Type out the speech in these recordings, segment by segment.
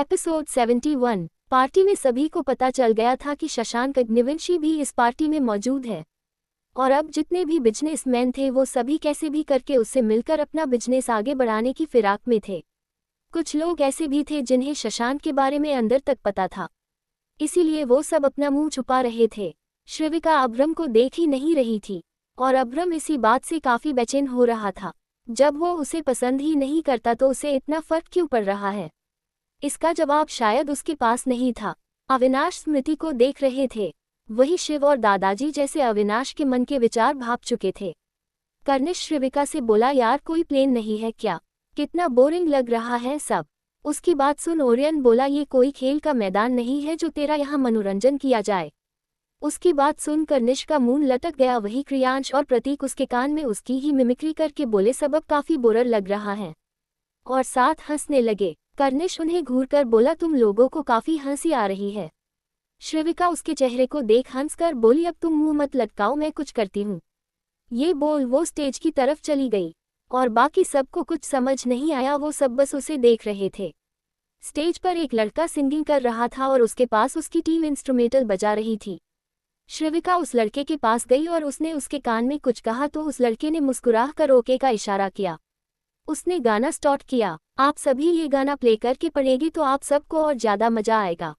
Episode 71। Party में सभी को पता चल गया था कि शशांक अग्निवंशी भी इस पार्टी में मौजूद है और अब जितने भी बिजनेसमैन थे वो सभी कैसे भी करके उससे मिलकर अपना बिजनेस आगे बढ़ाने की फिराक में थे। कुछ लोग ऐसे भी थे जिन्हें शशांक के बारे में अंदर तक पता था, इसीलिए वो सब अपना मुंह छुपा रहे थे। श्रविका अब्रम को देख ही नहीं रही थी और अब्रम इसी बात से काफी बेचैन हो रहा था। जब वो उसे पसंद ही नहीं करता तो उसे इतना फर्क क्यों पड़ रहा है? इसका जवाब शायद उसके पास नहीं था। अविनाश स्मृति को देख रहे थे। वही शिव और दादाजी जैसे अविनाश के मन के विचार भाप चुके थे। कर्निश श्रविका से बोला, यार कोई प्लेन नहीं है क्या? कितना बोरिंग लग रहा है सब। उसकी बात सुन ओरियन बोला, ये कोई खेल का मैदान नहीं है जो तेरा यहाँ मनोरंजन किया जाए। उसकी बात सुन कर्निश का मुंह लटक गया। वही क्रियांश और प्रतीक उसके कान में उसकी ही मिमिक्री करके बोले, सब अब काफी बोरर लग रहा है, और साथ हंसने लगे। कर्निश उन्हें घूरकर बोला, तुम लोगों को काफी हंसी आ रही है। श्रविका उसके चेहरे को देख हंसकर बोली, अब तुम मुंह मत लटकाओ, मैं कुछ करती हूँ। ये बोल वो स्टेज की तरफ चली गई और बाकी सबको कुछ समझ नहीं आया। वो सब बस उसे देख रहे थे। स्टेज पर एक लड़का सिंगिंग कर रहा था और उसके पास उसकी टीम इंस्ट्रूमेंटल बजा रही थी। श्रविका उस लड़के के पास गई और उसने उसके कान में कुछ कहा तो उस लड़के ने मुस्कुराकर ओके का इशारा किया। उसने गाना स्टार्ट किया। आप सभी ये गाना प्ले करके पढ़ेगी तो आप सबको और ज्यादा मजा आएगा।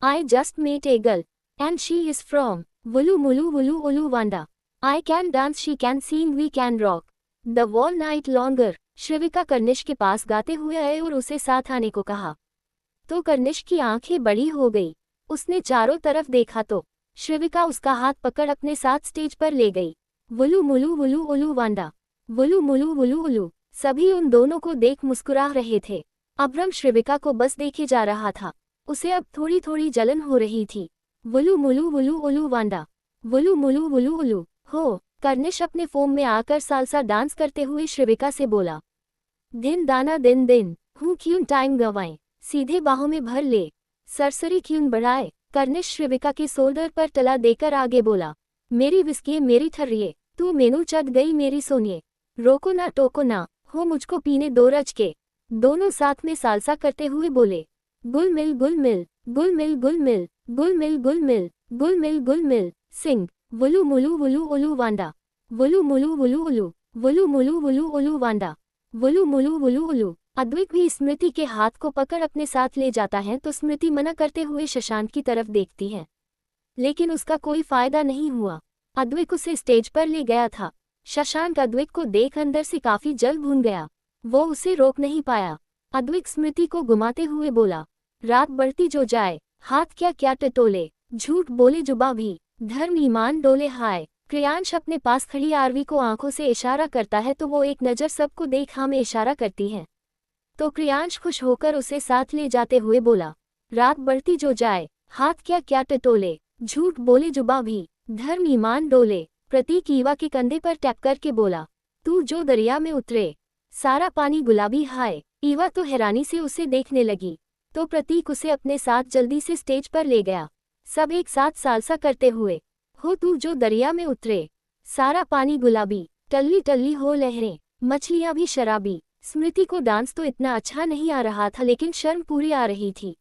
I just met a girl and she is from Wulu Mulu Wulu Ulu Wanda. I can dance, she can sing, we can rock the wall night longer. Shravika Karnish के पास गाते हुए आए और उसे साथ आने को कहा तो कर्निश की आंखें बड़ी हो गई। उसने चारों तरफ देखा तो श्रविका उसका हाथ पकड़ अपने साथ स्टेज पर ले गई। वुलू Mulu Wulu Ulu Wanda, वुलू Mulu Wulu उलू। सभी उन दोनों को देख मुस्कुरा रहे थे। अब्रम श्रविका को बस देखे जा रहा था। उसे अब थोड़ी थोड़ी जलन हो रही थी। वुलू Mulu Wulu Ulu Wanda, वुलू Mulu Wulu उलू। हो, कर्निश अपने फोम में आकर सालसा डांस करते हुए श्रविका से बोला, दिन दाना दिन दिन हूँ क्यों टाइम गवाएं, सीधे बाहों में भर ले, सरसरी क्यों बढ़ाए। कर्निश श्रविका के शोल्डर पर तला देकर आगे बोला, मेरी विस्की मेरी थर्रिए, तू मेनू चढ़ गई मेरी सोनिए, रोको ना टोको ना, हो मुझको पीने दो रच के। दोनों साथ में सालसा करते हुए बोले, गुल मिल गुल मिल गुल मिल गुल मिल गुल मिल गुल मिल गुल मिल गुल मिल सिंग वुलू Mulu Wulu Ulu Wanda, वुलू Mulu Wulu उलू, वुलू Mulu Wulu Ulu Wanda, वुलू Mulu Wulu उलू। Advik भी स्मृति के हाथ को पकड़ अपने साथ ले जाता है तो स्मृति मना करते हुए शशांक की तरफ देखती है, लेकिन उसका कोई फायदा नहीं हुआ। अद्विक उसे स्टेज पर ले गया था। शशांक अद्विक को देख अंदर से काफी जल भून गया। वो उसे रोक नहीं पाया। अद्विक स्मृति को घुमाते हुए बोला, रात बढ़ती जो जाए, हाथ क्या क्या टटोले, झूठ बोले जुबा भी, धर्म ईमान डोले हाय। क्रियांश अपने पास खड़ी आरवी को आंखों से इशारा करता है तो वो एक नज़र सबको देख हाँ में इशारा करती है। तो क्रियांश खुश होकर उसे साथ ले जाते हुए बोला, रात बढ़ती जो जाए, हाथ क्या क्या टटोले, झूठ बोले जुबा भी, धर्म ईमान डोले। प्रतीक ईवा के कंधे पर टैप करके बोला, तू जो दरिया में उतरे, सारा पानी गुलाबी हाय। ईवा तो हैरानी से उसे देखने लगी तो प्रतीक उसे अपने साथ जल्दी से स्टेज पर ले गया। सब एक साथ सालसा करते हुए, हो तू जो दरिया में उतरे, सारा पानी गुलाबी, टल्ली टल्ली हो लहरें, मछलियां भी शराबी। स्मृति को डांस तो इतना अच्छा नहीं आ रहा था लेकिन शर्म पूरी आ रही थी।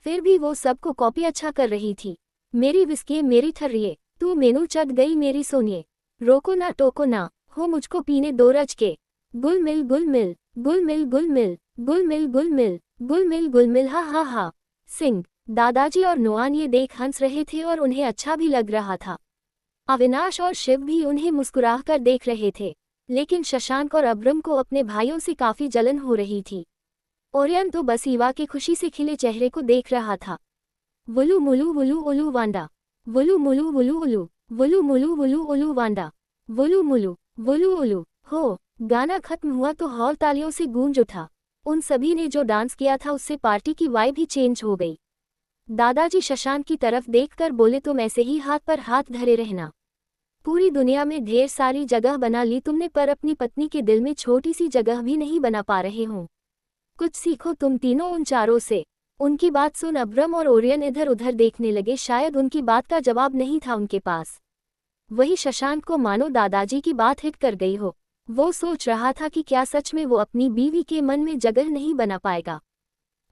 फिर भी वो सबको कॉपी अच्छा कर रही थी। मेरी विस्की मेरी थर्रिए, तू मेनू चढ़ गई मेरी सोनिए, रोको ना टोको ना, हो मुझको पीने दो रच के। गुल मिल गुल मिल गुल मिल गुल मिल गुल मिल गुल मिल गुल मिल गुल मिल हा हा हा सिंग। दादाजी और नुआन ये देख हंस रहे थे और उन्हें अच्छा भी लग रहा था। अविनाश और शिव भी उन्हें मुस्कुराकर देख रहे थे, लेकिन शशांक और अब्रम को अपने भाइयों से काफी जलन हो रही थी। ओरियन तो बस ईवा के खुशी से खिले चेहरे को देख रहा था। वुलू Mulu Wulu Ulu Wanda, वुलू Mulu Wulu उलू, वुलू Mulu Wulu Ulu Wanda, वुलू Mulu Wulu उलू। हो, गाना खत्म हुआ तो हॉल तालियों से गूंज उठा। उन सभी ने जो डांस किया था उससे पार्टी की वाइब ही चेंज हो गई। दादाजी शशांक की तरफ देखकर बोले, तुम ऐसे ही हाथ पर हाथ धरे रहना। पूरी दुनिया में ढेर सारी जगह बना ली तुमने पर अपनी पत्नी के दिल में छोटी सी जगह भी नहीं बना पा रहे हो। कुछ सीखो तुम तीनों उन चारों से। उनकी बात सुन अब्रम और ओरियन इधर उधर देखने लगे। शायद उनकी बात का जवाब नहीं था उनके पास। वही शशांक को मानो दादाजी की बात हिट कर गई हो। वो सोच रहा था कि क्या सच में वो अपनी बीवी के मन में जगह नहीं बना पाएगा।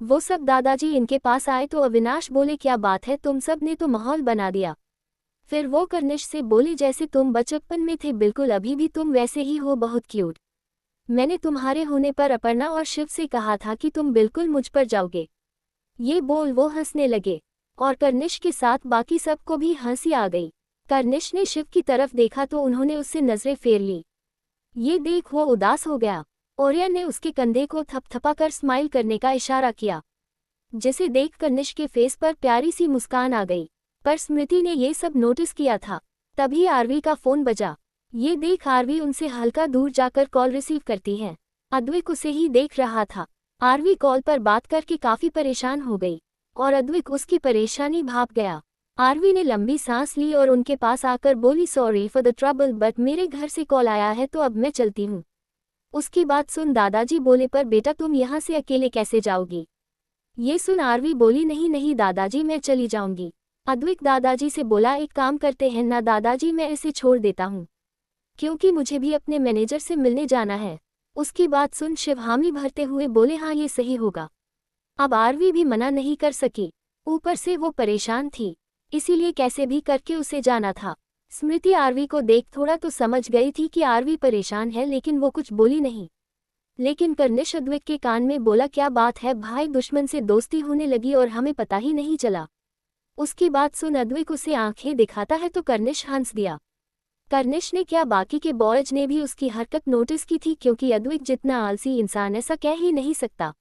वो सब दादाजी इनके पास आए तो अविनाश बोले क्या बात है, तुम सब ने तो माहौल बना दिया। फिर वो कर्निश से बोली जैसे तुम बचपन में थे बिल्कुल अभी भी तुम वैसे ही हो, बहुत क्यूट। मैंने तुम्हारे होने पर अपर्णा और शिव से कहा था कि तुम बिल्कुल मुझ पर जाओगे। ये बोल वो हंसने लगे और कर्निश के साथ बाकी सबको भी हंसी आ गई। कर्निश ने शिव की तरफ देखा तो उन्होंने उससे नजरें फेर ली। ये देख वो उदास हो गया। ओरियन ने उसके कंधे को थपथपाकर स्माइल करने का इशारा किया, जिसे देख कर्निश के फेस पर प्यारी सी मुस्कान आ गई। पर स्मृति ने ये सब नोटिस किया था। तभी आरवी का फोन बजा। ये देख आरवी उनसे हल्का दूर जाकर कॉल रिसीव करती है। अद्विक उसे ही देख रहा था। आरवी कॉल पर बात करके काफी परेशान हो गई और अद्विक उसकी परेशानी भाप गया। आरवी ने लंबी सांस ली और उनके पास आकर बोली sorry for the trouble but मेरे घर से कॉल आया है तो अब मैं चलती हूँ। उसकी बात सुन दादाजी बोले पर बेटा तुम यहाँ से अकेले कैसे जाओगी। ये सुन आरवी बोली नहीं नहीं दादाजी मैं चली जाऊंगी। अद्विक दादाजी से बोला एक काम करते हैं ना दादाजी, मैं इसे छोड़ देता हूँ क्योंकि मुझे भी अपने मैनेजर से मिलने जाना है। उसकी बात सुन शिव हामी भरते हुए बोले हाँ ये सही होगा। अब आरवी भी मना नहीं कर सकी, ऊपर से वो परेशान थी, इसीलिए कैसे भी करके उसे जाना था। स्मृति आरवी को देख थोड़ा तो समझ गई थी कि आरवी परेशान है लेकिन वो कुछ बोली नहीं। लेकिन कर्निश अद्विक के कान में बोला क्या बात है भाई, दुश्मन से दोस्ती होने लगी और हमें पता ही नहीं चला। उसकी बात सुन अद्विक उसे आंखें दिखाता है तो कर्निश हंस दिया। कर्निश ने क्या बाकी के बॉयज ने भी उसकी हरकत नोटिस की थी क्योंकि अद्विक जितना आलसी इंसान ऐसा कह ही नहीं सकता।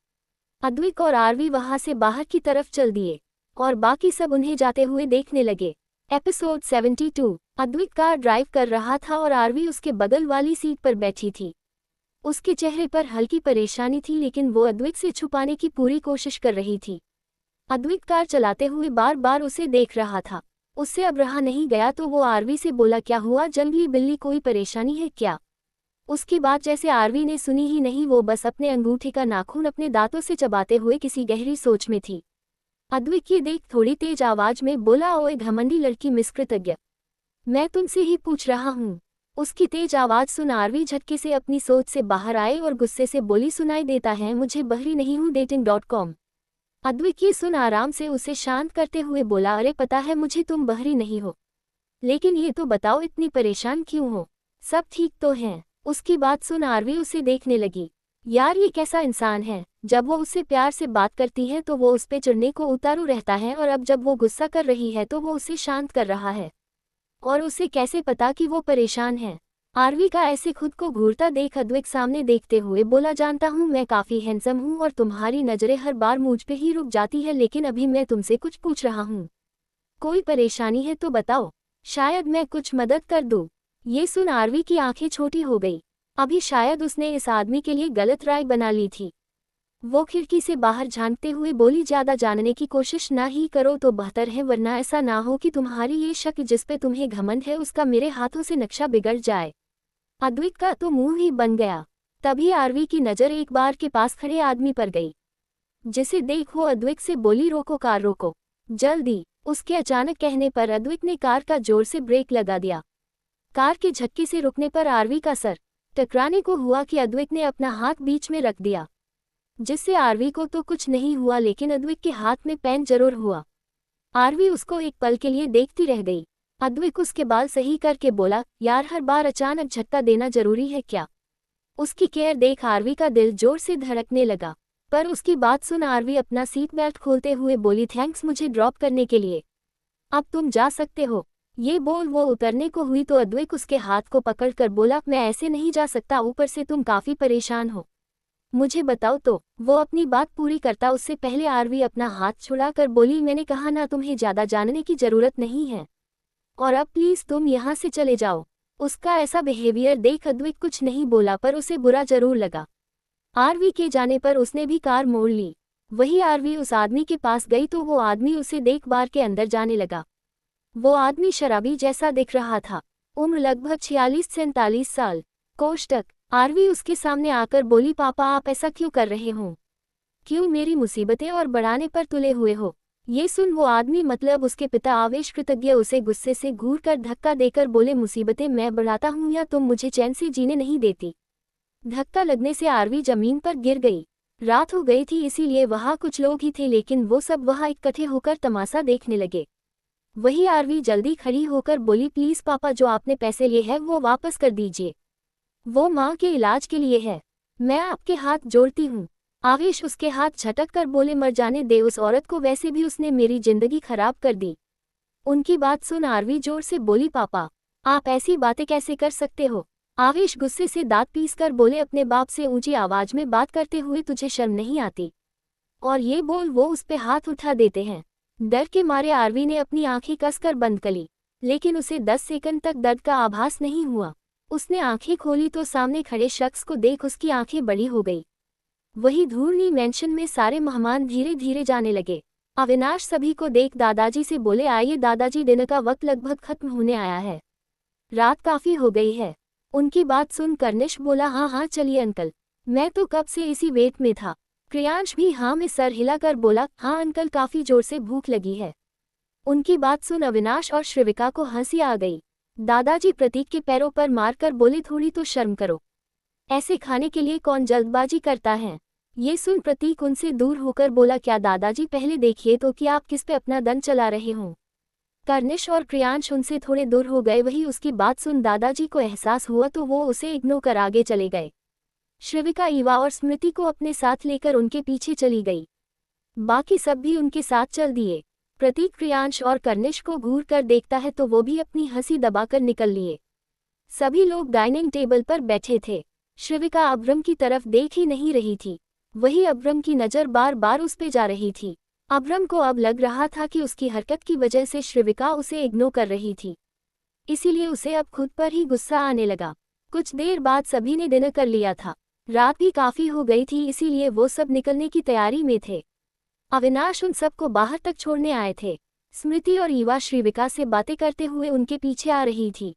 अद्विक और आरवी वहां से बाहर की तरफ चल दिए और बाकी सब उन्हें जाते हुए देखने लगे। एपिसोड 72। अद्विक कार ड्राइव कर रहा था और आरवी उसके बगल वाली सीट पर बैठी थी। उसके चेहरे पर हल्की परेशानी थी लेकिन वो अद्विक से छुपाने की पूरी कोशिश कर रही थी। अद्विक कार चलाते हुए बार बार उसे देख रहा था। उससे अब रहा नहीं गया तो वो आरवी से बोला क्या हुआ जंगली बिल्ली, कोई परेशानी है क्या। उसकी बात जैसे आरवी ने सुनी ही नहीं, वो बस अपने अंगूठे का नाखून अपने दांतों से चबाते हुए किसी गहरी सोच में थी। अद्विक ये देख थोड़ी तेज आवाज में बोला ओए घमंडी लड़की मिसकृतज्ञ, मैं तुमसे ही पूछ रहा हूँ। उसकी तेज आवाज सुन आरवी झटके से अपनी सोच से बाहर आए और गुस्से से बोली सुनाई देता है मुझे बहरी नहीं हूँ dating.com। अद्विक ये सुन आराम से उसे शांत करते हुए बोला अरे पता है मुझे तुम बहरी नहीं हो, लेकिन ये तो बताओ इतनी परेशान क्यों हो, सब ठीक तो हैं। उसकी बात सुन आरवी उसे देखने लगी। यार ये कैसा इंसान है, जब वो उससे प्यार से बात करती है तो वो उस पे चिढ़ने को उतारू रहता है और अब जब वो गुस्सा कर रही है तो वो उसे शांत कर रहा है। और उसे कैसे पता कि वो परेशान है। आरवी का ऐसे खुद को घूरता देख अद्विक सामने देखते हुए बोला जानता हूँ मैं काफी हैंडसम हूँ और तुम्हारी नजरें हर बार मुझ पे ही रुक जाती है, लेकिन अभी मैं तुमसे कुछ पूछ रहा हूँ। कोई परेशानी है तो बताओ, शायद मैं कुछ मदद कर दूँ। ये सुन आरवी की आंखें छोटी हो गई। अभी शायद उसने इस आदमी के लिए गलत राय बना ली थी। वो खिड़की से बाहर झांकते हुए बोली ज्यादा जानने की कोशिश ना ही करो तो बेहतर है, वरना ऐसा ना हो कि तुम्हारी ये शक जिस पे तुम्हें घमंड है उसका मेरे हाथों से नक्शा बिगड़ जाए। अद्विक का तो मुंह ही बन गया। तभी आरवी की नजर एक बार के पास खड़े आदमी पर गई, जिसे देख वो अद्विक से बोली रोको कार रोको जल्दी। उसके अचानक कहने पर अद्विक ने कार का जोर से ब्रेक लगा दिया। कार के झटके से रुकने पर आरवी का सर टकराने को हुआ कि अद्विक ने अपना हाथ बीच में रख दिया, जिससे आरवी को तो कुछ नहीं हुआ लेकिन अद्विक के हाथ में पेन जरूर हुआ। आरवी उसको एक पल के लिए देखती रह गई। अद्विक उसके बाल सही करके बोला यार हर बार अचानक झटका देना जरूरी है क्या। उसकी केयर देख आरवी का दिल जोर से धड़कने लगा, पर उसकी बात सुन आरवी अपना सीट बेल्ट खोलते हुए बोली थैंक्स मुझे ड्रॉप करने के लिए, अब तुम जा सकते हो। ये बोल वो उतरने को हुई तो अद्विक उसके हाथ को पकड़कर बोला मैं ऐसे नहीं जा सकता, ऊपर से तुम काफी परेशान हो, मुझे बताओ तो। वो अपनी बात पूरी करता उससे पहले आरवी अपना हाथ छुड़ाकर बोली मैंने कहा ना तुम्हें ज्यादा जानने की जरूरत नहीं है और अब प्लीज तुम यहाँ से चले जाओ। उसका ऐसा बिहेवियर देख अद्विक कुछ नहीं बोला पर उसे बुरा जरूर लगा। आरवी के जाने पर उसने भी कार मोड़ ली। वही आरवी उस आदमी के पास गई तो वो आदमी उसे देख बार के अंदर जाने लगा। वो आदमी शराबी जैसा दिख रहा था, उम्र लगभग 46-47 साल। कोष्टक आरवी उसके सामने आकर बोली पापा आप ऐसा क्यों कर रहे हो, क्यों मेरी मुसीबतें और बढ़ाने पर तुले हुए हो। ये सुन वो आदमी मतलब उसके पिता आवेश कृतज्ञ उसे गुस्से से घूर कर धक्का देकर बोले मुसीबतें मैं बढ़ाता हूँ या तुम मुझे चैन से जीने नहीं देती। धक्का लगने से आरवी जमीन पर गिर गई। रात हो गई थी इसीलिए वहाँ कुछ लोग ही थे, लेकिन वो सब वहाँ इकट्ठे होकर तमाशा देखने लगे। वही आरवी जल्दी खड़ी होकर बोली, प्लीज पापा, जो आपने पैसे लिए हैं वो वापस कर दीजिए। वो माँ के इलाज के लिए है, मैं आपके हाथ जोड़ती हूँ। आवेश उसके हाथ झटक कर बोले, मर जाने दे उस औरत को, वैसे भी उसने मेरी जिंदगी खराब कर दी। उनकी बात सुन आरवी जोर से बोली, पापा आप ऐसी बातें कैसे कर सकते हो। आवेश गुस्से से दांत पीस कर बोले, अपने बाप से ऊंची आवाज में बात करते हुए तुझे शर्म नहीं आती। और ये बोल वो उस पे हाथ उठा देते हैं। डर के मारे आरवी ने अपनी आंखें कसकर बंद कर ली, लेकिन उसे 10 सेकंड तक दर्द का आभास नहीं हुआ। उसने आंखें खोली तो सामने खड़े शख्स को देख उसकी आंखें बड़ी हो गई। वही धूर्णी मैंशन में सारे मेहमान धीरे धीरे जाने लगे। अविनाश सभी को देख दादाजी से बोले, आइए दादाजी, डिनर का वक्त लगभग खत्म होने आया है, रात काफी हो गई है। उनकी बात सुन कर्निश बोला, हाँ हाँ चलिए अंकल, मैं तो कब से इसी वेट में था। क्रियांश भी हाँ में सर हिलाकर बोला, हाँ अंकल, काफी जोर से भूख लगी है। उनकी बात सुन अविनाश और श्रिविका को हंसी आ गई। दादाजी प्रतीक के पैरों पर मारकर बोले, थोड़ी तो शर्म करो, ऐसे खाने के लिए कौन जल्दबाजी करता है। ये सुन प्रतीक उनसे दूर होकर बोला, क्या दादाजी, पहले देखिए तो कि आप किस पे अपना दम चला रहे हों। कर्निश और क्रियांश उनसे थोड़े दूर हो गए। वही उसकी बात सुन दादाजी को एहसास हुआ तो वो उसे इग्नोर कर आगे चले गए। श्रिविका ईवा और स्मृति को अपने साथ लेकर उनके पीछे चली गई। बाकी सब भी उनके साथ चल दिए। प्रतीक क्रियांश और कर्निश को घूर कर देखता है तो वो भी अपनी हंसी दबाकर निकल लिए। सभी लोग डाइनिंग टेबल पर बैठे थे। श्रिविका अब्रम की तरफ देख ही नहीं रही थी, वही अब्रम की नज़र बार बार उस पे जा रही थी। अब्रम को अब लग रहा था कि उसकी हरकत की वजह से श्रिविका उसे इग्नोर कर रही थी, इसीलिए उसे अब खुद पर ही गुस्सा आने लगा। कुछ देर बाद सभी ने डिनर कर लिया था। रात भी काफ़ी हो गई थी, इसीलिए वो सब निकलने की तैयारी में थे। अविनाश उन सबको बाहर तक छोड़ने आए थे। स्मृति और ईवा श्रिविका से बातें करते हुए उनके पीछे आ रही थी।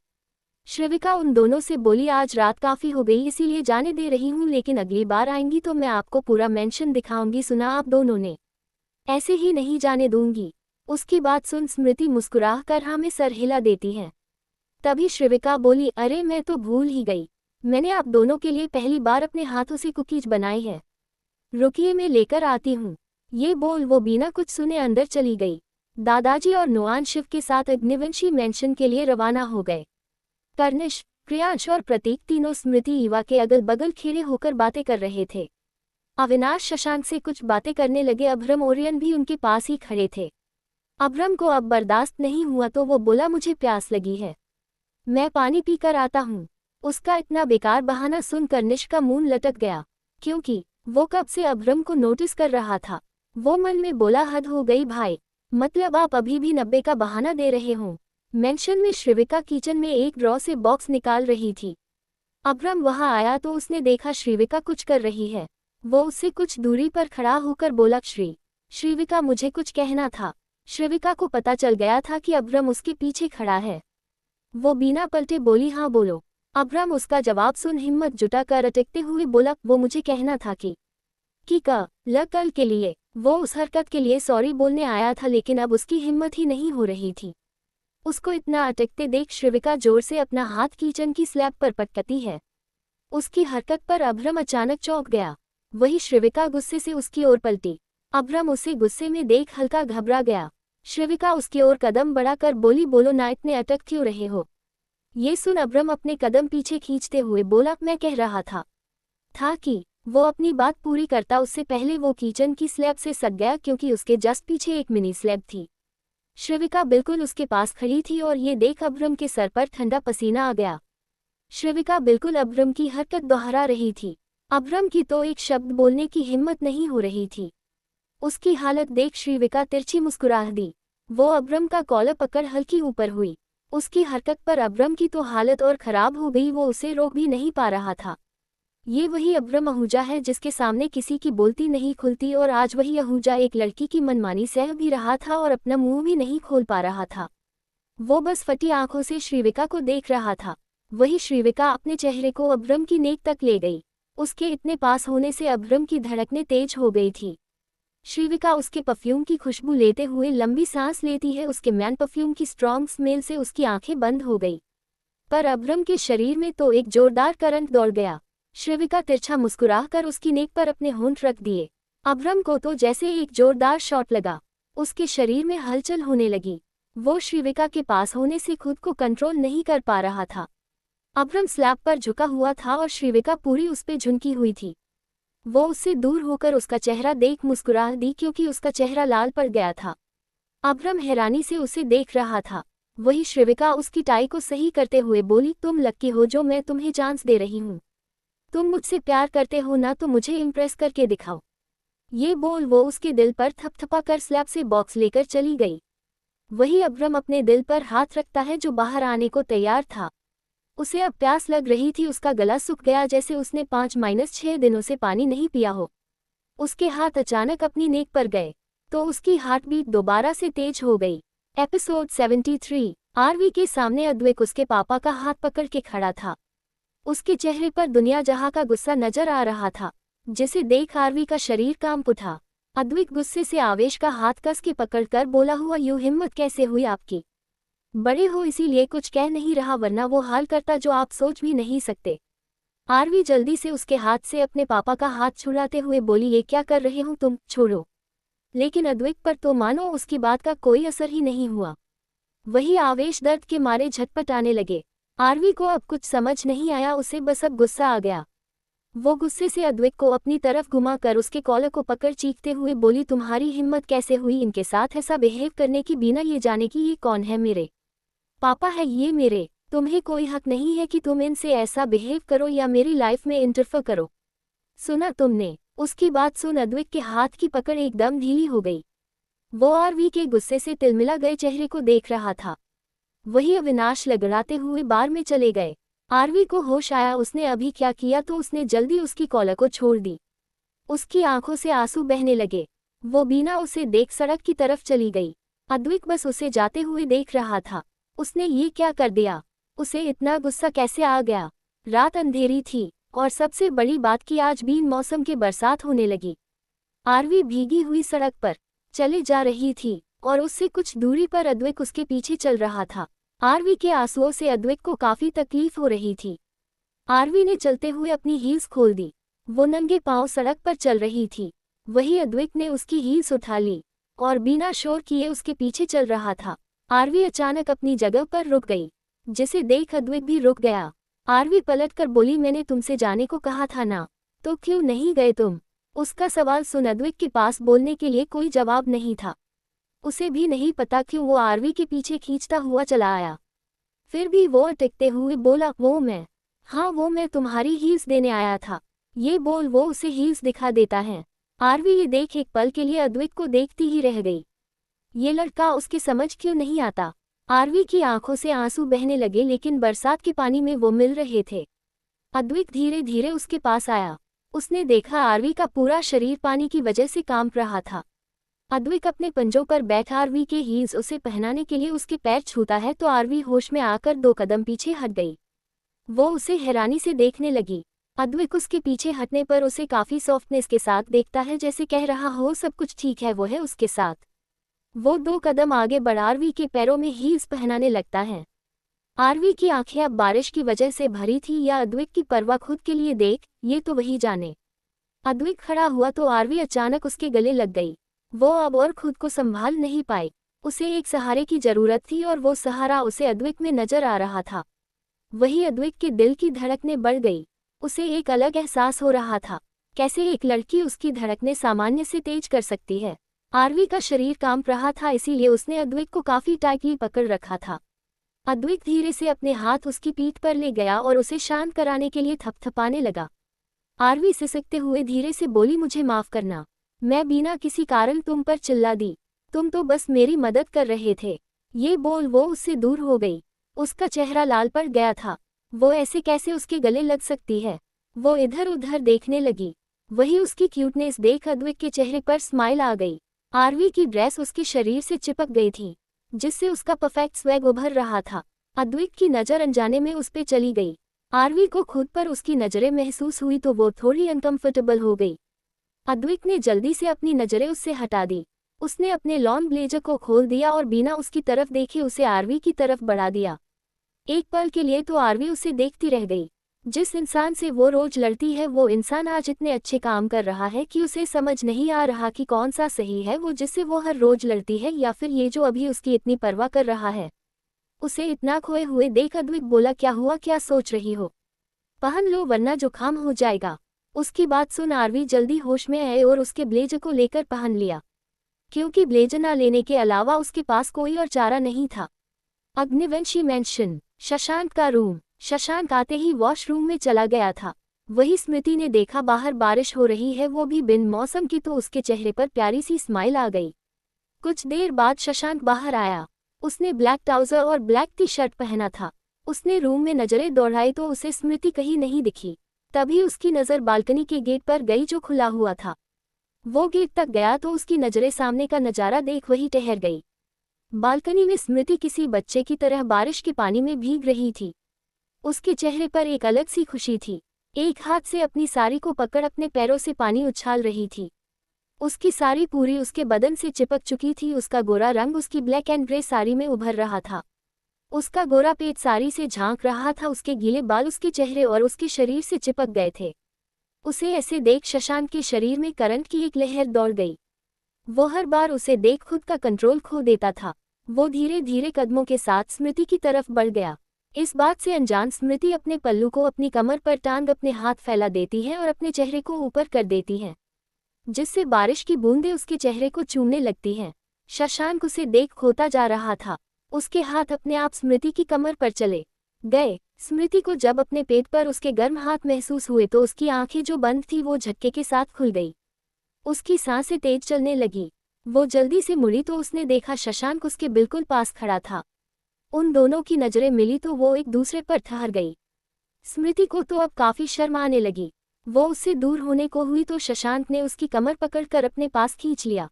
श्रिविका उन दोनों से बोली, आज रात काफ़ी हो गई इसीलिए जाने दे रही हूँ, लेकिन अगली बार आएंगी तो मैं आपको पूरा मेंशन दिखाऊंगी, सुना आप दोनों ने, ऐसे ही नहीं जाने दूंगी। उसकी बात सुन स्मृति मुस्कुराह कर हाँ में सर हिला देती है। तभी श्रिविका बोली, अरे मैं तो भूल ही गई, मैंने आप दोनों के लिए पहली बार अपने हाथों से कुकीज बनाई है, रुकिए मैं लेकर आती हूँ। ये बोल वो बिना कुछ सुने अंदर चली गई। दादाजी और नुआन शिव के साथ अग्निवंशी मेंशन के लिए रवाना हो गए। कर्निश, क्रियांश और प्रतीक तीनों स्मृति ईवा के अगल बगल खड़े होकर बातें कर रहे थे। अविनाश शशांक से कुछ बातें करने लगे। अब्रम ओरियन भी उनके पास ही खड़े थे। अब्रम को अब बर्दाश्त नहीं हुआ तो वो बोला, मुझे प्यास लगी है, मैं पानी पीकर आता हूँ। उसका इतना बेकार बहाना सुन कर्निश का मुंह लटक गया, क्योंकि वो कब से अब्रम को नोटिस कर रहा था। वो मन में बोला, हद हो गई भाई, मतलब आप अभी भी 90 का बहाना दे रहे हो। मेंशन में श्रिविका किचन में एक ड्रॉ से बॉक्स निकाल रही थी। अब्रम वहां आया तो उसने देखा श्रिविका कुछ कर रही है। वो उससे कुछ दूरी पर खड़ा होकर बोला, श्रिविका मुझे कुछ कहना था। श्रिविका को पता चल गया था कि अब्रम उसके पीछे खड़ा है। वो बिना पलटे बोली, हाँ बोलो। अब्रम उसका जवाब सुन हिम्मत जुटाकर अटकते हुए बोला, वो मुझे कहना था कि कल के लिए वो उस हरकत के लिए सॉरी बोलने आया था, लेकिन अब उसकी हिम्मत ही नहीं हो रही थी। उसको इतना अटकते देख श्रिविका जोर से अपना हाथ किचन की स्लैब पर पटकती है। उसकी हरकत पर अब्रम अचानक चौंक गया। वही श्रिविका गुस्से से उसकी ओर पलटी। अब्रम उसे गुस्से में देख हल्का घबरा गया। श्रिविका उसकी ओर कदम बढ़ाकर बोली, बोलो ना, इतने अटक क्यों रहे हो। ये सुन अब्रम अपने कदम पीछे खींचते हुए बोला, मैं कह रहा था कि वो अपनी बात पूरी करता उससे पहले वो किचन की स्लैब से सट गया, क्योंकि उसके जस्ट पीछे एक मिनी स्लैब थी। श्रिविका बिल्कुल उसके पास खड़ी थी और ये देख अब्रम के सर पर ठंडा पसीना आ गया। श्रिविका बिल्कुल अब्रम की हरकत दोहरा रही थी। अब्रम की तो एक शब्द बोलने की हिम्मत नहीं हो रही थी। उसकी हालत देख श्रिविका तिरछी मुस्कुरा दी। वो अब्रम का कॉलर पकड़ हल्की ऊपर हुई। उसकी हरकत पर अब्रम की तो हालत और खराब हो गई, वो उसे रोक भी नहीं पा रहा था। ये वही अब्रम आहूजा है जिसके सामने किसी की बोलती नहीं खुलती, और आज वही आहूजा एक लड़की की मनमानी सह भी रहा था और अपना मुंह भी नहीं खोल पा रहा था। वो बस फटी आंखों से श्रिविका को देख रहा था। वही श्रिविका अपने चेहरे को अब्रम की नेक तक ले गई। उसके इतने पास होने से अब्रम की धड़कनें तेज हो गई थी। श्रिविका उसके परफ्यूम की खुशबू लेते हुए लंबी सांस लेती है। उसके मैन परफ्यूम की स्ट्रॉन्ग स्मेल से उसकी आंखें बंद हो गई। पर अब्रम के शरीर में तो एक जोरदार करंट दौड़ गया। श्रीविका तिरछा मुस्कुराकर उसकी नेक पर अपने होंठ रख दिए। अभ्रम को तो जैसे एक जोरदार शॉट लगा। उसके शरीर में हलचल होने लगी। वो श्रीविका के पास होने से खुद को कंट्रोल नहीं कर पा रहा था। अभ्रम स्लैब पर झुका हुआ था और श्रीविका पूरी उस पे झुकी हुई थी। वो उससे दूर होकर उसका चेहरा देख मुस्कुरा दी क्योंकि उसका चेहरा लाल पड़ गया था। अभ्रम हैरानी से उसे देख रहा था। वही श्रीविका उसकी टाई को सही करते हुए बोली, तुम लक्की हो जो मैं तुम्हें चांस दे रही हूँ। तुम मुझसे प्यार करते हो ना, तो मुझे इम्प्रेस करके दिखाओ। ये बोल वो उसके दिल पर थपथपा कर स्लैब से बॉक्स लेकर चली गई। वही अभ्रम अपने दिल पर हाथ रखता है जो बाहर आने को तैयार था। उसे अब प्यास लग रही थी। उसका गला सूख गया जैसे उसने 5-6 दिनों से पानी नहीं पिया हो। उसके हाथ अचानक अपनी नेक पर गए तो उसकी हार्ट बीट दोबारा से तेज हो गई। एपिसोड 73। आरवी के सामने अद्वैक उसके पापा का हाथ पकड़ के खड़ा था। उसके चेहरे पर दुनिया जहां का गुस्सा नजर आ रहा था, जिसे देख आरवी का शरीर कांप उठा। अद्वैक गुस्से से आवेश का हाथ कस के पकड़कर बोला हुआ, यूं हिम्मत कैसे हुई आपकी? बड़े हो इसीलिए कुछ कह नहीं रहा, वरना वो हाल करता जो आप सोच भी नहीं सकते। आरवी जल्दी से उसके हाथ से अपने पापा का हाथ छुड़ाते हुए बोली, ये क्या कर रहे हो तुम, छोड़ो। लेकिन अद्वैक पर तो मानो उसकी बात का कोई असर ही नहीं हुआ। वही आवेश दर्द के मारे झटपटाने लगे। आरवी को अब कुछ समझ नहीं आया, उसे बस अब गुस्सा आ गया। वो गुस्से से अद्वैक को अपनी तरफ घुमाकर उसके कॉलर को पकड़ चीखते हुए बोली, तुम्हारी हिम्मत कैसे हुई इनके साथ ऐसा बिहेव करने की, बिना ये जाने कि ये कौन है? मेरे पापा है ये मेरे। तुम्हें कोई हक नहीं है कि तुम इनसे ऐसा बिहेव करो या मेरी लाइफ में इंटरफेयर करो। सुना तुमने? उसकी बात सुन अद्वैक के हाथ की पकड़ एकदम ढीली हो गई। वो आरवी के गुस्से से तिलमिला गए चेहरे को देख रहा था। वही अविनाश लगड़ाते हुए बार में चले गए। आरवी को होश आया उसने अभी क्या किया तो उसने जल्दी उसकी कॉलर को छोड़ दी। उसकी आंखों से आंसू बहने लगे। वो बिना उसे देख सड़क की तरफ चली गई। अद्वैक बस उसे जाते हुए देख रहा था। उसने ये क्या कर दिया? उसे इतना गुस्सा कैसे आ गया? रात अंधेरी थी और सबसे बड़ी बात कि आज बिन मौसम के बरसात होने लगी। आरवी भीगी हुई सड़क पर चले जा रही थी और उससे कुछ दूरी पर अद्वैक उसके पीछे चल रहा था। आरवी के आंसुओं से अद्वैक को काफी तकलीफ हो रही थी। आरवी ने चलते हुए अपनी हील्स खोल दी। वो नंगे पांव सड़क पर चल रही थी। वही अद्वैक ने उसकी हील्स उठा ली और बिना शोर किए उसके पीछे चल रहा था। आरवी अचानक अपनी जगह पर रुक गई, जिसे देख अद्वैक भी रुक गया। आरवी पलटकर बोली, मैंने तुमसे जाने को कहा था ना, तो क्यों नहीं गए तुम? उसका सवाल सुन अद्वैक के पास बोलने के लिए कोई जवाब नहीं था। उसे भी नहीं पता क्यों वो आरवी के पीछे खींचता हुआ चला आया। फिर भी वो अटकते हुए बोला, वो मैं? हाँ वो मैं तुम्हारी हील्स देने आया था। ये बोल वो उसे हील्स दिखा देता है। आरवी ये देख एक पल के लिए अद्वैक को देखती ही रह गई। ये लड़का उसकी समझ क्यों नहीं आता? आरवी की आंखों से आंसू बहने लगे, लेकिन बरसात के पानी में वो मिल रहे थे। अद्वैक धीरे धीरे उसके पास आया। उसने देखा आरवी का पूरा शरीर पानी की वजह से कांप रहा था। अद्वैक अपने पंजों पर बैठा आरवी के हील्स उसे पहनाने के लिए उसके पैर छूता है तो आरवी होश में आकर 2 कदम पीछे हट गई। वो उसे हैरानी से देखने लगी। अद्वैक उसके पीछे हटने पर उसे काफी सॉफ्टनेस के साथ देखता है, जैसे कह रहा हो सब कुछ ठीक है, वो है उसके साथ। वो 2 कदम आगे बढ़ आरवी के पैरों में हील्स पहनाने लगता है। आरवी की आंखें अब बारिश की वजह से भरी थी या अद्वैक की परवाह खुद के लिए देख, ये तो वही जाने। अद्वैक खड़ा हुआ तो आरवी अचानक उसके गले लग गई। वो अब और खुद को संभाल नहीं पाई। उसे एक सहारे की जरूरत थी और वो सहारा उसे अद्वैक में नजर आ रहा था। वही अद्वैक के दिल की धड़कनें बढ़ गई। उसे एक अलग एहसास हो रहा था, कैसे एक लड़की उसकी धड़कनें सामान्य से तेज कर सकती है। आरवी का शरीर कांप रहा था, इसीलिए उसने अद्वैक को काफी टाइटली पकड़ रखा था। अद्वैक धीरे से अपने हाथ उसकी पीठ पर ले गया और उसे शांत कराने के लिए थपथपाने लगा। आरवी सिसकते हुए धीरे से बोली, मुझे माफ करना, मैं बिना किसी कारण तुम पर चिल्ला दी। तुम तो बस मेरी मदद कर रहे थे। ये बोल वो उससे दूर हो गई। उसका चेहरा लाल पड़ गया था। वो ऐसे कैसे उसके गले लग सकती है? वो इधर उधर देखने लगी। वही उसकी क्यूटनेस देख अद्वैक के चेहरे पर स्माइल आ गई। आरवी की ड्रेस उसके शरीर से चिपक गई थी, जिससे उसका परफेक्ट स्वैग उभर रहा था। अद्वैक की नज़र अनजाने में उस पे चली गई। आरवी को खुद पर उसकी नज़रें महसूस हुई तो वो थोड़ी अनकंफर्टेबल हो गई। अद्वैक ने जल्दी से अपनी नज़रें उससे हटा दी। उसने अपने लॉन्ग ब्लेजर को खोल दिया और बिना उसकी तरफ देखे उसे आरवी की तरफ बढ़ा दिया। एक पल के लिए तो आरवी उसे देखती रह गई। जिस इंसान से वो रोज लड़ती है वो इंसान आज इतने अच्छे काम कर रहा है कि उसे समझ नहीं आ रहा कि कौन सा सही है, वो जिससे वो हर रोज लड़ती है या फिर ये जो अभी उसकी इतनी परवाह कर रहा है। उसे इतना खोए हुए देख अद्विक बोला, क्या हुआ, क्या सोच रही हो? पहन लो वरना जुकाम हो जाएगा। उसकी बात सुन आरवी जल्दी होश में आए और उसके ब्लेजर को लेकर पहन लिया, क्योंकि ब्लेजर ना लेने के अलावा उसके पास कोई और चारा नहीं था। अग्निवंशी मेंशन। शशांक का रूम। शशांक आते ही वॉशरूम में चला गया था। वही स्मृति ने देखा बाहर बारिश हो रही है, वो भी बिन मौसम की, तो उसके चेहरे पर प्यारी सी स्माइल आ गई। कुछ देर बाद शशांक बाहर आया। उसने ब्लैक ट्राउजर और ब्लैक टी शर्ट पहना था। उसने रूम में नजरें दौड़ाई तो उसे स्मृति कहीं नहीं दिखी। तभी उसकी नज़र बालकनी के गेट पर गई जो खुला हुआ था। वो गेट तक गया तो उसकी नजरें सामने का नज़ारा देख वही ठहर गई। बालकनी में स्मृति किसी बच्चे की तरह बारिश के पानी में भीग रही थी। उसके चेहरे पर एक अलग सी खुशी थी। एक हाथ से अपनी साड़ी को पकड़ अपने पैरों से पानी उछाल रही थी। उसकी साड़ी पूरी उसके बदन से चिपक चुकी थी। उसका गोरा रंग उसकी ब्लैक एंड ग्रे साड़ी में उभर रहा था। उसका गोरा पेट साड़ी से झांक रहा था। उसके गीले बाल उसके चेहरे और उसके शरीर से चिपक गए थे। उसे ऐसे देख शशांक के शरीर में करंट की एक लहर दौड़ गई। वो हर बार उसे देख खुद का कंट्रोल खो देता था। वो धीरे धीरे कदमों के साथ स्मृति की तरफ बढ़ गया। इस बात से अनजान स्मृति अपने पल्लू को अपनी कमर पर टांग अपने हाथ फैला देती है और अपने चेहरे को ऊपर कर देती है, जिससे बारिश की बूंदें उसके चेहरे को चूमने लगती हैं। शशांक उसे देख खोता जा रहा था। उसके हाथ अपने आप स्मृति की कमर पर चले गए। स्मृति को जब अपने पेट पर उसके गर्म हाथ महसूस हुए तो उसकी आंखें जो बंद थी वो झटके के साथ खुल गई। उसकी सांसें तेज चलने लगी। वो जल्दी से मुड़ी तो उसने देखा शशांक उसके बिल्कुल पास खड़ा था। उन दोनों की नजरें मिली तो वो एक दूसरे पर ठहर गई। स्मृति को तो अब काफी शर्म आने लगी। वो उससे दूर होने को हुई तो शशांक ने उसकी कमर पकड़कर अपने पास खींच लिया।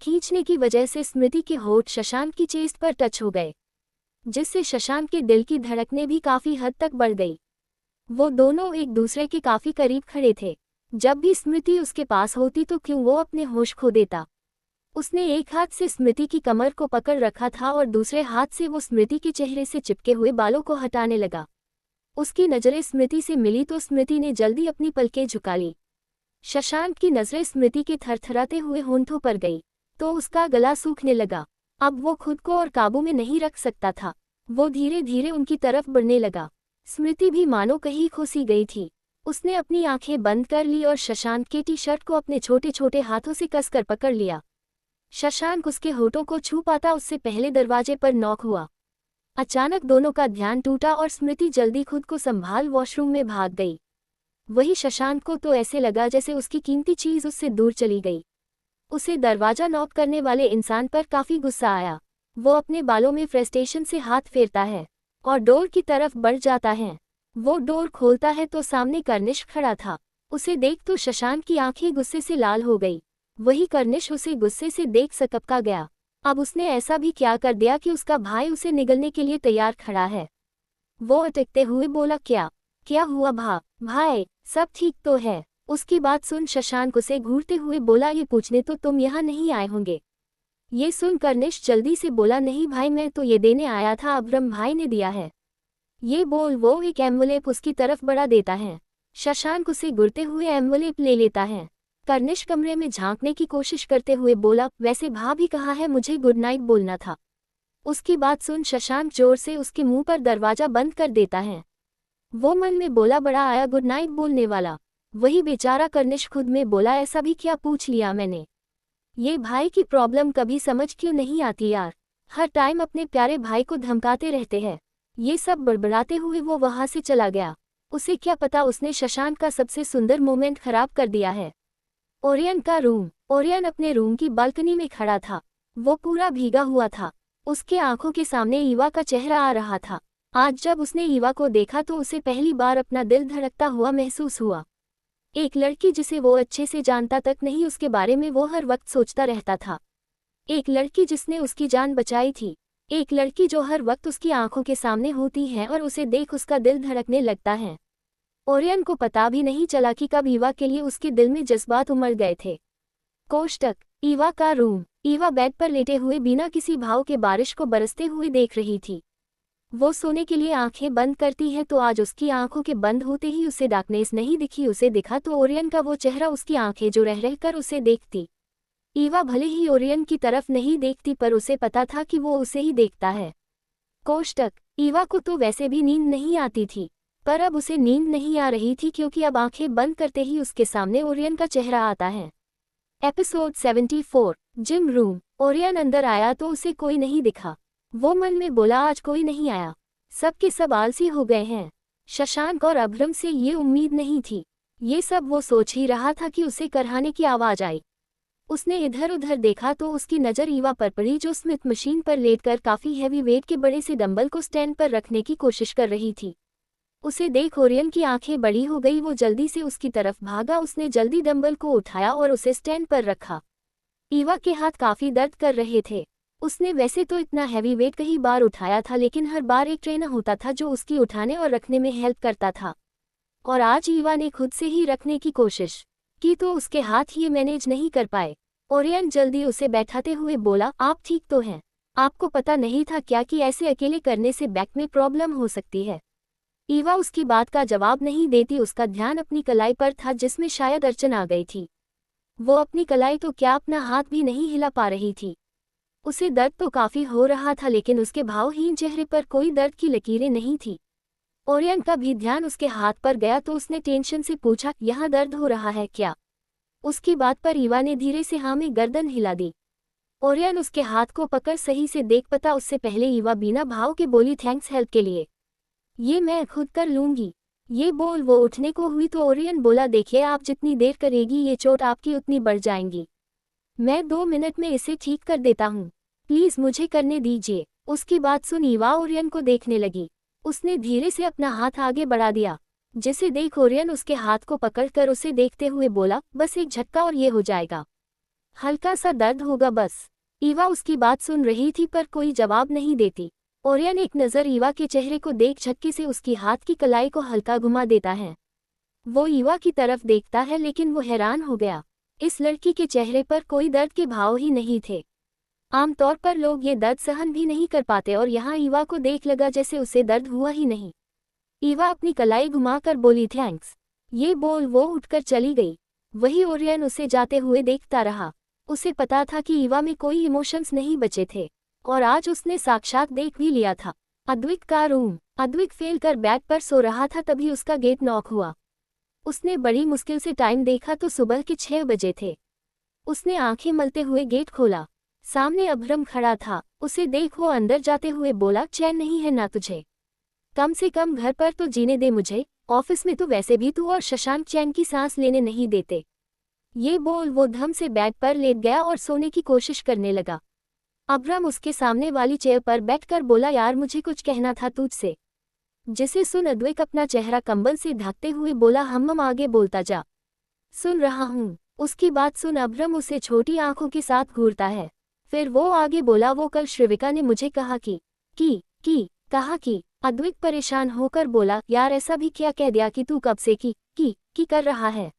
खींचने की वजह से स्मृति के होठ शशांक की चेस्ट पर टच हो गए, जिससे शशांक के दिल की धड़कनें भी काफी हद तक बढ़ गई। वो दोनों एक दूसरे के काफी करीब खड़े थे। जब भी स्मृति उसके पास होती तो क्यों वो अपने होश खो देता। उसने एक हाथ से स्मृति की कमर को पकड़ रखा था और दूसरे हाथ से वो स्मृति के चेहरे से चिपके हुए बालों को हटाने लगा। उसकी नजरें स्मृति से मिली तो स्मृति ने जल्दी अपनी पलकें झुका ली। शशांक की नजरें स्मृति के थरथराते हुए होंठों पर गई तो उसका गला सूखने लगा। अब वो खुद को और काबू में नहीं रख सकता था। वो धीरे धीरे उनकी तरफ बढ़ने लगा। स्मृति भी मानो कहीं खोसी गई थी। उसने अपनी आंखें बंद कर ली और शशांक के टी शर्ट को अपने छोटे छोटे हाथों से कसकर पकड़ लिया। शशांक उसके होठों को छू पाता उससे पहले दरवाजे पर नॉक हुआ। अचानक दोनों का ध्यान टूटा और स्मृति जल्दी खुद को संभाल वॉशरूम में भाग गई। वही शशांक को तो ऐसे लगा जैसे उसकी कीमती चीज उससे दूर चली गई। उसे दरवाजा नॉक करने वाले इंसान पर काफी गुस्सा आया। वो अपने बालों में फ्रस्ट्रेशन से हाथ फेरता है और डोर की तरफ बढ़ जाता है। वो डोर खोलता है तो सामने कर्निश खड़ा था। उसे देख तो शशांक की आंखें गुस्से से लाल हो गई। वही कर्निश उसे गुस्से से देख सकपका गया। अब उसने ऐसा भी क्या कर दिया कि उसका भाई उसे निगलने के लिए तैयार खड़ा है। वो अटकते हुए बोला, क्या हुआ भाई, सब ठीक तो है? उसकी बात सुन शशांक उसे घूरते हुए बोला, ये पूछने तो तुम यहाँ नहीं आए होंगे। ये सुन कर्निश जल्दी से बोला, नहीं भाई, मैं तो ये देने आया था, अब्रम भाई ने दिया है। ये बोल वो एक एम्बुलेप उसकी तरफ बढ़ा देता है। शशांक उसे घूरते हुए एम्बुलेप ले लेता है। कर्निश कमरे में झांकने की कोशिश करते हुए बोला, वैसे भी कहा है, मुझे गुड नाइट बोलना था। उसकी बात सुन शशांक जोर से उसके मुंह पर दरवाजा बंद कर देता है। वो मन में बोला, बड़ा आया गुड नाइट बोलने वाला। वही बेचारा कर्निश खुद में बोला, ऐसा भी क्या पूछ लिया मैंने। ये भाई की प्रॉब्लम कभी समझ क्यों नहीं आती यार। हर टाइम अपने प्यारे भाई को धमकाते रहते हैं। ये सब बड़बड़ाते हुए वो वहां से चला गया। उसे क्या पता उसने शशांक का सबसे सुंदर मोमेंट खराब कर दिया है। ओरियन का रूम। ओरियन अपने रूम की बालकनी में खड़ा था। वो पूरा भीगा हुआ था। उसके आंखों के सामने ईवा का चेहरा आ रहा था। आज जब उसने ईवा को देखा तो उसे पहली बार अपना दिल धड़कता हुआ महसूस हुआ। एक लड़की जिसे वो अच्छे से जानता तक नहीं, उसके बारे में वो हर वक्त सोचता रहता था। एक लड़की जिसने उसकी जान बचाई थी। एक लड़की जो हर वक्त उसकी आंखों के सामने होती है और उसे देख उसका दिल धड़कने लगता है। ओरियन को पता भी नहीं चला कि कब ईवा के लिए उसके दिल में जज्बात उमड़ गए थे। कोष्टक। ईवा का रूम। ईवा बेड पर लेटे हुए बिना किसी भाव के बारिश को बरसते हुए देख रही थी। वो सोने के लिए आंखें बंद करती है तो आज उसकी आंखों के बंद होते ही उसे डार्कनेस नहीं दिखी, उसे दिखा तो ओरियन का वो चेहरा, उसकी आंखें जो रह रह कर उसे देखती। ईवा भले ही ओरियन की तरफ नहीं देखती पर उसे पता था कि वो उसे ही देखता है। कोष्टक। ईवा को तो वैसे भी नींद नहीं आती थी, पर अब उसे नींद नहीं आ रही थी क्योंकि अब आंखें बंद करते ही उसके सामने ओरियन का चेहरा आता है। एपिसोड 74। Gym room. ओरियन अंदर आया तो उसे कोई नहीं दिखा। वो मन में बोला आज कोई नहीं आया, सब के सब आलसी हो गए हैं। शशांक और अभ्रम से ये उम्मीद नहीं थी। ये सब वो सोच ही रहा था कि उसे करहाने की आवाज आई। उसने इधर उधर देखा तो उसकी नज़र ईवा पर पड़ी जो स्मिथ मशीन पर लेटकर काफी हैवी वेट के बड़े से डंबल को स्टैंड पर रखने की कोशिश कर रही थी। उसे देख ओरियन की आंखें बड़ी हो गई, वो जल्दी से उसकी तरफ भागा। उसने जल्दी डंबल को उठाया और उसे स्टैंड पर रखा। ईवा के हाथ काफी दर्द कर रहे थे। उसने वैसे तो इतना हैवी वेट कई बार उठाया था लेकिन हर बार एक ट्रेनर होता था जो उसकी उठाने और रखने में हेल्प करता था, और आज ईवा ने खुद से ही रखने की कोशिश की तो उसके हाथ ये मैनेज नहीं कर पाए। ओरियन जल्दी उसे बैठाते हुए बोला, आप ठीक तो हैं? आपको पता नहीं था क्या कि ऐसे अकेले करने से बैक में प्रॉब्लम हो सकती है? ईवा उसकी बात का जवाब नहीं देती, उसका ध्यान अपनी कलाई पर था जिसमें शायद अड़चन आ गई थी। वो अपनी कलाई तो क्या अपना हाथ भी नहीं हिला पा रही थी। उसे दर्द तो काफी हो रहा था लेकिन उसके भावहीन चेहरे पर कोई दर्द की लकीरें नहीं थी। ओरियन का भी ध्यान उसके हाथ पर गया तो उसने टेंशन से पूछा, यहाँ दर्द हो रहा है क्या? उसकी बात पर ईवा ने धीरे से हाँ में गर्दन हिला दी। ओरियन उसके हाथ को पकड़ सही से देख पता उससे पहले ईवा बिना भाव के बोली, थैंक्स हेल्प के लिए, ये मैं खुद कर लूंगी। ये बोल वो उठने को हुई तो ओरियन बोला, देखिए आप जितनी देर करेगी ये चोट आपकी उतनी बढ़ जाएंगी। मैं 2 मिनट में इसे ठीक कर देता हूँ, प्लीज मुझे करने दीजिए। उसकी बात सुन ईवा ओरियन को देखने लगी। उसने धीरे से अपना हाथ आगे बढ़ा दिया, जिसे देख ओरियन उसके हाथ को पकड़कर उसे देखते हुए बोला, बस एक झटका और ये हो जाएगा, हल्का सा दर्द होगा बस। ईवा उसकी बात सुन रही थी पर कोई जवाब नहीं देती। ओरियन एक नज़र ईवा के चेहरे को देख झटके से उसकी हाथ की कलाई को हल्का घुमा देता है। वो ईवा की तरफ देखता है लेकिन वो हैरान हो गया। इस लड़की के चेहरे पर कोई दर्द के भाव ही नहीं थे। आमतौर पर लोग ये दर्द सहन भी नहीं कर पाते और यहाँ ईवा को देख लगा जैसे उसे दर्द हुआ ही नहीं। ईवा अपनी कलाई घुमाकर बोली, थैंक्स। ये बोल वो उठकर चली गई। वही ओरियन उसे जाते हुए देखता रहा। उसे पता था कि ईवा में कोई इमोशंस नहीं बचे थे और आज उसने साक्षात देख भी लिया था। अद्विक का रूम। अद्विक फेल कर बेड पर सो रहा था तभी उसका गेट नॉक हुआ। उसने बड़ी मुश्किल से टाइम देखा तो सुबह के 6 बजे थे। उसने आंखें मलते हुए गेट खोला। सामने अभ्रम खड़ा था। उसे देख वो अंदर जाते हुए बोला, चैन नहीं है ना तुझे? कम से कम घर पर तो जीने दे मुझे, ऑफिस में तो वैसे भी तू और शशांक चैन की सांस लेने नहीं देते। ये बोल वो धम से बेड पर लेट गया और सोने की कोशिश करने लगा। अभ्रम उसके सामने वाली चेयर पर बैठकर बोला, यार मुझे कुछ कहना था तुझसे। जिसे सुन अद्वैक अपना चेहरा कंबल से ढकते हुए बोला, हम आगे बोलता जा, सुन रहा हूँ। उसकी बात सुन अभ्रम उसे छोटी आंखों के साथ घूरता है। फिर वो आगे बोला, वो कल श्रीविका ने मुझे कहा कहा कि। अद्वैक परेशान होकर बोला, यार ऐसा भी क्या कह दिया कि तू कब से की कर रहा है?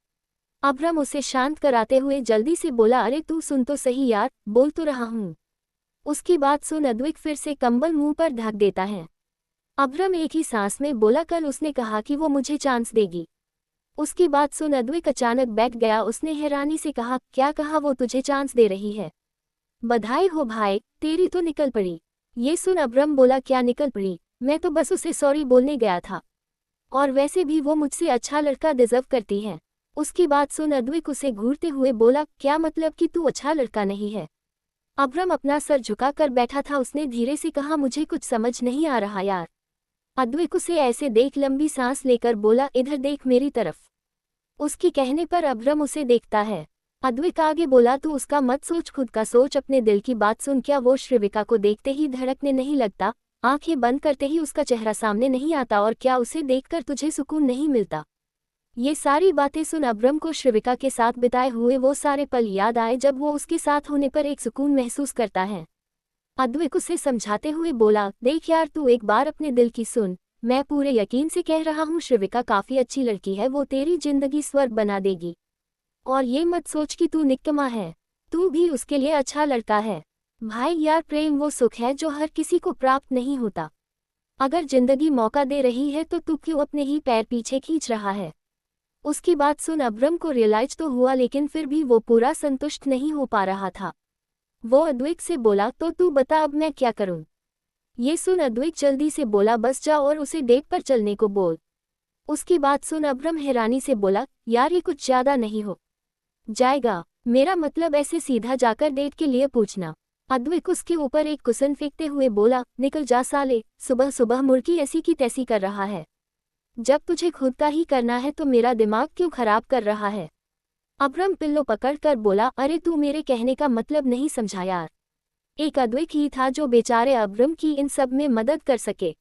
अभ्रम उसे शांत कराते हुए जल्दी से बोला, अरे तू सुन तो सही यार, बोल तो रहा हूँ। उसकी बात सुन अद्वैक फिर से कंबल मुंह पर ढक देता है। अभ्रम एक ही सांस में बोला, कल उसने कहा कि वो मुझे चांस देगी। उसकी बात सुन अद्वैक अचानक बैठ गया। उसने हैरानी से कहा, क्या कहा? वो तुझे चांस दे रही है? बधाई हो भाई, तेरी तो निकल पड़ी। ये सुन अभ्रम बोला, क्या निकल पड़ी? मैं तो बस उसे सॉरी बोलने गया था, और वैसे भी वो मुझसे अच्छा लड़का डिजर्व करती है। उसकी बात सुन अद्वैक उसे घूरते हुए बोला, क्या मतलब कि तू अच्छा लड़का नहीं है? अभ्रम अपना सर झुकाकर बैठा था। उसने धीरे से कहा, मुझे कुछ समझ नहीं आ रहा यार। अद्वैक उसे ऐसे देख लंबी सांस लेकर बोला, इधर देख मेरी तरफ। उसकी कहने पर अभ्रम उसे देखता है। अद्वैक आगे बोला, तू उसका मत सोच, खुद का सोच, अपने दिल की बात सुन। क्या वो श्रीविका को देखते ही धड़कने नहीं लगता? आंखें बंद करते ही उसका चेहरा सामने नहीं आता? और क्या उसे देखकर तुझे सुकून नहीं मिलता? ये सारी बातें सुन अभ्रम को श्रीविका के साथ बिताए हुए वो सारे पल याद आए जब वो उसके साथ होने पर एक सुकून महसूस करता है। अद्वैक उसे समझाते हुए बोला, देख यार तू एक बार अपने दिल की सुन। मैं पूरे यकीन से कह रहा हूँ, श्रीविका काफी अच्छी लड़की है, वो तेरी जिंदगी स्वर्ग बना देगी। और ये मत सोच कि तू निकम्मा है, तू भी उसके लिए अच्छा लड़का है। भाई यार प्रेम वो सुख है जो हर किसी को प्राप्त नहीं होता। अगर जिंदगी मौका दे रही है तो तू क्यों अपने ही पैर पीछे खींच रहा है। उसकी बात सुन अब्रम को रियलाइज तो हुआ, लेकिन फिर भी वो पूरा संतुष्ट नहीं हो पा रहा था। वो अद्विक से बोला, तो तू बता अब मैं क्या करूं। ये सुन अद्विक जल्दी से बोला, बस जा और उसे डेट पर चलने को बोल। उसकी बात सुन अब्रम हैरानी से बोला, यार ये कुछ ज्यादा नहीं हो जाएगा। मेरा मतलब ऐसे सीधा जाकर डेट के लिए पूछना। अद्विक उसके ऊपर एक कुशन फेंकते हुए बोला, निकल जा साले, सुबह सुबह मुर्गी ऐसी की तैसी कर रहा है। जब तुझे खुद का ही करना है तो मेरा दिमाग क्यों खराब कर रहा है। अब्रम पिल्लो पकड़ कर बोला, अरे तू मेरे कहने का मतलब नहीं समझा यार। एक अद्विक ही था जो बेचारे अब्रम की इन सब में मदद कर सके,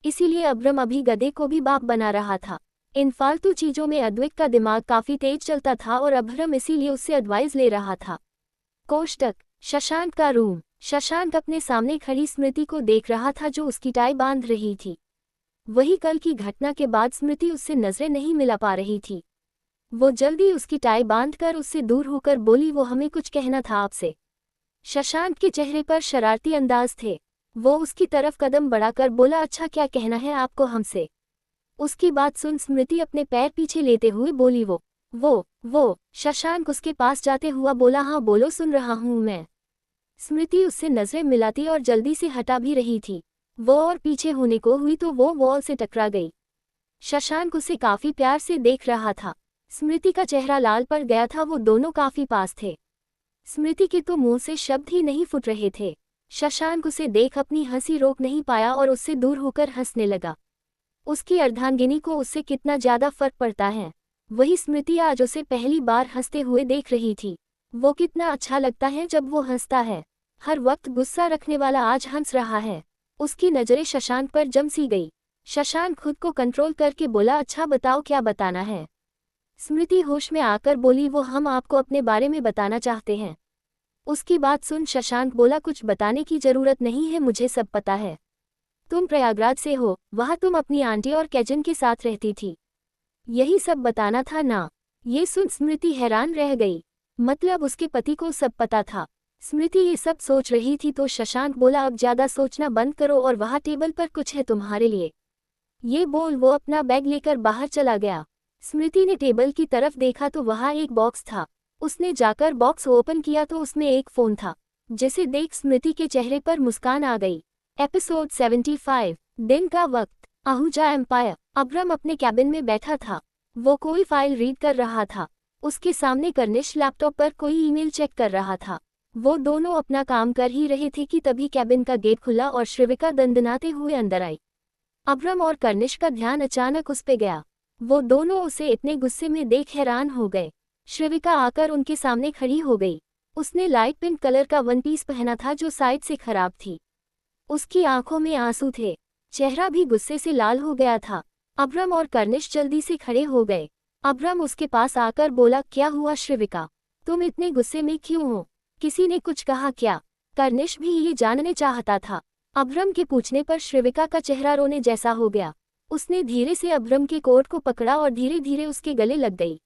इसीलिए अब्रम अभी गधे को भी बाप बना रहा था। इन फालतू चीजों में अद्विक का दिमाग काफी तेज चलता था और अब्रम इसीलिए उससे एडवाइस ले रहा था। कोष्टक शशांक का रूम। शशांक अपने सामने खड़ी स्मृति को देख रहा था जो उसकी टाई बांध रही थी। वही कल की घटना के बाद स्मृति उससे नजरें नहीं मिला पा रही थी। वो जल्दी उसकी टाई बांधकर उससे दूर होकर बोली, वो हमें कुछ कहना था आपसे। शशांक के चेहरे पर शरारती अंदाज थे। वो उसकी तरफ कदम बढ़ाकर बोला, अच्छा क्या कहना है आपको हमसे। उसकी बात सुन स्मृति अपने पैर पीछे लेते हुए बोली, वो शशांक उसके पास जाते हुआ बोला, हाँ बोलो सुन रहा हूँ मैं। स्मृति उससे नजरें मिलाती और जल्दी से हटा भी रही थी। वो और पीछे होने को हुई तो वो वॉल से टकरा गई। शशांक उसे काफी प्यार से देख रहा था। स्मृति का चेहरा लाल पड़ गया था, वो दोनों काफी पास थे। स्मृति के तो मुंह से शब्द ही नहीं फुट रहे थे। शशांक उसे देख अपनी हंसी रोक नहीं पाया और उससे दूर होकर हंसने लगा। उसकी अर्धांगिनी को उससे कितना ज्यादा फर्क पड़ता है। वही स्मृति आज उसे पहली बार हंसते हुए देख रही थी। वो कितना अच्छा लगता है जब वो हंसता है। हर वक्त गुस्सा रखने वाला आज हंस रहा है। उसकी नजरें शशांक पर जम सी गई। शशांक खुद को कंट्रोल करके बोला, अच्छा बताओ क्या बताना है। स्मृति होश में आकर बोली, वो हम आपको अपने बारे में बताना चाहते हैं। उसकी बात सुन शशांक बोला, कुछ बताने की जरूरत नहीं है, मुझे सब पता है। तुम प्रयागराज से हो, वहाँ तुम अपनी आंटी और कैजन के साथ रहती थी, यही सब बताना था ना। ये सुन स्मृति हैरान रह गई। मतलब उसके पति को सब पता था। स्मृति ये सब सोच रही थी तो शशांक बोला, अब ज्यादा सोचना बंद करो और वहाँ टेबल पर कुछ है तुम्हारे लिए। ये बोल वो अपना बैग लेकर बाहर चला गया। स्मृति ने टेबल की तरफ देखा तो वहाँ एक बॉक्स था। उसने जाकर बॉक्स ओपन किया तो उसमें एक फोन था, जिसे देख स्मृति के चेहरे पर मुस्कान आ गई। एपिसोड 75। दिन का वक्त। आहूजा एम्पायर। अब्रम अपने कैबिन में बैठा था। वो कोई फाइल रीड कर रहा था। उसके सामने कर्निश लैपटॉप पर कोई ईमेल चेक कर रहा था। वो दोनों अपना काम कर ही रहे थे कि तभी कैबिन का गेट खुला और श्रिविका दंदनाते हुए अंदर आई। अब्रम और कर्निश का ध्यान अचानक उस पे गया। वो दोनों उसे इतने गुस्से में देख हैरान हो गए। श्रिविका आकर उनके सामने खड़ी हो गई। उसने लाइट पिंक कलर का वन पीस पहना था जो साइड से खराब थी। उसकी आंखों में आंसू थे, चेहरा भी गुस्से से लाल हो गया था। अब्रम और कर्निश जल्दी से खड़े हो गए। अब्रम उसके पास आकर बोला, क्या हुआ श्रिविका, तुम इतने गुस्से में क्यों हो, किसी ने कुछ कहा क्या। कर्निश भी ये जानने चाहता था। अब्रम के पूछने पर श्रिविका का चेहरा रोने जैसा हो गया। उसने धीरे से अब्रम के कोट को पकड़ा और धीरे धीरे उसके गले लग गई।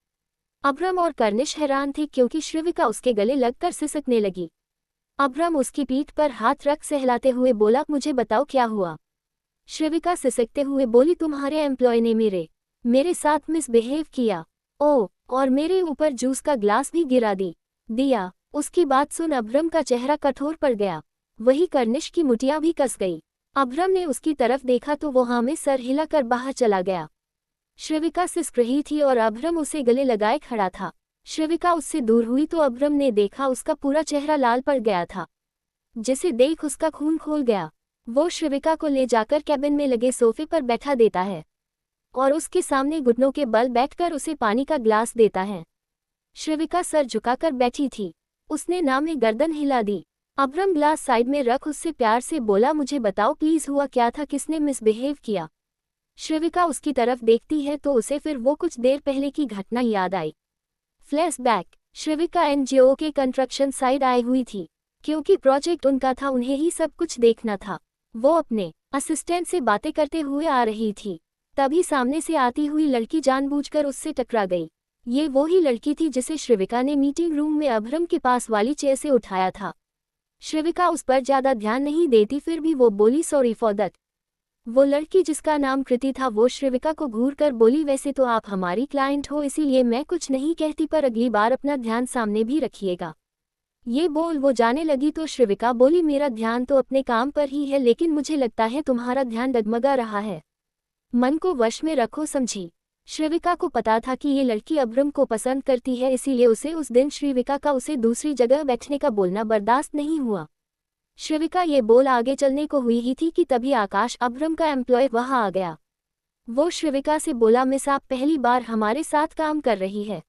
अब्रम और कर्निश हैरान थे क्योंकि श्रिविका उसके गले लगकर सिसकने लगी। अब्रम उसकी पीठ पर हाथ रख सहलाते हुए बोला, मुझे बताओ क्या हुआ। श्रिविका सिसकते हुए बोली, तुम्हारे एम्प्लॉय ने मेरे साथ मिसबिहेव किया। ओ, और मेरे ऊपर जूस का ग्लास भी गिरा दिया। उसकी बात सुन अब्रम का चेहरा कठोर पड़ गया। वही कर्निश की मुठियां भी कस गई। अब्रम ने उसकी तरफ देखा तो वो हाँ में सर हिलाकर बाहर चला गया। श्रिविका सिसक रही थी और अब्रम उसे गले लगाए खड़ा था। श्रिविका उससे दूर हुई तो अब्रम ने देखा उसका पूरा चेहरा लाल पड़ गया था, जिसे देख उसका खून खोल गया। वो श्रिविका को ले जाकर कैबिन में लगे सोफे पर बैठा देता है और उसके सामने घुटनों के बल बैठकर उसे पानी का ग्लास देता है। श्रिविका सर झुकाकर बैठी थी। उसने ना में गर्दन हिला दी। अब्रम ग्लास साइड में रख उससे प्यार से बोला, मुझे बताओ प्लीज हुआ क्या था, किसने मिसबिहेव किया। श्रिविका उसकी तरफ देखती है तो उसे फिर वो कुछ देर पहले की घटना याद आई। फ्लैशबैक। श्रिविका एनजीओ के कंस्ट्रक्शन साइड आई हुई थी। क्योंकि प्रोजेक्ट उनका था, उन्हें ही सब कुछ देखना था। वो अपने असिस्टेंट से बातें करते हुए आ रही थी, तभी सामने से आती हुई लड़की जानबूझकर उससे टकरा गई। ये वो ही लड़की थी जिसे श्रिविका ने मीटिंग रूम में अब्रम के पास वाली चेयर से उठाया था। श्रिविका उस पर ज्यादा ध्यान नहीं देती, फिर भी वो बोली, सॉरी फॉर दैट। वो लड़की जिसका नाम कृति था वो श्रीविका को घूर कर बोली, वैसे तो आप हमारी क्लाइंट हो इसीलिए मैं कुछ नहीं कहती, पर अगली बार अपना ध्यान सामने भी रखिएगा। ये बोल वो जाने लगी तो श्रीविका बोली, मेरा ध्यान तो अपने काम पर ही है, लेकिन मुझे लगता है तुम्हारा ध्यान डगमगा रहा है। मन को वश में रखो, समझी। श्रीविका को पता था कि ये लड़की अब्रम को पसंद करती है, इसीलिए उसे उस दिन श्रीविका का उसे दूसरी जगह बैठने का बोलना बर्दाश्त नहीं हुआ। श्रीविका ये बोल आगे चलने को हुई ही थी कि तभी आकाश, अब्रम का एम्प्लॉय, वहां आ गया। वो श्रीविका से बोला, मिस आप पहली बार हमारे साथ काम कर रही है,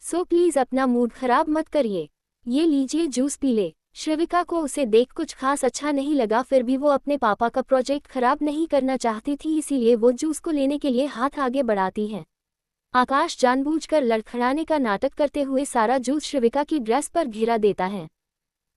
सो प्लीज अपना मूड खराब मत करिए, ये लीजिए जूस पी ले। श्रीविका को उसे देख कुछ खास अच्छा नहीं लगा, फिर भी वो अपने पापा का प्रोजेक्ट खराब नहीं करना चाहती थी, इसीलिए वो जूस को लेने के लिए हाथ आगे बढ़ाती है। आकाश जानबूझकर लड़खड़ाने का नाटक करते हुए सारा जूस श्रीविका की ड्रेस पर घिरा देता है।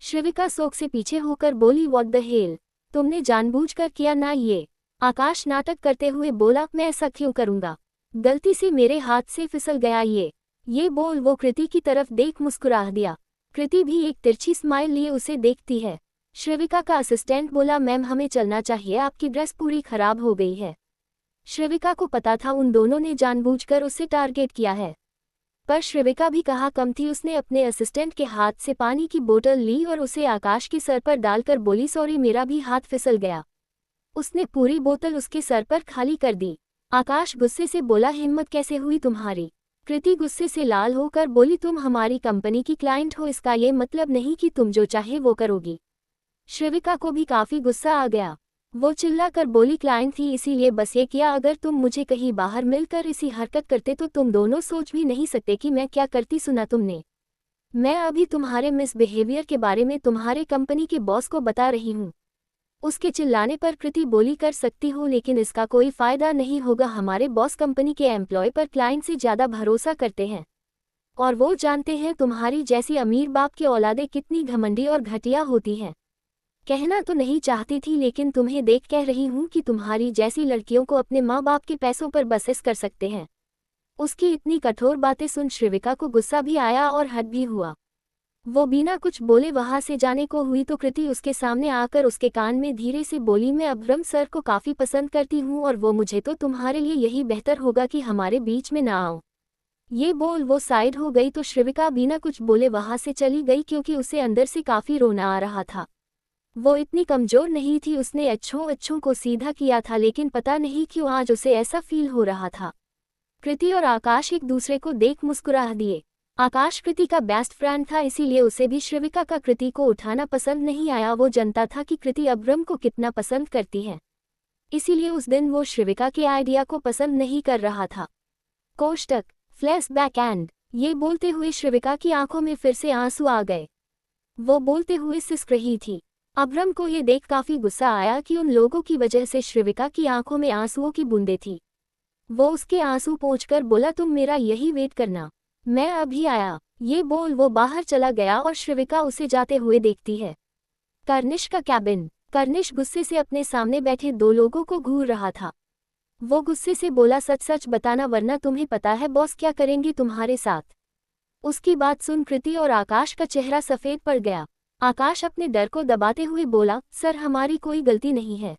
श्रीविका शोक से पीछे होकर बोली, व्हाट द हेल, तुमने जानबूझकर किया ना ये। आकाश नाटक करते हुए बोला, मैं ऐसा क्यों करूंगा, गलती से मेरे हाथ से फिसल गया ये बोल वो कृति की तरफ देख मुस्कुरा दिया। कृति भी एक तिरछी स्माइल लिए उसे देखती है। श्रीविका का असिस्टेंट बोला, मैम हमें चलना चाहिए, आपकी ड्रेस पूरी खराब हो गई है। श्रीविका को पता था उन दोनों ने जानबूझकर उसे टारगेट किया है, पर श्रीविका भी कहाँ कम थी, उसने अपने असिस्टेंट के हाथ से पानी की बोतल ली और उसे आकाश के सर पर डालकर बोली, सॉरी मेरा भी हाथ फिसल गया। उसने पूरी बोतल उसके सर पर खाली कर दी। आकाश गुस्से से बोला, हिम्मत कैसे हुई तुम्हारी। कृति गुस्से से लाल होकर बोली, तुम हमारी कंपनी की क्लाइंट हो, इसका ये मतलब नहीं कि तुम जो चाहे वो करोगी। श्रीविका को भी काफी गुस्सा आ गया। वो चिल्ला कर बोली, क्लाइंट थी इसीलिए बस ये किया, अगर तुम मुझे कहीं बाहर मिलकर इसी हरकत करते तो तुम दोनों सोच भी नहीं सकते कि मैं क्या करती। सुना तुमने, मैं अभी तुम्हारे मिसबिहेवियर के बारे में तुम्हारे कंपनी के बॉस को बता रही हूँ। उसके चिल्लाने पर कृति बोली, कर सकती हो लेकिन इसका कोई फायदा नहीं होगा, हमारे बॉस कंपनी के एम्प्लॉय पर क्लाइंट से ज्यादा भरोसा करते हैं और वो जानते हैं तुम्हारी जैसी अमीर बाप की औलादें कितनी घमंडी और घटिया होती हैं। कहना तो नहीं चाहती थी लेकिन तुम्हें देख कह रही हूँ कि तुम्हारी जैसी लड़कियों को अपने माँ बाप के पैसों पर बसेस कर सकते हैं। उसकी इतनी कठोर बातें सुन श्रीविका को गुस्सा भी आया और हद भी हुआ। वो बिना कुछ बोले वहां से जाने को हुई तो कृति उसके सामने आकर उसके कान में धीरे से बोली, मैं अब्रम सर को काफी पसंद करती हूँ और वो मुझे तो तुम्हारे लिए यही बेहतर होगा कि हमारे बीच में ना आओ। ये बोल वो साइड हो गई तो श्रीविका बिना कुछ बोले वहां से चली गई क्योंकि उसे अंदर से काफी रोना आ रहा था। वो इतनी कमजोर नहीं थी, उसने अच्छों को सीधा किया था, लेकिन पता नहीं क्यों आज उसे ऐसा फील हो रहा था। कृति और आकाश एक दूसरे को देख मुस्कुरा दिए। आकाश कृति का बेस्ट फ्रेंड था, इसीलिए उसे भी श्रीविका का कृति को उठाना पसंद नहीं आया। वो जानता था कि कृति अब्रम को कितना पसंद करती है, इसीलिए उस दिन वो श्रीविका के आइडिया को पसंद नहीं कर रहा था। कोष्टक फ्लैशबैक एंड ये बोलते हुए श्रीविका की आंखों में फिर से आंसू आ गए। वो बोलते हुए सिसक रही थी। अब्रम को ये देख काफी गुस्सा आया कि उन लोगों की वजह से श्रीविका की आंखों में आंसुओं की बूंदें थी। वो उसके आंसू पोंछकर बोला, तुम मेरा यही वेट करना, मैं अभी आया। ये बोल वो बाहर चला गया और श्रीविका उसे जाते हुए देखती है। कर्निश का कैबिन। कर्निश गुस्से से अपने सामने बैठे दो लोगों को घूर रहा था। वो गुस्से से बोला, सच सच बताना वरना तुम्हें पता है बॉस क्या करेंगे तुम्हारे साथ। उसकी बात सुन कृति और आकाश का चेहरा सफेद पड़ गया। आकाश अपने डर को दबाते हुए बोला, सर हमारी कोई गलती नहीं है,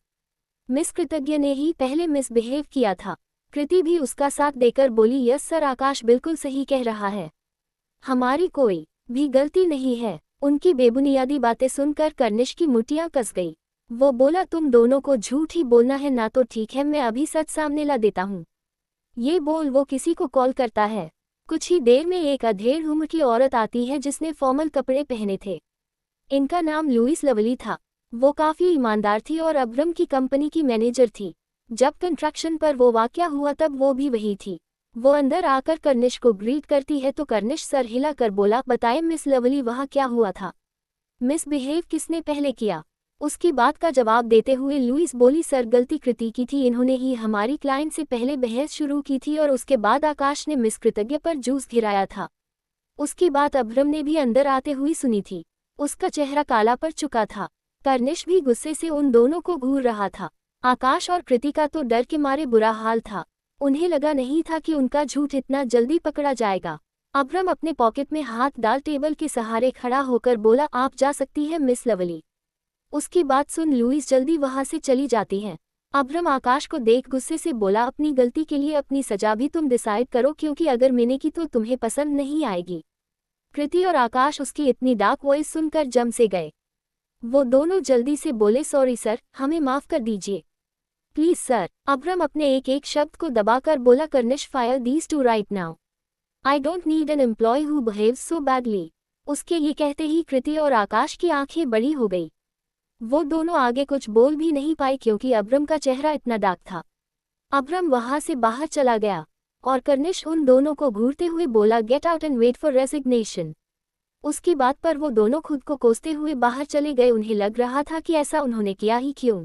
मिस कृतज्ञ ने ही पहले मिसबिहेव किया था। कृति भी उसका साथ देकर बोली, यस सर आकाश बिल्कुल सही कह रहा है, हमारी कोई भी गलती नहीं है। उनकी बेबुनियादी बातें सुनकर कर्निश की मुट्ठियां कस गई। वो बोला, तुम दोनों को झूठ ही बोलना है ना, तो ठीक है मैं अभी सच सामने ला देता हूँ। ये बोल वो किसी को कॉल करता है। कुछ ही देर में एक अधेड़ उम्र की औरत आती है जिसने फॉर्मल कपड़े पहने थे। इनका नाम लुइस लवली था। वो काफी ईमानदार थी और अब्रम की कंपनी की मैनेजर थी। जब कंस्ट्रक्शन पर वो वाकया हुआ तब वो भी वही थी। वो अंदर आकर कर्निश को ग्रीट करती है तो कर्निश सर हिला कर बोला, बताएं मिस लवली वहाँ क्या हुआ था, मिसबिहेव किसने पहले किया। उसकी बात का जवाब देते हुए लुइस बोली, सर गलती कृति की थी, इन्होंने ही हमारी क्लाइंट से पहले बहस शुरू की थी और उसके बाद आकाश ने मिस कृतज्ञ पर जूस गिराया था। उसकी बात अब्रम ने भी अंदर आते हुए सुनी थी। उसका चेहरा काला पड़ चुका था। कर्निश भी गुस्से से उन दोनों को घूर रहा था। आकाश और कृति का तो डर के मारे बुरा हाल था। उन्हें लगा नहीं था कि उनका झूठ इतना जल्दी पकड़ा जाएगा। अब्रम अपने पॉकेट में हाथ डाल टेबल के सहारे खड़ा होकर बोला, आप जा सकती है मिस लवली। उसकी बात सुन लुइस जल्दी वहां से चली जाती है। अब्रम आकाश को देख गुस्से से बोला, अपनी गलती के लिए अपनी सजा भी तुम डिसाइड करो, क्योंकि अगर मैंने की तो तुम्हें पसंद नहीं आएगी। कृति और आकाश उसकी इतनी डार्क वॉइस सुनकर जम से गए। वो दोनों जल्दी से बोले, सॉरी सर, हमें माफ कर दीजिए। Please sir. अब्रम अपने एक एक शब्द को दबाकर बोला, Karnish, fire these two right now. I don't need an employ who behaves so badly. उसके ये कहते ही कृति और आकाश की आंखें बड़ी हो गई। वो दोनों आगे कुछ बोल भी नहीं पाए क्योंकि अब्रम का चेहरा इतना डार्क था। अब्रम वहां से बाहर चला गया और कर्निश उन दोनों को घूरते हुए बोला, get out and wait for resignation. उसकी बात पर वो दोनों खुद को कोसते हुए बाहर चले गए। उन्हें लग रहा था कि ऐसा उन्होंने किया ही क्यों,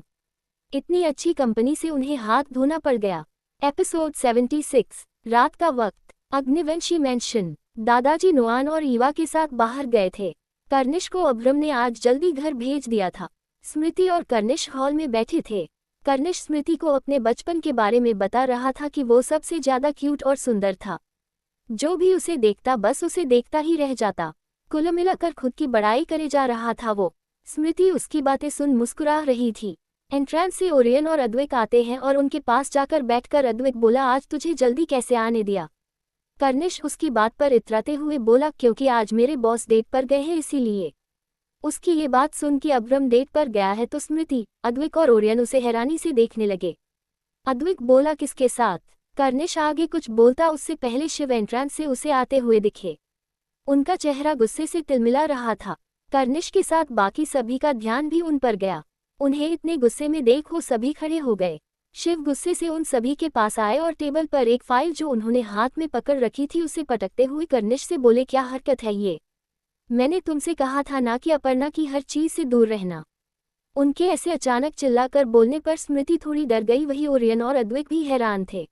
इतनी अच्छी कंपनी से उन्हें हाथ धोना पड़ गया। एपिसोड 76। रात का वक्त। अग्निवंशी मेंशन। दादाजी नुआन और ईवा के साथ बाहर गए थे। कर्निश को अब्रम ने आज जल्दी घर भेज दिया था। स्मृति और कर्निश हॉल में बैठे थे। कर्निश स्मृति को अपने बचपन के बारे में बता रहा था कि वो सबसे ज्यादा क्यूट और सुंदर था। जो भी उसे देखता बस उसे देखता ही रह जाता। कुल मिलाकर खुद की बड़ाई करे जा रहा था वो। स्मृति उसकी बातें सुन मुस्कुरा रही थी। एंट्रेंस से ओरियन और अद्वैत आते हैं और उनके पास जाकर बैठकर अद्वैत बोला, आज तुझे जल्दी कैसे आने दिया। कर्निश उसकी बात पर इतराते हुए बोला, क्योंकि आज मेरे बॉस डेट पर गए हैं इसीलिए। उसकी ये बात सुन कि अब्रम डेट पर गया है तो स्मृति, अद्वैत और ओरियन उसे हैरानी से देखने लगे। अद्वैत बोला, किसके साथ। कर्निश आगे कुछ बोलता उससे पहले शिव एंट्रेंस से उसे आते हुए दिखे। उनका चेहरा गुस्से से तिलमिला रहा था। कर्निश के साथ बाकी सभी का ध्यान भी उन पर गया। उन्हें इतने गुस्से में देख वो सभी खड़े हो गए। शिव गुस्से से उन सभी के पास आए और टेबल पर एक फाइल जो उन्होंने हाथ में पकड़ रखी थी उसे पटकते हुए कर्निश से बोले, क्या हरकत है ये। मैंने तुमसे कहा था ना कि अपर्णा की हर चीज से दूर रहना। उनके ऐसे अचानक चिल्लाकर बोलने पर स्मृति थोड़ी डर गई। वही ओरियन और अद्वैत भी हैरान थे।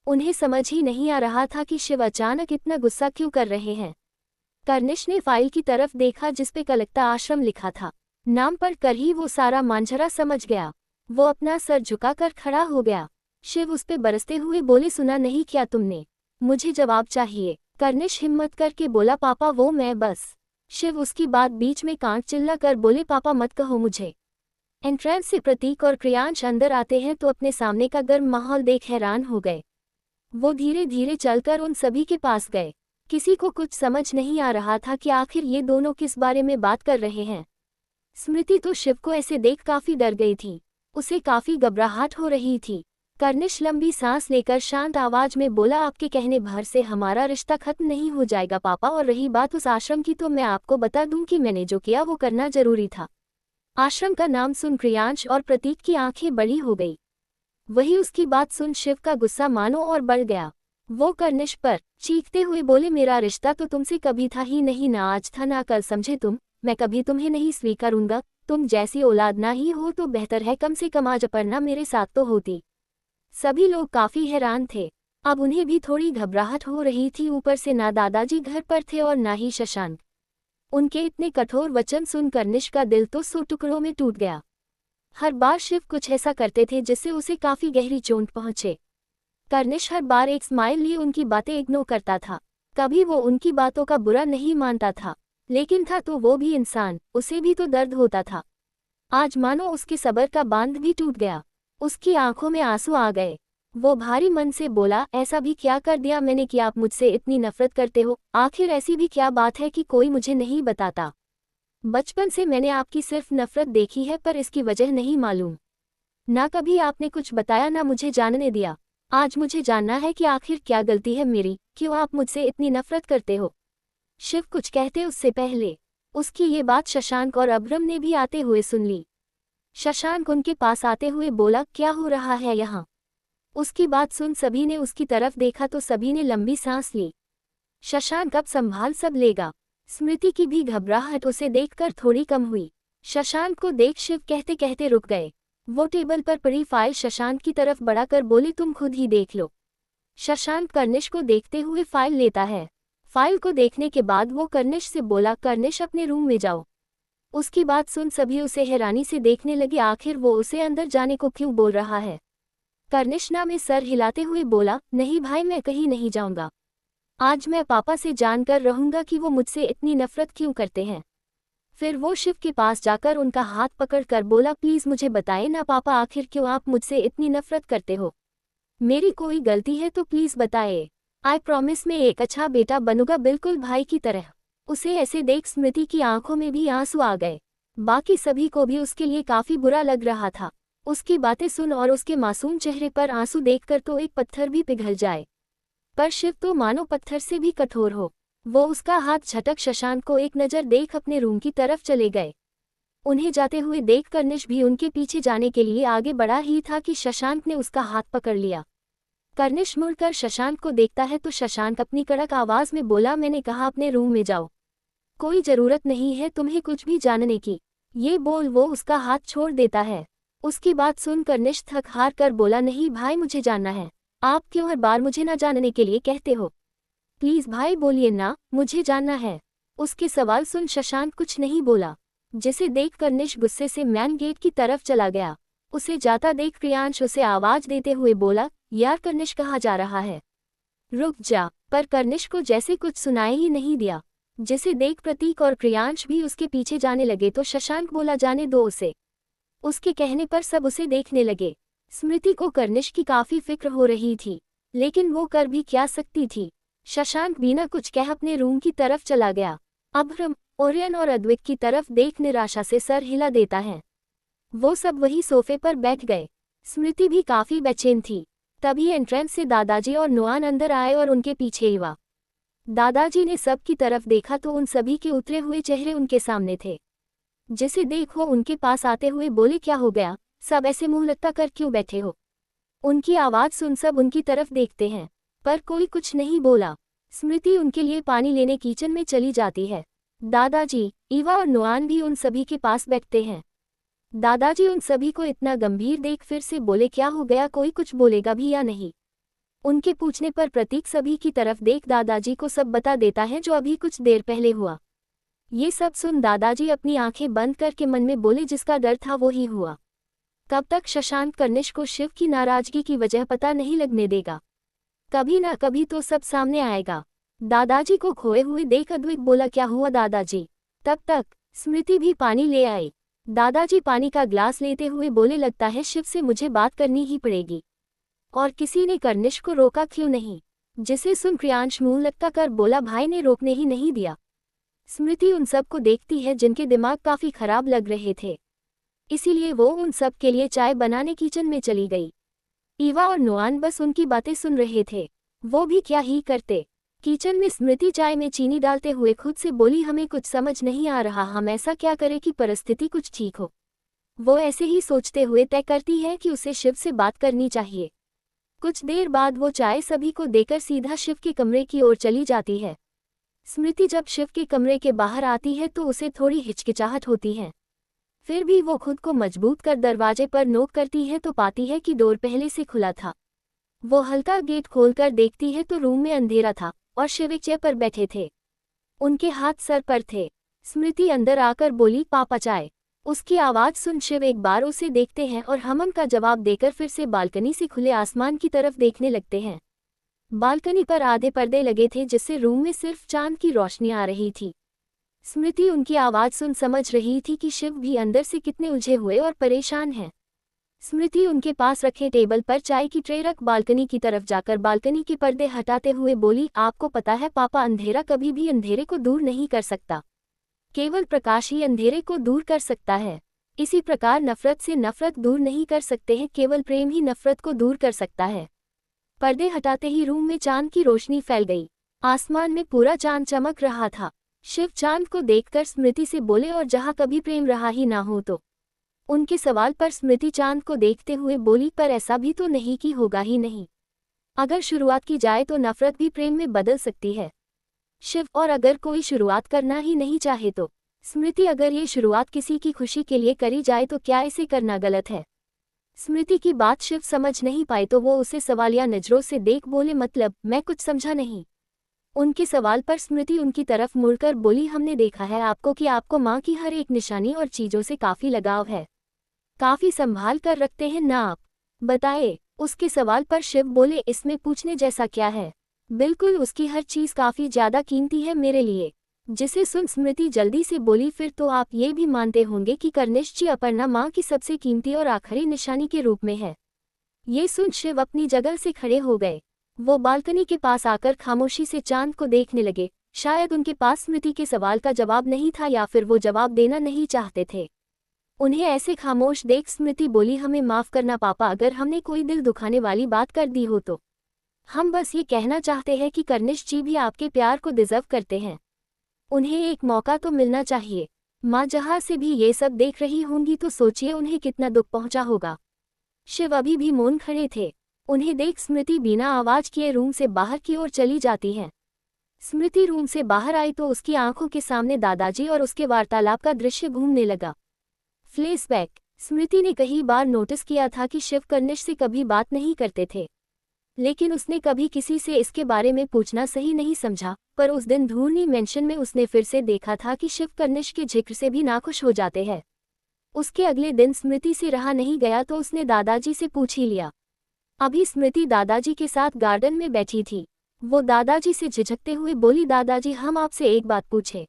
उन्हें समझ ही नहीं आ रहा था कि शिव अचानक इतना गुस्सा क्यों कर रहे हैं। कर्निश ने फाइल की तरफ देखा जिसपे कलकत्ता आश्रम लिखा था। नाम पढ़कर ही वो सारा मांझरा समझ गया। वो अपना सर झुकाकर खड़ा हो गया। शिव उस पे बरसते हुए बोले, सुना नहीं क्या तुमने, मुझे जवाब चाहिए। कर्निश हिम्मत करके बोला, पापा वो मैं बस। शिव उसकी बात बीच में काट चिल्ला कर बोले, पापा मत कहो मुझे। एंट्रेंस से प्रतीक और क्रियांश अंदर आते हैं तो अपने सामने का गर्म माहौल देख हैरान हो गए। वो धीरे धीरे चलकर उन सभी के पास गए। किसी को कुछ समझ नहीं आ रहा था कि आखिर ये दोनों किस बारे में बात कर रहे हैं। स्मृति तो शिव को ऐसे देख काफी डर गई थी। उसे काफी घबराहट हो रही थी। कर्निश लंबी सांस लेकर शांत आवाज में बोला, आपके कहने भर से हमारा रिश्ता खत्म नहीं हो जाएगा पापा, और रही बात उस आश्रम की तो मैं आपको बता दूं कि मैंने जो किया वो करना जरूरी था। आश्रम का नाम सुन क्रियांश और प्रतीक की आंखें बड़ी हो गई। वही उसकी बात सुन शिव का गुस्सा मानो और बढ़ गया। वो कर्निश पर चीखते हुए बोले, मेरा रिश्ता तो तुमसे कभी था ही नहीं, ना आज था ना कल, समझे तुम। मैं कभी तुम्हें नहीं स्वीकारूंगा। तुम जैसी औलाद ना ही हो तो बेहतर है, कम से कम आज अपर्णा मेरे साथ तो होती। सभी लोग काफी हैरान थे। अब उन्हें भी थोड़ी घबराहट हो रही थी। ऊपर से ना दादाजी घर पर थे और ना ही शशांक। उनके इतने कठोर वचन सुन कर्निश का दिल तो 100 टुकड़ों में टूट गया। हर बार शिव कुछ ऐसा करते थे जिससे उसे काफी गहरी चोट पहुंचे। कर्निश हर बार एक स्माइल लिए उनकी बातें इग्नोर करता था। कभी वो उनकी बातों का बुरा नहीं मानता था, लेकिन था तो वो भी इंसान, उसे भी तो दर्द होता था। आज मानो उसके सब्र का बांध भी टूट गया। उसकी आंखों में आंसू आ गए। वो भारी मन से बोला, ऐसा भी क्या कर दिया मैंने कि आप मुझसे इतनी नफरत करते हो। आखिर ऐसी भी क्या बात है कि कोई मुझे नहीं बताता। बचपन से मैंने आपकी सिर्फ नफरत देखी है, पर इसकी वजह नहीं मालूम। ना कभी आपने कुछ बताया ना मुझे जानने दिया। आज मुझे जानना है कि आखिर क्या गलती है मेरी, क्यों आप मुझसे इतनी नफरत करते हो। शिव कुछ कहते उससे पहले उसकी ये बात शशांक और अब्रम ने भी आते हुए सुन ली। शशांक उनके पास आते हुए बोला, क्या हो रहा है यहाँ। उसकी बात सुन सभी ने उसकी तरफ देखा तो सभी ने लंबी सांस ली। शशांक अब संभाल सब लेगा। स्मृति की भी घबराहट उसे देखकर थोड़ी कम हुई। शशांक को देख शिव कहते कहते रुक गए। वो टेबल पर पड़ी फाइल शशांक की तरफ बढ़ाकर बोले, तुम खुद ही देख लो। शशांक कर्निश को देखते हुए फाइल लेता है। फाइल को देखने के बाद वो कर्निश से बोला, कर्निश अपने रूम में जाओ। उसकी बात सुन सभी उसे हैरानी से देखने लगे। आखिर वो उसे अंदर जाने को क्यों बोल रहा है। कर्निश ना में सर हिलाते हुए बोला, नहीं भाई, मैं कहीं नहीं जाऊंगा। आज मैं पापा से जानकर रहूंगा कि वो मुझसे इतनी नफरत क्यों करते हैं। फिर वो शिव के पास जाकर उनका हाथ पकड़कर बोला, प्लीज मुझे बताएं ना पापा, आखिर क्यों आप मुझसे इतनी नफरत करते हो? मेरी कोई गलती है तो प्लीज बताए। आई प्रॉमिस मैं एक अच्छा बेटा बनूंगा, बिल्कुल भाई की तरह। उसे ऐसे देख स्मृति की आंखों में भी आंसू आ गए। बाकी सभी को भी उसके लिए काफी बुरा लग रहा था। उसकी बातें सुन और उसके मासूम चेहरे पर आंसू देखकर तो एक पत्थर भी पिघल जाए। पर शिव तो मानो पत्थर से भी कठोर हो। वो उसका हाथ झटक शशांक को एक नज़र देख अपने रूम की तरफ चले गए। उन्हें जाते हुए देख कर्निश भी उनके पीछे जाने के लिए आगे बढ़ा ही था कि शशांक ने उसका हाथ पकड़ लिया। कर्निश मुड़कर शशांक को देखता है तो शशांक अपनी कड़क आवाज में बोला, मैंने कहा अपने रूम में जाओ, कोई जरूरत नहीं है तुम्हें कुछ भी जानने की। ये बोल वो उसका हाथ छोड़ देता है। उसकी बात सुन कर्निश थक हार कर बोला, नहीं भाई मुझे जानना है, आप क्यों हर बार मुझे ना जानने के लिए कहते हो? प्लीज भाई बोलिए ना, मुझे जानना है। उसके सवाल सुन शशांक कुछ नहीं बोला, जिसे देख कर्निश गुस्से से मैन गेट की तरफ चला गया। उसे जाता देख प्रियांश उसे आवाज देते हुए बोला, यार कर्निश कहाँ जा रहा है? रुक जा। पर कर्निश को जैसे कुछ सुनाई ही नहीं दिया, जिसे देख प्रतीक और प्रियांश भी उसके पीछे जाने लगे तो शशांक बोला, जाने दो उसे। उसके कहने पर सब उसे देखने लगे। स्मृति को कर्निश की काफी फिक्र हो रही थी, लेकिन वो कर भी क्या सकती थी। शशांक बिना कुछ कह अपने रूम की तरफ चला गया। अभ्रम, ओरियन और अद्विक की तरफ देख निराशा से सर हिला देता है। वो सब वही सोफे पर बैठ गए। स्मृति भी काफी बेचैन थी। तभी एंट्रेंस से दादाजी और नुआन अंदर आए और उनके पीछे ईवा। दादाजी ने सब की तरफ देखा तो उन सभी के उतरे हुए चेहरे उनके सामने थे, जिसे देख वो उनके पास आते हुए बोले, क्या हो गया, सब ऐसे मुंह लटका कर क्यों बैठे हो? उनकी आवाज सुन सब उनकी तरफ देखते हैं, पर कोई कुछ नहीं बोला। स्मृति उनके लिए पानी लेने किचन में चली जाती है। दादाजी, ईवा और नुआन भी उन सभी के पास बैठते हैं। दादाजी उन सभी को इतना गंभीर देख फिर से बोले, क्या हो गया, कोई कुछ बोलेगा भी या नहीं? उनके पूछने पर प्रतीक सभी की तरफ देख दादाजी को सब बता देता है जो अभी कुछ देर पहले हुआ। ये सब सुन दादाजी अपनी आंखें बंद करके मन में बोले, जिसका डर था वो ही हुआ। कब तक शशांक कर्निश को शिव की नाराजगी की वजह पता नहीं लगने देगा? कभी ना कभी तो सब सामने आएगा। दादाजी को खोए हुए देख अद्विक बोला, क्या हुआ दादाजी? तब तक स्मृति भी पानी ले आई। दादाजी पानी का ग्लास लेते हुए बोले, लगता है शिव से मुझे बात करनी ही पड़ेगी। और किसी ने कर्निश को रोका क्यों नहीं? जिसे सुन प्रियांश मुंह लटका कर बोला, भाई ने रोकने ही नहीं दिया। स्मृति उन सब को देखती है जिनके दिमाग काफी खराब लग रहे थे, इसीलिए वो उन सब के लिए चाय बनाने किचन में चली गई। ईवा और नुआन बस उनकी बातें सुन रहे थे, वो भी क्या ही करते। किचन में स्मृति चाय में चीनी डालते हुए खुद से बोली, हमें कुछ समझ नहीं आ रहा, हम ऐसा क्या करें कि परिस्थिति कुछ ठीक हो। वो ऐसे ही सोचते हुए तय करती है कि उसे शिव से बात करनी चाहिए। कुछ देर बाद वो चाय सभी को देकर सीधा शिव के कमरे की ओर चली जाती है। स्मृति जब शिव के कमरे के बाहर आती है तो उसे थोड़ी हिचकिचाहट होती है, फिर भी वो खुद को मजबूत कर दरवाजे पर नोक करती है तो पाती है कि डोर पहले से खुला था। वो हल्का गेट खोलकर देखती है तो रूम में अंधेरा था और शिव एक चेयर पर बैठे थे, उनके हाथ सर पर थे। स्मृति अंदर आकर बोली, पापा चाय। उसकी आवाज सुन शिव एक बार उसे देखते हैं और हमम का जवाब देकर फिर से बालकनी से खुले आसमान की तरफ देखने लगते हैं। बालकनी पर आधे पर्दे लगे थे जिससे रूम में सिर्फ चांद की रोशनी आ रही थी। स्मृति उनकी आवाज सुन समझ रही थी कि शिव भी अंदर से कितने उलझे हुए और परेशान हैं। स्मृति उनके पास रखे टेबल पर चाय की ट्रे रख बालकनी की तरफ जाकर बालकनी के पर्दे हटाते हुए बोली, आपको पता है पापा, अंधेरा कभी भी अंधेरे को दूर नहीं कर सकता, केवल प्रकाश ही अंधेरे को दूर कर सकता है। इसी प्रकार नफरत से नफरत दूर नहीं कर सकते हैं, केवल प्रेम ही नफरत को दूर कर सकता है। पर्दे हटाते ही रूम में चांद की रोशनी फैल गई। आसमान में पूरा चांद चमक रहा था। शिव चांद को देखकर स्मृति से बोले, और जहाँ कभी प्रेम रहा ही ना हो तो? उनके सवाल पर स्मृति चांद को देखते हुए बोली, पर ऐसा भी तो नहीं कि होगा ही नहीं। अगर शुरुआत की जाए तो नफरत भी प्रेम में बदल सकती है। शिव, और अगर कोई शुरुआत करना ही नहीं चाहे तो? स्मृति, अगर ये शुरुआत किसी की खुशी के लिए करी जाए तो क्या इसे करना गलत है? स्मृति की बात शिव समझ नहीं पाए तो वो उसे सवालिया नजरों से देख बोले, मतलब मैं कुछ समझा नहीं। उनके सवाल पर स्मृति उनकी तरफ मुड़कर बोली, हमने देखा है आपको कि आपको माँ की हर एक निशानी और चीजों से काफी लगाव है, काफी संभाल कर रखते हैं ना आप? बताए। उसके सवाल पर शिव बोले, इसमें पूछने जैसा क्या है, बिल्कुल उसकी हर चीज काफी ज्यादा कीमती है मेरे लिए। जिसे सुन स्मृति जल्दी से बोली, फिर तो आप ये भी मानते होंगे कि कर्निश जी अपर्णा माँ की सबसे कीमती और आखिरी निशानी के रूप में है। ये सुन शिव अपनी जगह से खड़े हो गए। वो बालकनी के पास आकर खामोशी से चांद को देखने लगे। शायद उनके पास स्मृति के सवाल का जवाब नहीं था, या फिर वो जवाब देना नहीं चाहते थे। उन्हें ऐसे खामोश देख स्मृति बोली, हमें माफ़ करना पापा, अगर हमने कोई दिल दुखाने वाली बात कर दी हो तो। हम बस ये कहना चाहते हैं कि कर्निश जी भी आपके प्यार को डिजर्व करते हैं। उन्हें एक मौका तो मिलना चाहिए। माँ जहाँ से भी ये सब देख रही होंगी तो सोचिए उन्हें कितना दुख पहुँचा होगा। शिव अभी भी मौन खड़े थे। उन्हें देख स्मृति बिना आवाज किए रूम से बाहर की ओर चली जाती है। स्मृति रूम से बाहर आई तो उसकी आंखों के सामने दादाजी और उसके वार्तालाप का दृश्य घूमने लगा। फ्लैशबैक। स्मृति ने कई बार नोटिस किया था कि शिव कर्निश से कभी बात नहीं करते थे, लेकिन उसने कभी किसी से इसके बारे में पूछना सही नहीं समझा। पर उस दिन धूर्नी मेंशन में उसने फिर से देखा था कि शिव कर्निश के जिक्र से भी नाखुश हो जाते हैं। उसके अगले दिन स्मृति से रहा नहीं गया तो उसने दादाजी से पूछ ही लिया। अभी स्मृति दादाजी के साथ गार्डन में बैठी थी। वो दादाजी से झिझकते हुए बोली, दादाजी हम आपसे एक बात पूछे।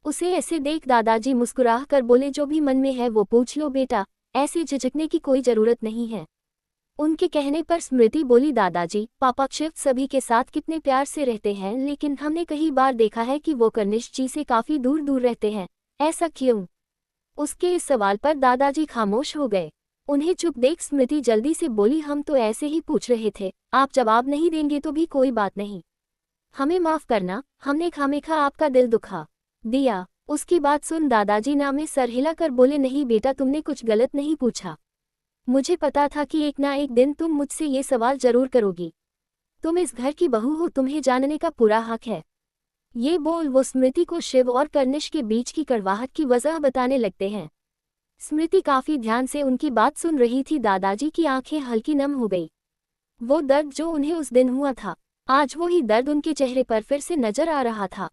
उसे ऐसे देख दादाजी मुस्कुराह कर बोले, जो भी मन में है वो पूछ लो बेटा, ऐसे झिझकने की कोई जरूरत नहीं है। उनके कहने पर स्मृति बोली, दादाजी पापा शिव सभी के साथ कितने प्यार से रहते हैं, लेकिन हमने कई बार देखा है कि वो कर्निश जी से काफी दूर दूर रहते हैं, ऐसा क्यों? उसके इस सवाल पर दादाजी खामोश हो गए। उन्हें चुप देख स्मृति जल्दी से बोली, हम तो ऐसे ही पूछ रहे थे, आप जवाब नहीं देंगे तो भी कोई बात नहीं। हमें माफ करना, हमने खामेखा आपका दिल दुखा दिया। उसकी बात सुन दादाजी नामे सर हिलाकर बोले, नहीं बेटा तुमने कुछ गलत नहीं पूछा। मुझे पता था कि एक ना एक दिन तुम मुझसे ये सवाल जरूर करोगी। तुम इस घर की बहू हो, तुम्हें जानने का पूरा हक है। ये बोल वो स्मृति को शिव और कर्निश के बीच की कड़वाहट की वजह बताने लगते हैं। स्मृति काफी ध्यान से उनकी बात सुन रही थी। दादाजी की आंखें हल्की नम हो गई। वो दर्द जो उन्हें उस दिन हुआ था, आज वो ही दर्द उनके चेहरे पर फिर से नजर आ रहा था।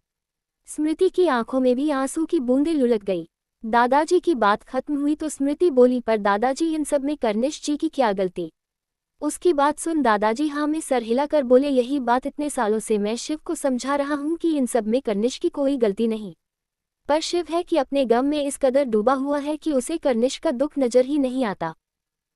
स्मृति की आंखों में भी आंसू की बूंदें लुढ़क गई। दादाजी की बात खत्म हुई तो स्मृति बोली, पर दादाजी इन सब में कर्निश जी की क्या गलती? उसकी बात सुन दादाजी हाँ में सर हिलाकर बोले, यही बात इतने सालों से मैं शिव को समझा रहा हूँ कि इन सब में कर्निश की कोई गलती नहीं। पर शिव है कि अपने गम में इस कदर डूबा हुआ है कि उसे कर्निश का दुख नजर ही नहीं आता।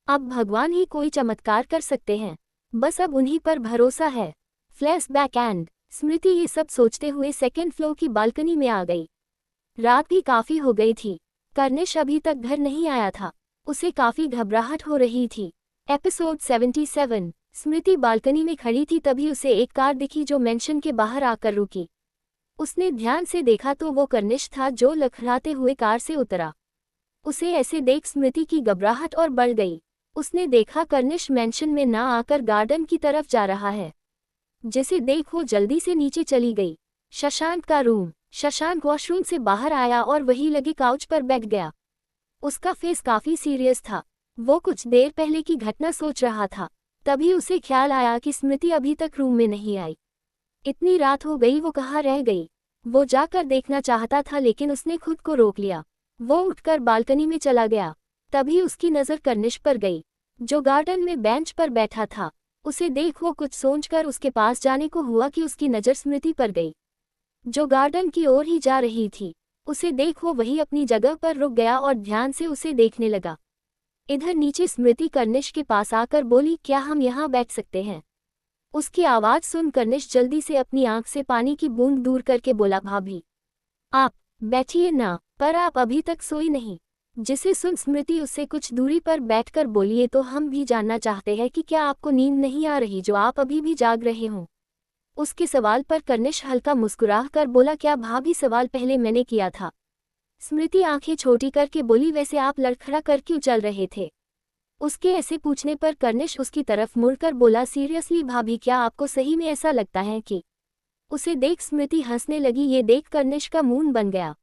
अब भगवान ही कोई चमत्कार कर सकते हैं, बस अब उन्हीं पर भरोसा है। फ्लैशबैक एंड स्मृति ये सब सोचते हुए सेकेंड फ्लोर की बालकनी में आ गई। रात भी काफी हो गई थी। कर्निश अभी तक घर नहीं आया था। उसे काफी घबराहट हो रही थी। एपिसोड 77। स्मृति बालकनी में खड़ी थी, तभी उसे एक कार दिखी जो मेंशन के बाहर आकर रुकी। उसने ध्यान से देखा तो वो कर्निश था जो लखड़ाते हुए कार से उतरा। उसे ऐसे देख स्मृति की घबराहट और बढ़ गई। उसने देखा कर्निश मेंशन में ना आकर गार्डन की तरफ जा रहा है। जिसे देख वो जल्दी से नीचे चली गई। शशांक का रूम। शशांक वॉशरूम से बाहर आया और वहीं लगे काउच पर बैठ गया। उसका फेस काफी सीरियस था। वो कुछ देर पहले की घटना सोच रहा था। तभी उसे ख्याल आया कि स्मृति अभी तक रूम में नहीं आई। इतनी रात हो गई, वो कहाँ रह गई? वो जाकर देखना चाहता था, लेकिन उसने खुद को रोक लिया। वो उठकर बालकनी में चला गया। तभी उसकी नज़र कर्निश पर गई, जो गार्डन में बेंच पर बैठा था। उसे देख वो कुछ सोचकर उसके पास जाने को हुआ कि उसकी नज़र स्मृति पर गई, जो गार्डन की ओर ही जा रही थी। उसे देख वो वही अपनी जगह पर रुक गया और ध्यान से उसे देखने लगा। इधर नीचे स्मृति कर्निश के पास आकर बोली, क्या हम यहाँ बैठ सकते हैं? उसकी आवाज़ सुन कर्निश जल्दी से अपनी आंख से पानी की बूंद दूर करके बोला, भाभी आप बैठिए ना, पर आप अभी तक सोई नहीं। जिसे सुन स्मृति उससे कुछ दूरी पर बैठकर बोलिए, तो हम भी जानना चाहते हैं कि क्या आपको नींद नहीं आ रही जो आप अभी भी जाग रहे हो? उसके सवाल पर कर्निश हल्का मुस्कुरा कर बोला, क्या भाभी सवाल पहले मैंने किया था? स्मृति आंखें छोटी करके बोली, वैसे आप लड़खड़ा कर क्यों चल रहे थे? उसके ऐसे पूछने पर कर्निश उसकी तरफ मुड़कर बोला, सीरियसली भाभी क्या आपको सही में ऐसा लगता है कि? उसे देख स्मृति हंसने लगी। ये देख कर्निश का मुंह बन गया।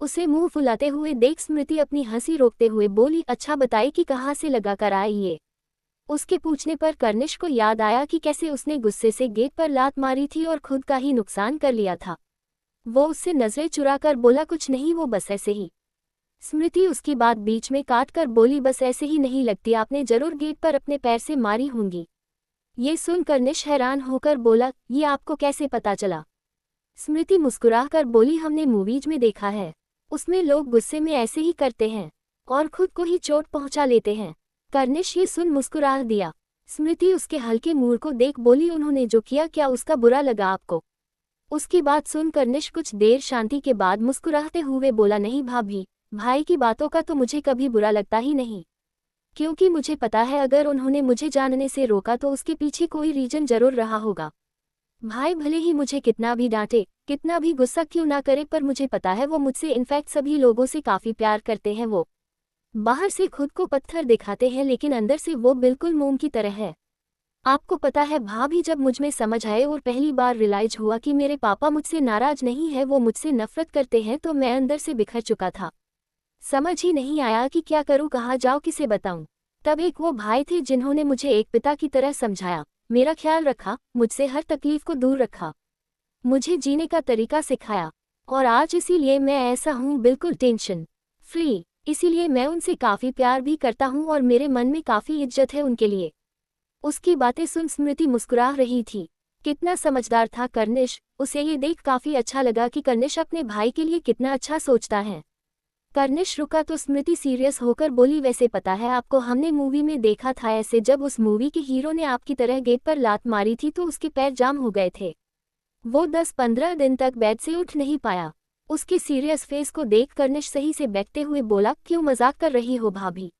उसे मुंह फुलाते हुए देख स्मृति अपनी हंसी रोकते हुए बोली, अच्छा बताइए कि कहाँ से लगा कर आए ये? उसके पूछने पर कर्निश को याद आया कि कैसे उसने गुस्से से गेट पर लात मारी थी और खुद का ही नुकसान कर लिया था। वो उससे नजरें चुराकर बोला, कुछ नहीं, वो बस ऐसे ही। स्मृति उसकी बात बीच में काट कर बोली, बस ऐसे ही नहीं लगती, आपने जरूर गेट पर अपने पैर से मारी होंगी। ये सुन कर्निश हैरान होकर बोला, ये आपको कैसे पता चला? स्मृति मुस्कुराकर बोली, हमने मूवीज में देखा है, उसमें लोग गुस्से में ऐसे ही करते हैं और खुद को ही चोट पहुंचा लेते हैं। कर्निश ये सुन मुस्कुरा दिया। स्मृति उसके हल्के मूड को देख बोली, उन्होंने जो किया क्या उसका बुरा लगा आपको? उसकी बात सुन कर्निश कुछ देर शांति के बाद मुस्कुराते हुए बोला, नहीं भाभी, भाई की बातों का तो मुझे कभी बुरा लगता ही नहीं, क्योंकि मुझे पता है अगर उन्होंने मुझे जानने से रोका तो उसके पीछे कोई रीजन जरूर रहा होगा। भाई भले ही मुझे कितना भी डांटे, कितना भी गुस्सा क्यों ना करे, पर मुझे पता है वो मुझसे, इनफैक्ट सभी लोगों से काफी प्यार करते हैं। वो बाहर से खुद को पत्थर दिखाते हैं लेकिन अंदर से वो बिल्कुल मोम की तरह है। आपको पता है भाभी, जब मुझ में समझ आए और पहली बार रियलाइज हुआ कि मेरे पापा मुझसे नाराज नहीं है, वो मुझसे नफरत करते हैं, तो मैं अंदर से बिखर चुका था। समझ ही नहीं आया कि क्या करूं, कहाँ जाऊं, किसे बताऊं। तब एक वो भाई थे जिन्होंने मुझे एक पिता की तरह समझाया, मेरा ख्याल रखा, मुझसे हर तकलीफ को दूर रखा, मुझे जीने का तरीका सिखाया, और आज इसीलिए मैं ऐसा हूँ, बिल्कुल टेंशन फ्री। इसीलिए मैं उनसे काफ़ी प्यार भी करता हूँ और मेरे मन में काफ़ी इज्जत है उनके लिए। उसकी बातें सुन स्मृति मुस्कुरा रही थी। कितना समझदार था कर्निश, उसे ये देख काफ़ी अच्छा लगा कि कर्निश अपने भाई के लिए कितना अच्छा सोचता है। कर्निश रुका तो स्मृति सीरियस होकर बोली, वैसे पता है आपको, हमने मूवी में देखा था ऐसे, जब उस मूवी के हीरो ने आपकी तरह गेट पर लात मारी थी तो उसके पैर जाम हो गए थे। वो 10-15 दिन तक बेड से उठ नहीं पाया। उसके सीरियस फेस को देख कर्निश सही से बैठते हुए बोला, क्यों मजाक कर रही हो भाभी,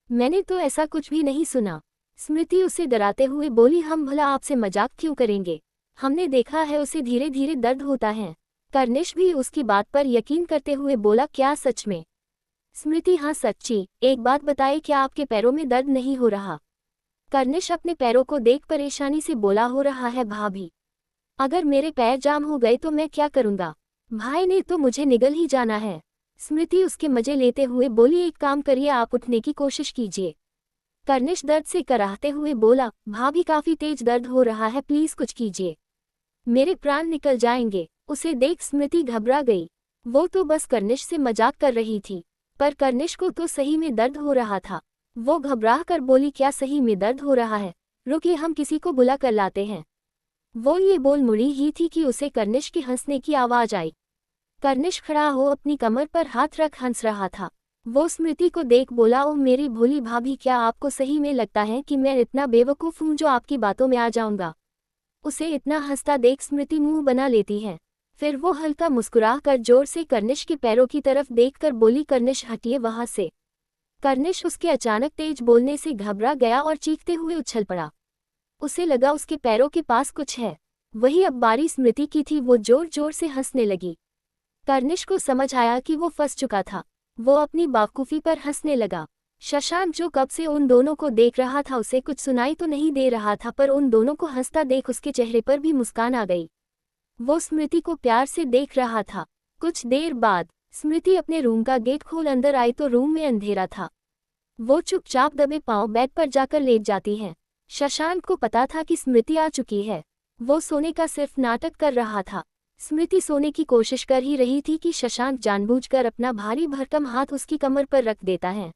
मैंने तो ऐसा कुछ भी नहीं सुना। स्मृति उसे डराते हुए बोली, हम भला आपसे मजाक क्यों करेंगे, हमने देखा है उसे धीरे धीरे दर्द होता है। कर्निश भी उसकी बात पर यकीन करते हुए बोला, क्या सच में? स्मृति, हाँ सच्ची, एक बात बताए, क्या आपके पैरों में दर्द नहीं हो रहा? कर्निश अपने पैरों को देख परेशानी से बोला, हो रहा है भाभी, अगर मेरे पैर जाम हो गए तो मैं क्या करूंगा, भाई ने तो मुझे निगल ही जाना है। स्मृति उसके मजे लेते हुए बोली, एक काम करिए, आप उठने की कोशिश कीजिए। कर्निश दर्द से कराहते हुए बोला, भाभी काफी तेज दर्द हो रहा है, प्लीज कुछ कीजिए, मेरे प्राण निकल जाएंगे। उसे देख स्मृति घबरा गई। वो तो बस कर्निश से मजाक कर रही थी, पर कर्निश को तो सही में दर्द हो रहा था। वो घबरा कर बोली, क्या सही में दर्द हो रहा है? रुकिए, हम किसी को बुला कर लाते हैं। वो ये बोल मुड़ी ही थी कि उसे कर्निश की हंसने की आवाज आई। कर्निश खड़ा हो अपनी कमर पर हाथ रख हंस रहा था। वो स्मृति को देख बोला, ओह मेरी भोली भाभी, क्या आपको सही में लगता है कि मैं इतना बेवकूफ़ हूँ जो आपकी बातों में आ जाऊंगा? उसे इतना हंसता देख स्मृति मुंह बना लेती है। फिर वो हल्का मुस्कुरा कर जोर से कर्निश के पैरों की तरफ देखकर बोली, कर्निश हटिए वहां से। कर्निश उसके अचानक तेज बोलने से घबरा गया और चीखते हुए उछल पड़ा। उसे लगा उसके पैरों के पास कुछ है। वही अब बारी स्मृति की थी। वो जोर जोर से हंसने लगी। कर्निश को समझ आया कि वो फंस चुका था। वो अपनी बेवकूफी पर हंसने लगा। शशांक जो कब से उन दोनों को देख रहा था, उसे कुछ सुनाई तो नहीं दे रहा था, पर उन दोनों को हंसता देख उसके चेहरे पर भी मुस्कान आ गई। वो स्मृति को प्यार से देख रहा था। कुछ देर बाद स्मृति अपने रूम का गेट खोल अंदर आई तो रूम में अंधेरा था। वो चुपचाप दबे पांव बेड पर जाकर लेट जाती है। शशांक को पता था कि स्मृति आ चुकी है। वो सोने का सिर्फ नाटक कर रहा था। स्मृति सोने की कोशिश कर ही रही थी कि शशांक जानबूझकर अपना भारी भरकम हाथ उसकी कमर पर रख देता है।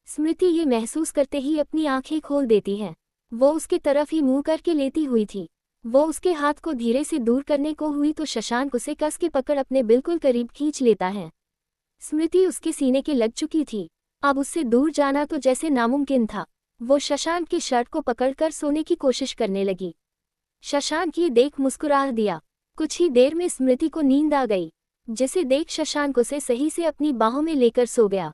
स्मृति ये महसूस करते ही अपनी आंखें खोल देती है। वो उसके तरफ ही मुंह करके लेटी हुई थी। वो उसके हाथ को धीरे से दूर करने को हुई तो शशांक उसे कस के पकड़ अपने बिल्कुल करीब खींच लेता है। स्मृति उसके सीने के लग चुकी थी। अब उससे दूर जाना तो जैसे नामुमकिन था। वो शशांक की शर्ट को पकड़कर सोने की कोशिश करने लगी। शशांक ये देख मुस्कुरा दिया। कुछ ही देर में स्मृति को नींद आ गई, जिसे देख शशांक उसे सही से अपनी बाहों में लेकर सो गया।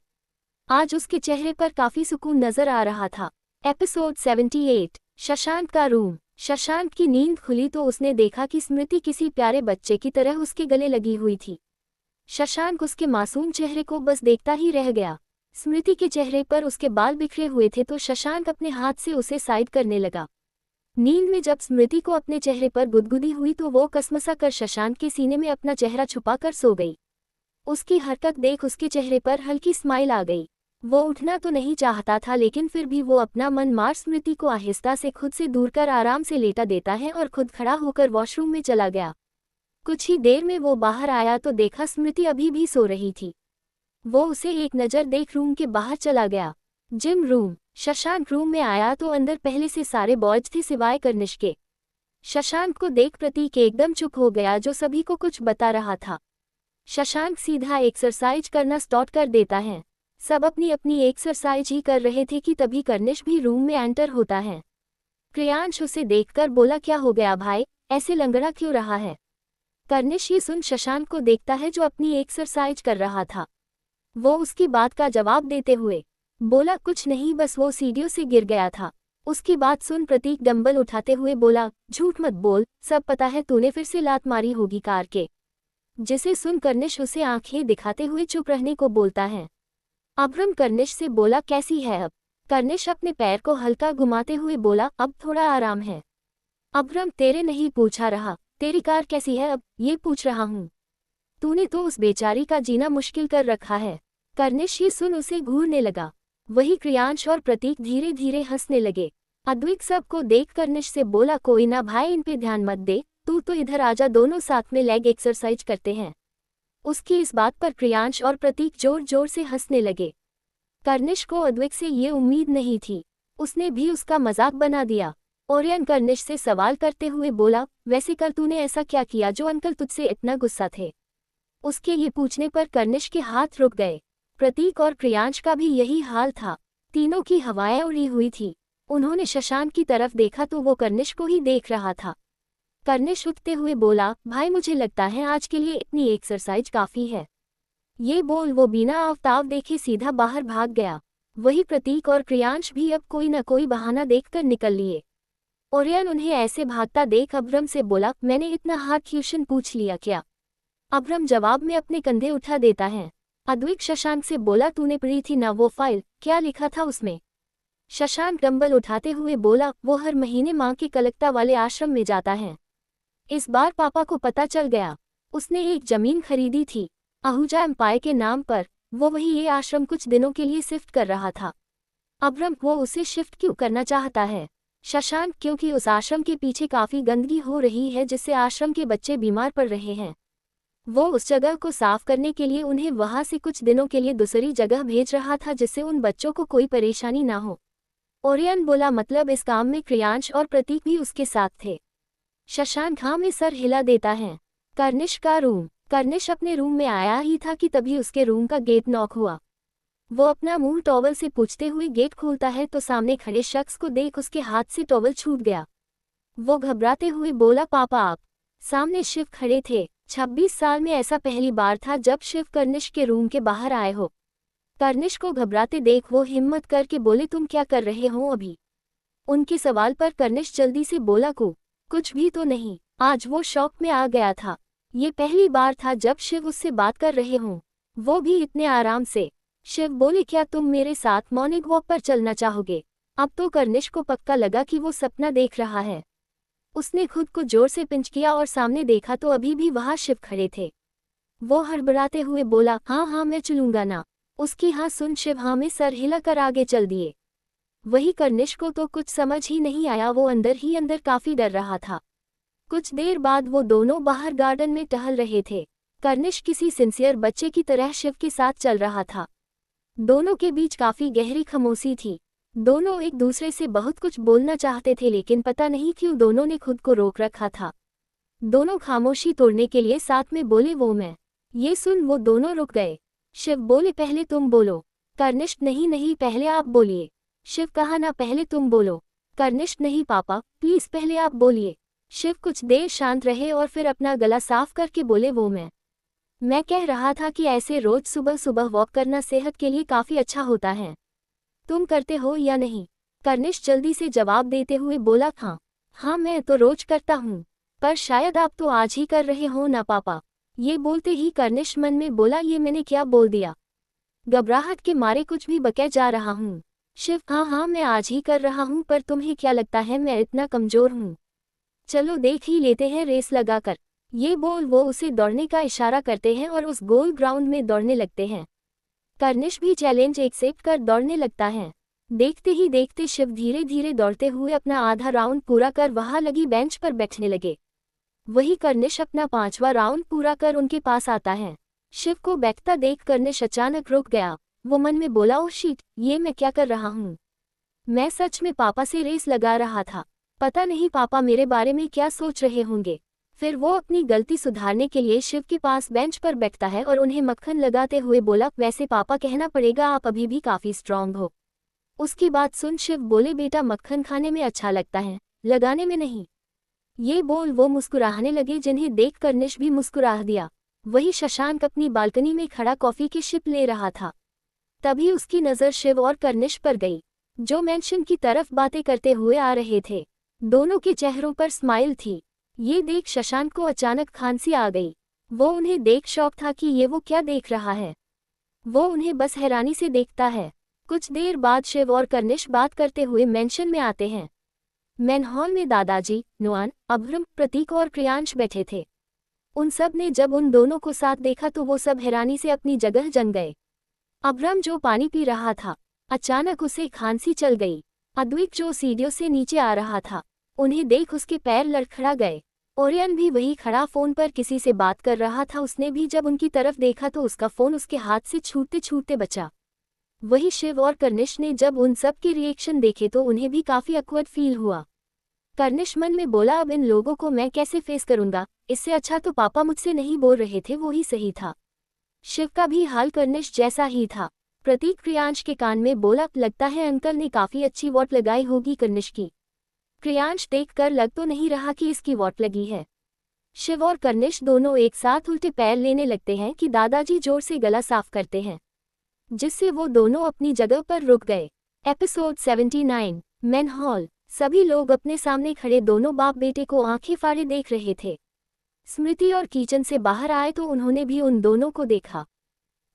आज उसके चेहरे पर काफी सुकून नजर आ रहा था। एपिसोड 78, शशांक का रूम। शशांक की नींद खुली तो उसने देखा कि स्मृति किसी प्यारे बच्चे की तरह उसके गले लगी हुई थी। शशांक उसके मासूम चेहरे को बस देखता ही रह गया। स्मृति के चेहरे पर उसके बाल बिखरे हुए थे तो शशांक अपने हाथ से उसे साइड करने लगा। नींद में जब स्मृति को अपने चेहरे पर गुदगुदी हुई तो वो कसमसा कर शशांक के सीने में अपना चेहरा छुपा कर सो गई। उसकी हरकत देख उसके चेहरे पर हल्की स्माइल आ गई। वो उठना तो नहीं चाहता था, लेकिन फिर भी वो अपना मन मार स्मृति को आहिस्ता से खुद से दूर कर आराम से लेटा देता है और खुद खड़ा होकर वॉशरूम में चला गया। कुछ ही देर में वो बाहर आया तो देखा स्मृति अभी भी सो रही थी। वो उसे एक नज़र देख रूम के बाहर चला गया। Gym room. शशांक रूम में आया तो अंदर पहले से सारे बॉयज थे सिवाय कर्निश के। शशांक को देख प्रतीक एकदम चुप हो गया जो सभी को कुछ बता रहा था। शशांक सीधा एक्सरसाइज करना स्टार्ट कर देता है। सब अपनी अपनी एक्सरसाइज ही कर रहे थे कि तभी कर्निश भी रूम में एंटर होता है। क्रियांश उसे देखकर बोला, क्या हो गया भाई, ऐसे लंगड़ा क्यों रहा है? कर्निश ये सुन शशांक को देखता है जो अपनी एक्सरसाइज कर रहा था। वो उसकी बात का जवाब देते हुए बोला, कुछ नहीं, बस वो सीढ़ियों से गिर गया था। उसकी बात सुन प्रतीक डंबल उठाते हुए बोला, झूठ मत बोल, सब पता है, तूने फिर से लात मारी होगी कार के। जिसे सुन कर्निश उसे आंखें दिखाते हुए चुप रहने को बोलता है। अब्रम कर्निश से बोला, कैसी है अब? कर्निश अपने पैर को हल्का घुमाते हुए बोला, अब थोड़ा आराम है। अब्रम, तेरे नहीं पूछा रहा, तेरी कार कैसी है अब, ये पूछ रहा हूँ। तूने तो उस बेचारी का जीना मुश्किल कर रखा है। कर्निश ये सुन उसे घूरने लगा। वही क्रियांश और प्रतीक धीरे धीरे हंसने लगे। अद्विक सबको देख कर्निश से बोला, कोई ना भाई, इन पे ध्यान मत दे, तू तो इधर आजा, दोनों साथ में लेग एक्सरसाइज करते हैं। उसकी इस बात पर क्रियांश और प्रतीक जोर जोर से हंसने लगे। कर्निश को अद्विक से ये उम्मीद नहीं थी, उसने भी उसका मजाक बना दिया। ओरियन कर्निश से सवाल करते हुए बोला, वैसे कल तूने ऐसा क्या किया जो अंकल तुझसे इतना गुस्सा थे? उसके ये पूछने पर कर्निश के हाथ रुक गए। प्रतीक और क्रियांश का भी यही हाल था। तीनों की हवाएं उड़ी हुई थी। उन्होंने शशांक की तरफ देखा तो वो कर्निश को ही देख रहा था। कर्निश उठते हुए बोला, भाई मुझे लगता है आज के लिए इतनी एक्सरसाइज काफ़ी है। ये बोल वो बिना आफ्ताब देखे सीधा बाहर भाग गया। वही प्रतीक और क्रियांश भी अब कोई न कोई बहाना देखकर निकल लिए। ओरियन उन्हें ऐसे भागता देख अब्रम से बोला, मैंने इतना हार्ड क्वेश्चन पूछ लिया क्या? अब्रम जवाब में अपने कंधे उठा देता है। अद्विक शशांक से बोला, तूने पढ़ी थी ना वो फाइल, क्या लिखा था उसमें? शशांक डंबल उठाते हुए बोला, वो हर महीने माँ के कलकत्ता वाले आश्रम में जाता है। इस बार पापा को पता चल गया, उसने एक जमीन खरीदी थी आहूजा एम्पायर के नाम पर। वो वही ये आश्रम कुछ दिनों के लिए शिफ्ट कर रहा था। अब्रम, वो उसे शिफ्ट क्यों करना चाहता है? शशांक, क्योंकि उस आश्रम के पीछे काफ़ी गंदगी हो रही है जिससे आश्रम के बच्चे बीमार पड़ रहे हैं। वो उस जगह को साफ करने के लिए उन्हें वहां से कुछ दिनों के लिए दूसरी जगह भेज रहा था जिससे उन बच्चों को कोई परेशानी ना हो। ओरियन बोला, मतलब इस काम में क्रियांश और प्रतीक भी उसके साथ थे? शशांक हाँ में सर हिला देता है। कर्निश का रूम। कर्निश अपने रूम में आया ही था कि तभी उसके रूम का गेट नॉक हुआ। वो अपना मुंह टॉवल से पोंछते हुए गेट खोलता है तो सामने खड़े शख्स को देख उसके हाथ से टॉवल छूट गया। वो घबराते हुए बोला, पापा आप? सामने शिव खड़े थे। 26 साल में ऐसा पहली बार था जब शिव कर्निश के रूम के बाहर आए हो। कर्निश को घबराते देख वो हिम्मत करके बोले, तुम क्या कर रहे हो अभी? उनके सवाल पर कर्निश जल्दी से बोला, कुछ भी तो नहीं। आज वो शौक में आ गया था। ये पहली बार था जब शिव उससे बात कर रहे हों, वो भी इतने आराम से। शिव बोले, क्या तुम मेरे साथ मॉर्निंग वॉक पर चलना चाहोगे? अब तो कर्निश को पक्का लगा कि वो सपना देख रहा है। उसने खुद को जोर से पिंच किया और सामने देखा तो अभी भी वहां शिव खड़े थे। वो हड़बड़ाते हुए बोला, हाँ हाँ मैं चलूंगा ना। उसकी हाँ सुन शिव हाँ में सर हिलाकर आगे चल दिए। वही कर्निश को तो कुछ समझ ही नहीं आया, वो अंदर ही अंदर काफी डर रहा था। कुछ देर बाद वो दोनों बाहर गार्डन में टहल रहे थे। कर्निश किसी सिंसियर बच्चे की तरह शिव के साथ चल रहा था। दोनों के बीच काफी गहरी खामोशी थी। दोनों एक दूसरे से बहुत कुछ बोलना चाहते थे लेकिन पता नहीं क्यों दोनों ने खुद को रोक रखा था। दोनों खामोशी तोड़ने के लिए साथ में बोले, वो मैं। ये सुन वो दोनों रुक गए। शिव बोले, पहले तुम बोलो। कर्निश, नहीं नहीं पहले आप बोलिए। शिव कहा, ना पहले तुम बोलो। कर्निश, नहीं पापा प्लीज पहले आप बोलिए। शिव कुछ देर शांत रहे और फिर अपना गला साफ करके बोले, वो मैं कह रहा था कि ऐसे रोज सुबह सुबह वॉक करना सेहत के लिए काफी अच्छा होता है। तुम करते हो या नहीं? कर्निश जल्दी से जवाब देते हुए बोला, हाँ मैं तो रोज करता हूँ, पर शायद आप तो आज ही कर रहे हो ना पापा। ये बोलते ही कर्निश मन में बोला, ये मैंने क्या बोल दिया? घबराहट के मारे कुछ भी बके जा रहा हूँ। शिव, हाँ मैं आज ही कर रहा हूँ, पर तुम्हें क्या लगता है मैं इतना कमजोर हूँ? चलो देख ही लेते हैं रेस लगाकर। ये बोल वो उसे दौड़ने का इशारा करते हैं और उस गोल ग्राउंड में दौड़ने लगते हैं। कर्निश भी चैलेंज एक्सेप्ट कर दौड़ने लगता है। देखते ही देखते शिव धीरे धीरे दौड़ते हुए अपना आधा राउंड पूरा कर वहां लगी बेंच पर बैठने लगे। वही कर्निश अपना 5वां राउंड पूरा कर उनके पास आता है। शिव को बैठता देख कर्निश अचानक रुक गया। वो मन में बोला, ओ शिट, ये मैं क्या कर रहा हूँ? मैं सच में पापा से रेस लगा रहा था, पता नहीं पापा मेरे बारे में क्या सोच रहे होंगे। फिर वो अपनी गलती सुधारने के लिए शिव के पास बेंच पर बैठता है और उन्हें मक्खन लगाते हुए बोला, वैसे पापा कहना पड़ेगा आप अभी भी काफ़ी स्ट्रांग हो। उसकी बात सुन शिव बोले, बेटा मक्खन खाने में अच्छा लगता है, लगाने में नहीं। ये बोल वो मुस्कुराने लगे, जिन्हें देख कर्निश भी मुस्कुरा दिया। वही शशांक अपनी बालकनी में खड़ा कॉफ़ी की शिप ले रहा था। तभी उसकी नज़र शिव और कर्निश पर गई, जो मेंशन की तरफ बातें करते हुए आ रहे थे। दोनों के चेहरों पर स्माइल थी। ये देख शशांक को अचानक खांसी आ गई। वो उन्हें देख शॉक था कि ये वो क्या देख रहा है। वो उन्हें बस हैरानी से देखता है। कुछ देर बाद शिव और कर्निश बात करते हुए मेंशन में आते हैं। मेन हॉल में दादाजी, नुआन, अभ्रम, प्रतीक और क्रियांश बैठे थे। उन सब ने जब उन दोनों को साथ देखा तो वो सब हैरानी से अपनी जगह जम गए। अभ्रम जो पानी पी रहा था, अचानक उसे खांसी चल गई। अद्विक जो सीढ़ियों से नीचे आ रहा था, उन्हें देख उसके पैर लड़खड़ा गए। ओरियन भी वही खड़ा फोन पर किसी से बात कर रहा था। उसने भी जब उनकी तरफ देखा तो उसका फोन उसके हाथ से छूटते छूटते बचा। वही शिव और कर्निश ने जब उन सब के रिएक्शन देखे तो उन्हें भी काफ़ी अक्वर्ड फील हुआ। कर्निश मन में बोला, अब इन लोगों को मैं कैसे फेस करूंगा। इससे अच्छा तो पापा मुझसे नहीं बोल रहे थे, वो ही सही था। शिव का भी हाल कर्निश जैसा ही था। प्रतीक क्रियांश के कान में बोला, लगता है अंकल ने काफ़ी अच्छी वॉट लगाई होगी कर्निश की। क्रियांश देखकर लग तो नहीं रहा कि इसकी वॉट लगी है। शिव और कर्निश दोनों एक साथ उल्टे पैर लेने लगते हैं कि दादाजी जोर से गला साफ करते हैं, जिससे वो दोनों अपनी जगह पर रुक गए। Episode 79, main hall. सभी लोग अपने सामने खड़े दोनों बाप बेटे को आंखें फाड़े देख रहे थे। स्मृति और किचन से बाहर आए तो उन्होंने भी उन दोनों को देखा।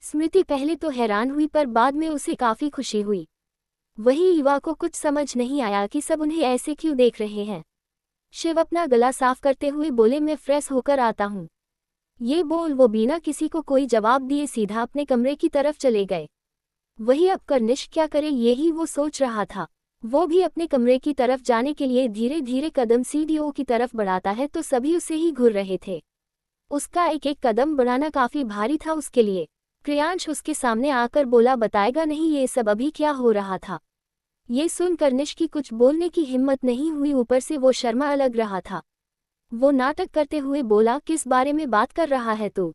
स्मृति पहले तो हैरान हुई पर बाद में उसे काफ़ी खुशी हुई। वही ईवा को कुछ समझ नहीं आया कि सब उन्हें ऐसे क्यों देख रहे हैं। शिव अपना गला साफ करते हुए बोले, मैं फ्रेश होकर आता हूँ। ये बोल वो बिना किसी को कोई जवाब दिए सीधा अपने कमरे की तरफ चले गए। वही अब कर्निश क्या करे यही वो सोच रहा था। वो भी अपने कमरे की तरफ जाने के लिए धीरे धीरे कदम सीढ़ियों की तरफ बढ़ाता है तो सभी उसे ही घूर रहे थे। उसका एक एक कदम बढ़ाना काफ़ी भारी था उसके लिए। क्रियांश उसके सामने आकर बोला, बताएगा नहीं ये सब अभी क्या हो रहा था। ये सुन कर्निश की कुछ बोलने की हिम्मत नहीं हुई, ऊपर से वो शर्मा लग रहा था। वो नाटक करते हुए बोला, किस बारे में बात कर रहा है तू।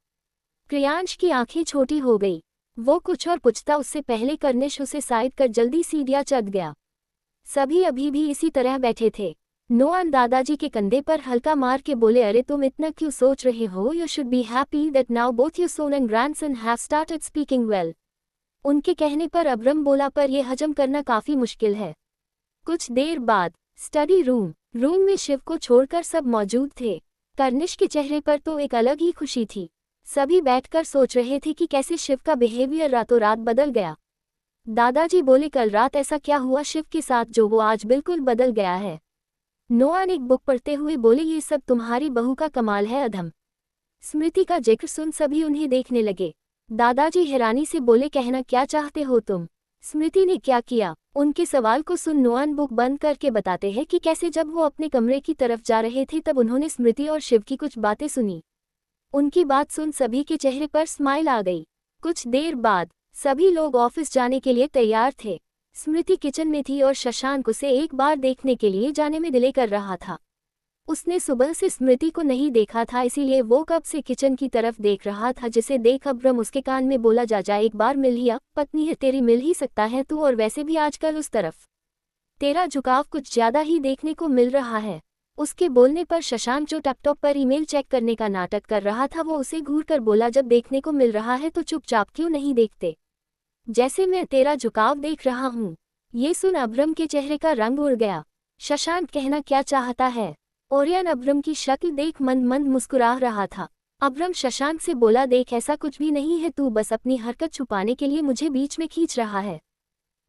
क्रियांश की आंखें छोटी हो गई। वो कुछ और पूछता उससे पहले कर्निश उसे साइड कर जल्दी सीढ़ियां चढ़ गया। सभी अभी भी इसी तरह बैठे थे। नोआन दादाजी के कंधे पर हल्का मार के बोले, अरे तुम इतना क्यों सोच रहे हो। You should be happy that now both your son and grandson have started speaking well. उनके कहने पर अभ्रम बोला, पर यह हजम करना काफ़ी मुश्किल है। कुछ देर बाद स्टडी रूम में शिव को छोड़कर सब मौजूद थे। कर्निश के चेहरे पर तो एक अलग ही खुशी थी। सभी बैठकर सोच रहे थे कि कैसे शिव का बिहेवियर रातों रात बदल गया। दादाजी बोले, कल रात ऐसा क्या हुआ शिव के साथ जो वो आज बिल्कुल बदल गया है। नोआन एक बुक पढ़ते हुए बोले, ये सब तुम्हारी बहू का कमाल है अधम। स्मृति का जिक्र सुन सभी उन्हें देखने लगे। दादाजी हैरानी से बोले, कहना क्या चाहते हो तुम। स्मृति ने क्या किया। उनके सवाल को सुन नोआन बुक बंद करके बताते हैं कि कैसे जब वो अपने कमरे की तरफ जा रहे थे तब उन्होंने स्मृति और शिव की कुछ बातें सुनी। उनकी बात सुन सभी के चेहरे पर स्माइल आ गई। कुछ देर बाद सभी लोग ऑफिस जाने के लिए तैयार थे। स्मृति किचन में थी और शशांक उसे एक बार देखने के लिए जाने में डिले कर रहा था। उसने सुबह से स्मृति को नहीं देखा था, इसीलिए वो कब से किचन की तरफ देख रहा था, जिसे देख अभ्रम उसके कान में बोला, जा एक बार मिल ही आ, पत्नी है तेरी, मिल ही सकता है तू, और वैसे भी आजकल उस तरफ तेरा झुकाव कुछ ज्यादा ही देखने को मिल रहा है। उसके बोलने पर शशांक जो लैपटॉप पर ईमेल चेक करने का नाटक कर रहा था वो उसे घूर कर बोला, जब देखने को मिल रहा है तो चुपचाप क्यों नहीं देखते, जैसे मैं तेरा झुकाव देख रहा हूँ। ये सुन अभ्रम के चेहरे का रंग उड़ गया। शशांक कहना क्या चाहता है। ओरियन अभ्रम की शक्ल देख मंद मंद मुस्कुरा रहा था। अभ्रम शशांक से बोला, देख ऐसा कुछ भी नहीं है, तू बस अपनी हरकत छुपाने के लिए मुझे बीच में खींच रहा है।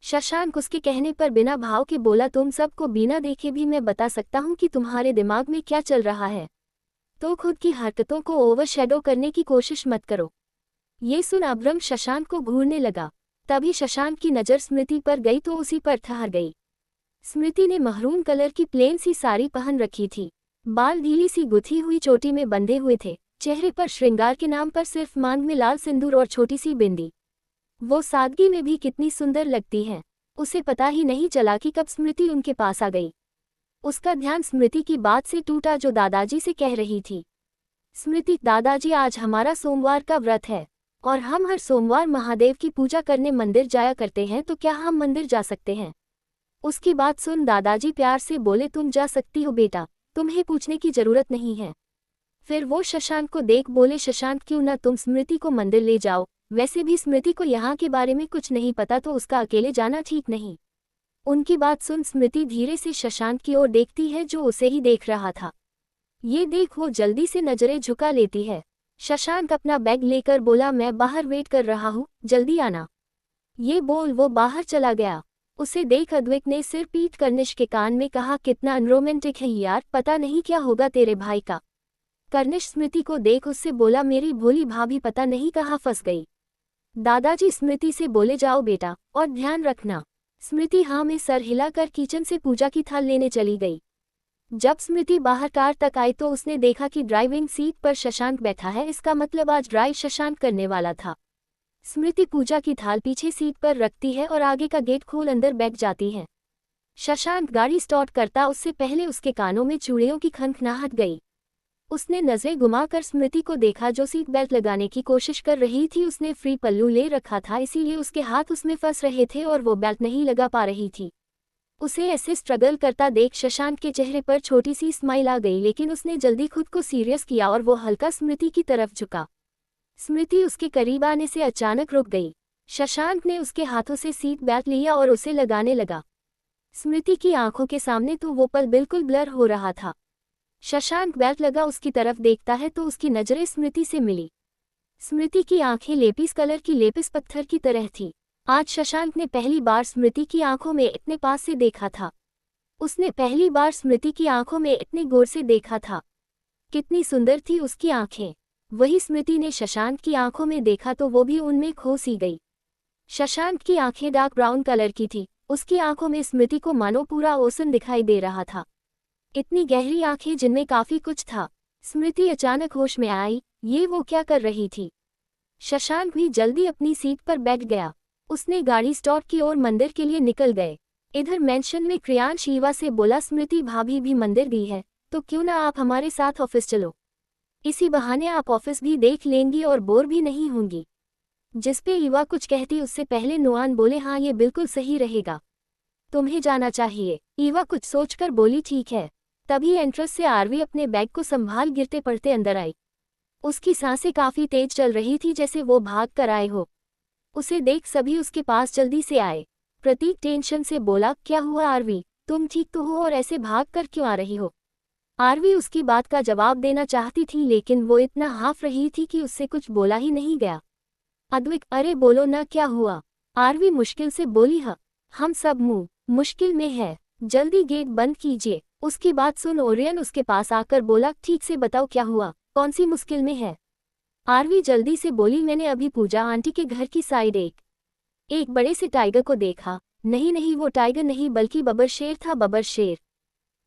शशांक उसके कहने पर बिना भाव के बोला, तुम सबको बिना देखे भी मैं बता सकता हूँ कि तुम्हारे दिमाग में क्या चल रहा है, तो खुद की हरकतों को ओवरशैडो करने की कोशिश मत करो। ये सुन अभ्रम शशांक को घूरने लगा। तभी शशांक की नज़र स्मृति पर गई तो उसी पर ठहर गई। स्मृति ने महरून कलर की प्लेन सी साड़ी पहन रखी थी। बाल ढीली सी गुथी हुई चोटी में बंधे हुए थे। चेहरे पर श्रृंगार के नाम पर सिर्फ मांग में लाल सिंदूर और छोटी सी बिंदी। वो सादगी में भी कितनी सुंदर लगती है। उसे पता ही नहीं चला कि कब स्मृति उनके पास आ गई। उसका ध्यान स्मृति की बात से टूटा जो दादाजी से कह रही थी। स्मृति, दादाजी आज हमारा सोमवार का व्रत है और हम हर सोमवार महादेव की पूजा करने मंदिर जाया करते हैं, तो क्या हम मंदिर जा सकते हैं? उसकी बात सुन दादाजी प्यार से बोले, तुम जा सकती हो बेटा, तुम्हें पूछने की जरूरत नहीं है। फिर वो शशांक को देख बोले, शशांक क्यों ना तुम स्मृति को मंदिर ले जाओ, वैसे भी स्मृति को यहाँ के बारे में कुछ नहीं पता तो उसका अकेले जाना ठीक नहीं। उनकी बात सुन स्मृति धीरे से शशांक की ओर देखती है जो उसे ही देख रहा था। ये देख वो जल्दी से नजरें झुका लेती है। शशांक अपना बैग लेकर बोला, मैं बाहर वेट कर रहा हूँ, जल्दी आना। ये बोल वो बाहर चला गया। उसे देख अद्विक ने सिर पीट कर कर्निश के कान में कहा, कितना अनरोमांटिक है यार, पता नहीं क्या होगा तेरे भाई का। कर्निश स्मृति को देख उससे बोला, मेरी भोली भाभी पता नहीं कहाँ फंस गई। दादाजी स्मृति से बोले, जाओ बेटा और ध्यान रखना। स्मृति हाँ में सर हिलाकर किचन से पूजा की थाल लेने चली गई। जब स्मृति बाहर कार तक आई तो उसने देखा कि ड्राइविंग सीट पर शशांक बैठा है, इसका मतलब आज ड्राइव शशांक करने वाला था। स्मृति पूजा की थाल पीछे सीट पर रखती है और आगे का गेट खोल अंदर बैठ जाती है। शशांक गाड़ी स्टार्ट करता उससे पहले उसके कानों में चूड़ियों की खनखनाहट गई। उसने नजरें घुमाकर स्मृति को देखा जो सीट बेल्ट लगाने की कोशिश कर रही थी। उसने फ्री पल्लू ले रखा था, इसीलिए उसके हाथ उसमें फंस रहे थे और वो बेल्ट नहीं लगा पा रही थी। उसे ऐसे स्ट्रगल करता देख शशांक के चेहरे पर छोटी सी स्माइल आ गई, लेकिन उसने जल्दी खुद को सीरियस किया और वो हल्का स्मृति की तरफ झुका। स्मृति उसके करीब आने से अचानक रुक गई। शशांक ने उसके हाथों से सीट बेल्ट लिया और उसे लगाने लगा। स्मृति की आंखों के सामने तो वो पल बिल्कुल ब्लर हो रहा था। शशांक बेल्ट लगा उसकी तरफ देखता है तो उसकी नजरें स्मृति से मिली। स्मृति की आंखें लेपिस कलर की लेपिस पत्थर की तरह थी। आज शशांक ने पहली बार स्मृति की आंखों में इतने पास से देखा था। उसने पहली बार स्मृति की आंखों में इतने गौर से देखा था। कितनी सुंदर थी उसकी आंखें। वही स्मृति ने शशांक की आंखों में देखा तो वो भी उनमें खो सी गई। शशांक की आंखें डार्क ब्राउन कलर की थी। उसकी आंखों में स्मृति को मानो पूरा ओशन दिखाई दे रहा था। इतनी गहरी आंखें जिनमें काफी कुछ था। स्मृति अचानक होश में आई, ये वो क्या कर रही थी। शशांक भी जल्दी अपनी सीट पर बैठ गया। उसने गाड़ी स्टार्ट की और मंदिर के लिए निकल गए। इधर मेंशन में क्रियांश ईवा से बोला, स्मृति भाभी भी मंदिर गई है तो क्यों ना आप हमारे साथ ऑफिस चलो, इसी बहाने आप ऑफिस भी देख लेंगी और बोर भी नहीं होंगी। जिस पे ईवा कुछ कहती उससे पहले नुआन बोले, हाँ ये बिल्कुल सही रहेगा, तुम्हें जाना चाहिए। ईवा कुछ सोचकर बोली, ठीक है। तभी एंट्रेंस से आरवी अपने बैग को संभाल गिरते पड़ते अंदर आई। उसकी सांसें काफी तेज चल रही थी, जैसे वो भाग कर आए हो। उसे देख सभी उसके पास जल्दी से आए। प्रतीक टेंशन से बोला, क्या हुआ आरवी, तुम ठीक तो हो और ऐसे भाग कर क्यों आ रही हो? आरवी उसकी बात का जवाब देना चाहती थी लेकिन वो इतना हाफ रही थी कि उससे कुछ बोला ही नहीं गया। अद्विक, अरे बोलो ना क्या हुआ? आरवी मुश्किल से बोली, हम सब मुश्किल में है, जल्दी गेट बंद कीजिए। उसकी बात सुन ओरियन उसके पास आकर बोला, ठीक से बताओ क्या हुआ, कौन सी मुश्किल में है? आरवी जल्दी से बोली, मैंने अभी पूजा आंटी के घर की साइड एक बड़े से टाइगर को देखा। नहीं वो टाइगर नहीं बल्कि बबर शेर था, बबर शेर।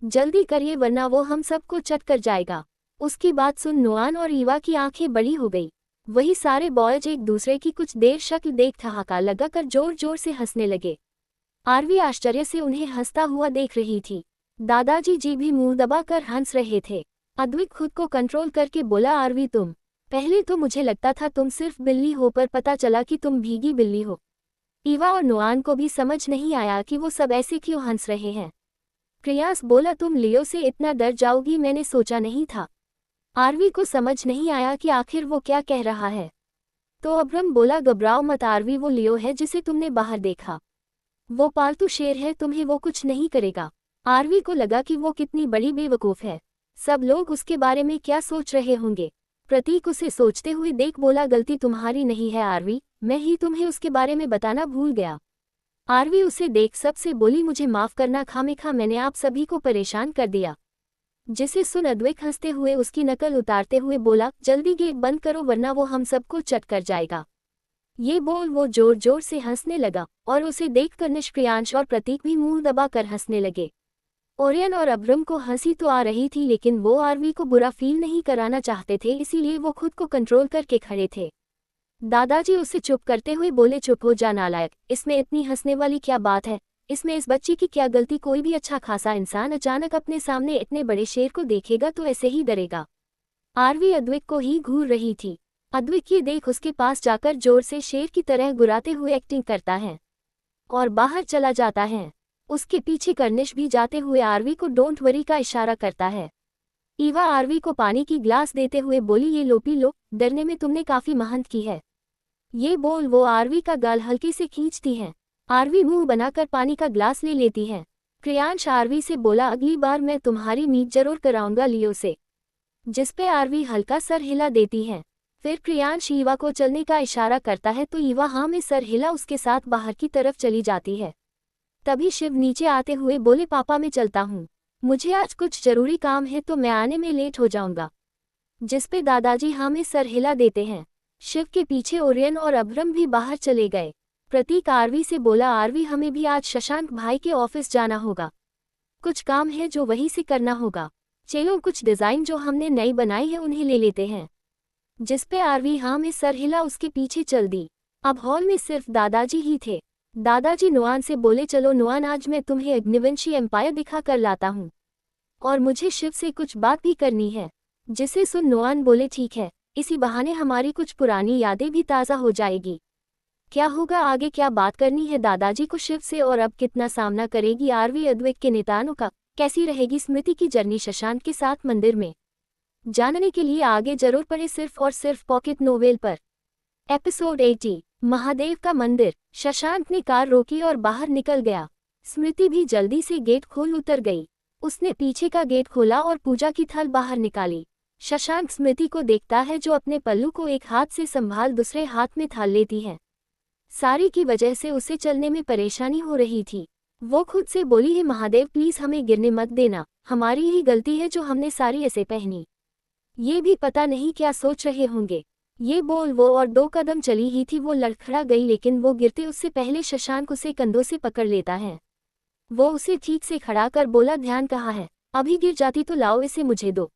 जल्दी करिए वरना वो हम सबको चट कर जाएगा। उसकी बात सुन नुआन और ईवा की आंखें बड़ी हो गई। वही सारे बॉयज एक दूसरे की कुछ देर शक्ल देख ठहाका लगाकर जोर जोर से हंसने लगे। आरवी आश्चर्य से उन्हें हंसता हुआ देख रही थी। दादाजी जी भी मुंह दबाकर हंस रहे थे। अद्विक खुद को कंट्रोल करके बोला, आरवी तुम, पहले तो मुझे लगता था तुम सिर्फ बिल्ली हो पर पता चला कि तुम भीगी बिल्ली हो। ईवा और नुआन को भी समझ नहीं आया कि वो सब ऐसे क्यों हंस रहे हैं। क्रियास बोला, तुम लियो से इतना डर जाओगी मैंने सोचा नहीं था। आरवी को समझ नहीं आया कि आखिर वो क्या कह रहा है। तो अब्रम बोला, घबराओ मत आरवी, वो लियो है जिसे तुमने बाहर देखा। वो पालतू शेर है, तुम्हें वो कुछ नहीं करेगा। आरवी को लगा कि वो कितनी बड़ी बेवकूफ़ है। सब लोग उसके बारे में क्या सोच रहे होंगे। प्रतीक उसे सोचते हुए देख बोला, गलती तुम्हारी नहीं है आरवी, मैं ही तुम्हें उसके बारे में बताना भूल गया। आरवी उसे देख सबसे बोली, मुझे माफ़ करना, खामेखा मैंने आप सभी को परेशान कर दिया। जिसे सुन अद्वैत हंसते हुए उसकी नकल उतारते हुए बोला, जल्दी गेट बंद करो वरना वो हम सबको चट कर जाएगा। ये बोल वो जोर जोर से हंसने लगा और उसे देखकर निष्क्रियांश और प्रतीक भी मुंह दबाकर हंसने लगे। ओरियन और अब्रम को हंसी तो आ रही थी लेकिन वो आरवी को बुरा फील नहीं कराना चाहते थे, इसीलिए वो खुद को कंट्रोल करके खड़े थे। दादाजी उसे चुप करते हुए बोले, चुप हो जा नालायक, इसमें इतनी हंसने वाली क्या बात है? इसमें इस बच्ची की क्या गलती? कोई भी अच्छा खासा इंसान अचानक अपने सामने इतने बड़े शेर को देखेगा तो ऐसे ही डरेगा। आरवी अद्विक को ही घूर रही थी। अद्विक ये देख उसके पास जाकर जोर से शेर की तरह गुर्राते हुए एक्टिंग करता है और बाहर चला जाता है। उसके पीछे कर्निश भी जाते हुए आरवी को डोंट वरी का इशारा करता है। ईवा आरवी को पानी की ग्लास देते हुए बोली, ये लो पी लो, डरने में तुमने काफी मेहनत की है। ये बोल वो आरवी का गाल हल्के से खींचती है। आरवी मुंह बनाकर पानी का ग्लास ले लेती है। क्रियांश आरवी से बोला, अगली बार मैं तुम्हारी मीट जरूर कराऊंगा लियो से, जिसपे आरवी हल्का सर हिला देती है। फिर क्रियांश ईवा को चलने का इशारा करता है तो ईवा हाँ में सर हिला उसके साथ बाहर की तरफ चली जाती है। तभी शिव नीचे आते हुए बोले, पापा मैं चलता हूँ, मुझे आज कुछ जरूरी काम है तो मैं आने में लेट हो जाऊंगा। जिसपे दादाजी हाँ में सर हिला देते हैं। शिव के पीछे ओरियन और अभ्रम भी बाहर चले गए। प्रतीक आरवी से बोला, आरवी हमें भी आज शशांक भाई के ऑफिस जाना होगा, कुछ काम है जो वहीं से करना होगा। चलो कुछ डिजाइन जो हमने नई बनाई है उन्हें ले लेते हैं। जिसपे आरवी हाँ में सर हिला उसके पीछे चल दी। अब हॉल में सिर्फ दादाजी ही थे। दादाजी नुआन से बोले, चलो नुआन आज मैं तुम्हें अग्निवंशी एम्पायर दिखा कर लाता हूँ और मुझे शिव से कुछ बात भी करनी है। जिसे सुन नुआन बोले, ठीक है, इसी बहाने हमारी कुछ पुरानी यादें भी ताज़ा हो जाएगी। क्या होगा आगे, क्या बात करनी है दादाजी को शिव से और अब कितना सामना करेगी आरवी अद्वैत के नितानों का, कैसी रहेगी स्मृति की जर्नी शशांक के साथ मंदिर में, जानने के लिए आगे जरूर पढ़े सिर्फ और सिर्फ पॉकेट नोवेल पर। एपिसोड 80 महादेव का मंदिर। शशांक ने कार रोकी और बाहर निकल गया। स्मृति भी जल्दी से गेट खोल उतर गई। उसने पीछे का गेट खोला और पूजा की थल बाहर निकाली। शशांक स्मृति को देखता है जो अपने पल्लू को एक हाथ से संभाल दूसरे हाथ में थाल लेती है। सारी की वजह से उसे चलने में परेशानी हो रही थी। वो खुद से बोली है, महादेव प्लीज हमें गिरने मत देना, हमारी ही गलती है जो हमने सारी ऐसे पहनी। ये भी पता नहीं क्या सोच रहे होंगे। ये बोल वो और 2 कदम चली ही थी वो लड़खड़ा गई, लेकिन वो गिरते उससे पहले शशांक उसे कंधों से पकड़ लेता है। वो उसे ठीक से खड़ा कर बोला, ध्यान कहाँ है, अभी गिर जाती तो लाओ इसे मुझे दो।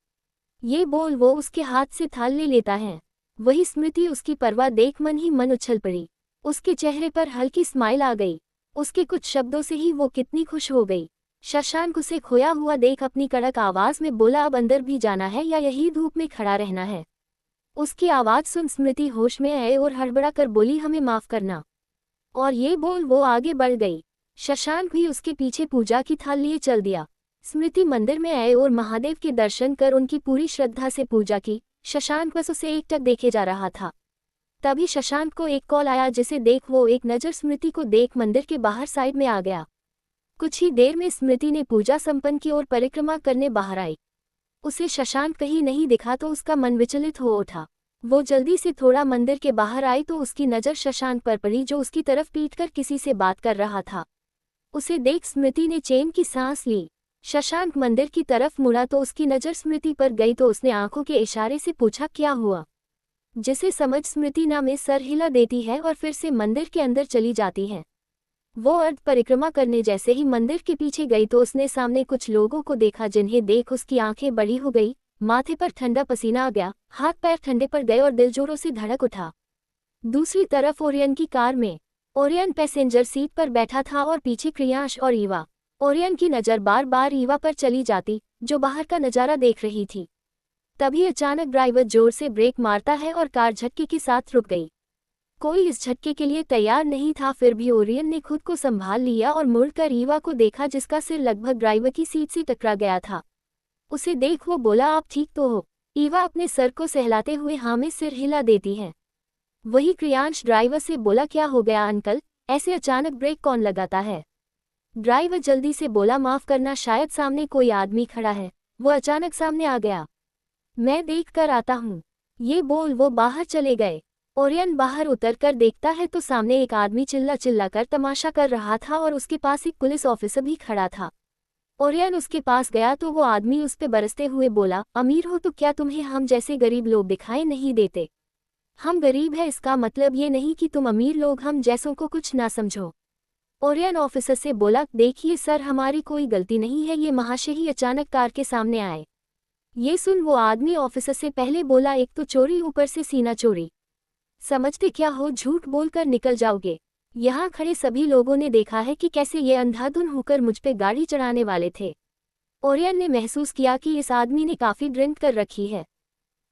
ये बोल वो उसके हाथ से थाल ले लेता है। वही स्मृति उसकी परवाह देख मन ही मन उछल पड़ी। उसके चेहरे पर हल्की स्माइल आ गई। उसके कुछ शब्दों से ही वो कितनी खुश हो गई। शशांक उसे खोया हुआ देख अपनी कड़क आवाज में बोला, अब अंदर भी जाना है या यही धूप में खड़ा रहना है। उसकी आवाज सुन स्मृति होश में आए और हड़बड़ा कर बोली, हमें माफ करना। और ये बोल वो आगे बढ़ गई। शशांक भी उसके पीछे पूजा की थाल लिए चल दिया। स्मृति मंदिर में आए और महादेव के दर्शन कर उनकी पूरी श्रद्धा से पूजा की। शशांक बस उसे एकटक देखे जा रहा था। तभी शशांक को एक कॉल आया, जिसे देख वो एक नज़र स्मृति को देख मंदिर के बाहर साइड में आ गया। कुछ ही देर में स्मृति ने पूजा संपन्न की और परिक्रमा करने बाहर आई। उसे शशांक कहीं नहीं दिखा तो उसका मन विचलित हो उठा। वो जल्दी से थोड़ा मंदिर के बाहर आई तो उसकी नज़र शशांक पर पड़ी जो उसकी तरफ पीटकर किसी से बात कर रहा था। उसे देख स्मृति ने चैन की सांस ली। शशांक मंदिर की तरफ मुड़ा तो उसकी नज़र स्मृति पर गई तो उसने आंखों के इशारे से पूछा, क्या हुआ? जिसे समझ स्मृति ना में सर हिला देती है और फिर से मंदिर के अंदर चली जाती है। वो अर्ध परिक्रमा करने जैसे ही मंदिर के पीछे गई तो उसने सामने कुछ लोगों को देखा, जिन्हें देख उसकी आंखें बड़ी हो गई, माथे पर ठंडा पसीना आ गया, हाथ पैर ठंडे पड़ गए और दिल जोरों से धड़क उठा। दूसरी तरफ ओरियन की कार में ओरियन पैसेंजर सीट पर बैठा था और पीछे क्रियांश और ईवा। ओरियन की नज़र बार बार ईवा पर चली जाती, जो बाहर का नज़ारा देख रही थी। तभी अचानक ड्राइवर जोर से ब्रेक मारता है और कार झटके के साथ रुक गई। कोई इस झटके के लिए तैयार नहीं था, फिर भी ओरियन ने खुद को संभाल लिया और मुड़कर ईवा को देखा, जिसका सिर लगभग ड्राइवर की सीट से टकरा गया था। उसे देख वो बोला, आप ठीक तो हो? ईवा अपने सर को सहलाते हुए हाँ में सिर हिला देती है। वही क्रियांश ड्राइवर से बोला, क्या हो गया अंकल, ऐसे अचानक ब्रेक कौन लगाता है? ड्राइवर जल्दी से बोला, माफ करना, शायद सामने कोई आदमी खड़ा है, वो अचानक सामने आ गया, मैं देख कर आता हूँ। ये बोल वो बाहर चले गए। ओरियन बाहर उतरकर देखता है तो सामने एक आदमी चिल्ला चिल्ला कर तमाशा कर रहा था और उसके पास एक पुलिस ऑफिसर भी खड़ा था। ओरियन उसके पास गया तो वो आदमी उस पे बरसते हुए बोला, अमीर हो तो क्या तुम्हें हम जैसे गरीब लोग दिखाई नहीं देते? हम गरीब है इसका मतलब ये नहीं कि तुम अमीर लोग हम जैसों को कुछ ना समझो। ओरियन ऑफिसर से बोला, देखिए सर, हमारी कोई गलती नहीं है, ये महाशय ही अचानक कार के सामने आए। ये सुन वो आदमी ऑफिसर से पहले बोला, एक तो चोरी ऊपर से सीना चोरी, समझते क्या हो, झूठ बोलकर निकल जाओगे। यहाँ खड़े सभी लोगों ने देखा है कि कैसे ये अंधाधुन होकर मुझ पे गाड़ी चढ़ाने वाले थे। ओरियन ने महसूस किया कि इस आदमी ने काफी ड्रिंक कर रखी है।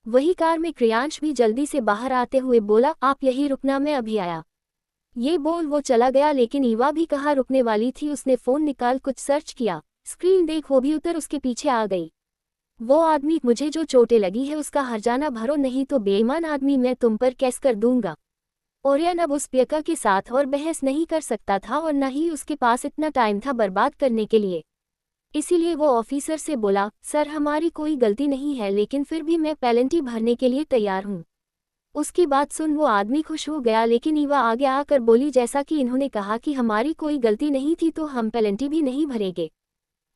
वही कार में क्रियांश भी जल्दी से बाहर आते हुए बोला, आप यहीं रुकना, मैं अभी आया। ये बोल वो चला गया, लेकिन ईवा भी कहाँ रुकने वाली थी। उसने फोन निकाल कुछ सर्च किया, स्क्रीन देख वो भी उतर उसके पीछे आ गई। वो आदमी, मुझे जो चोटें लगी है उसका हर्जाना भरो, नहीं तो बेईमान आदमी मैं तुम पर केस कर दूंगा। ओरियन अब उस पियका के साथ और बहस नहीं कर सकता था और न ही उसके पास इतना टाइम था बर्बाद करने के लिए। इसीलिए वो ऑफिसर से बोला, सर हमारी कोई गलती नहीं है, लेकिन फिर भी मैं पेनल्टी भरने के लिए तैयार हूँ। उसकी बात सुन वो आदमी खुश हो गया, लेकिन ईवा आगे आकर बोली, जैसा कि इन्होंने कहा कि हमारी कोई गलती नहीं थी तो हम पेनल्टी भी नहीं भरेंगे,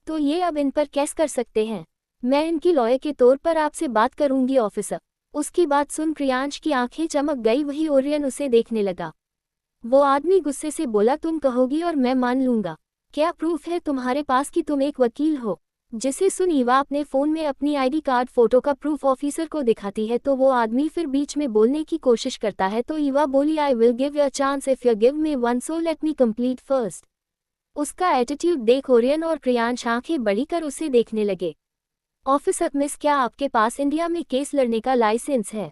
तो ये अब इन पर केस कर सकते हैं। मैं इनकी लॉयर के तौर पर आपसे बात करूंगी ऑफिसर। उसकी बात सुन क्रियांश की आंखें चमक गई। वही ओरियन उसे देखने लगा। वो आदमी गुस्से से बोला, तुम कहोगी और मैं मान लूंगा। क्या प्रूफ है तुम्हारे पास कि तुम एक वकील हो? जिसे सुन ईवा अपने फोन में अपनी आईडी कार्ड फोटो का प्रूफ ऑफिसर को दिखाती है, तो वो आदमी फिर बीच में बोलने की कोशिश करता है, तो ईवा बोली, I will give you a chance if you give me one, so let me complete first. उसका एटीट्यूड देख ओरियन और क्रियांश आंखें बड़ी कर उसे देखने लगे। ऑफिसर मिस, क्या आपके पास इंडिया में केस लड़ने का लाइसेंस है?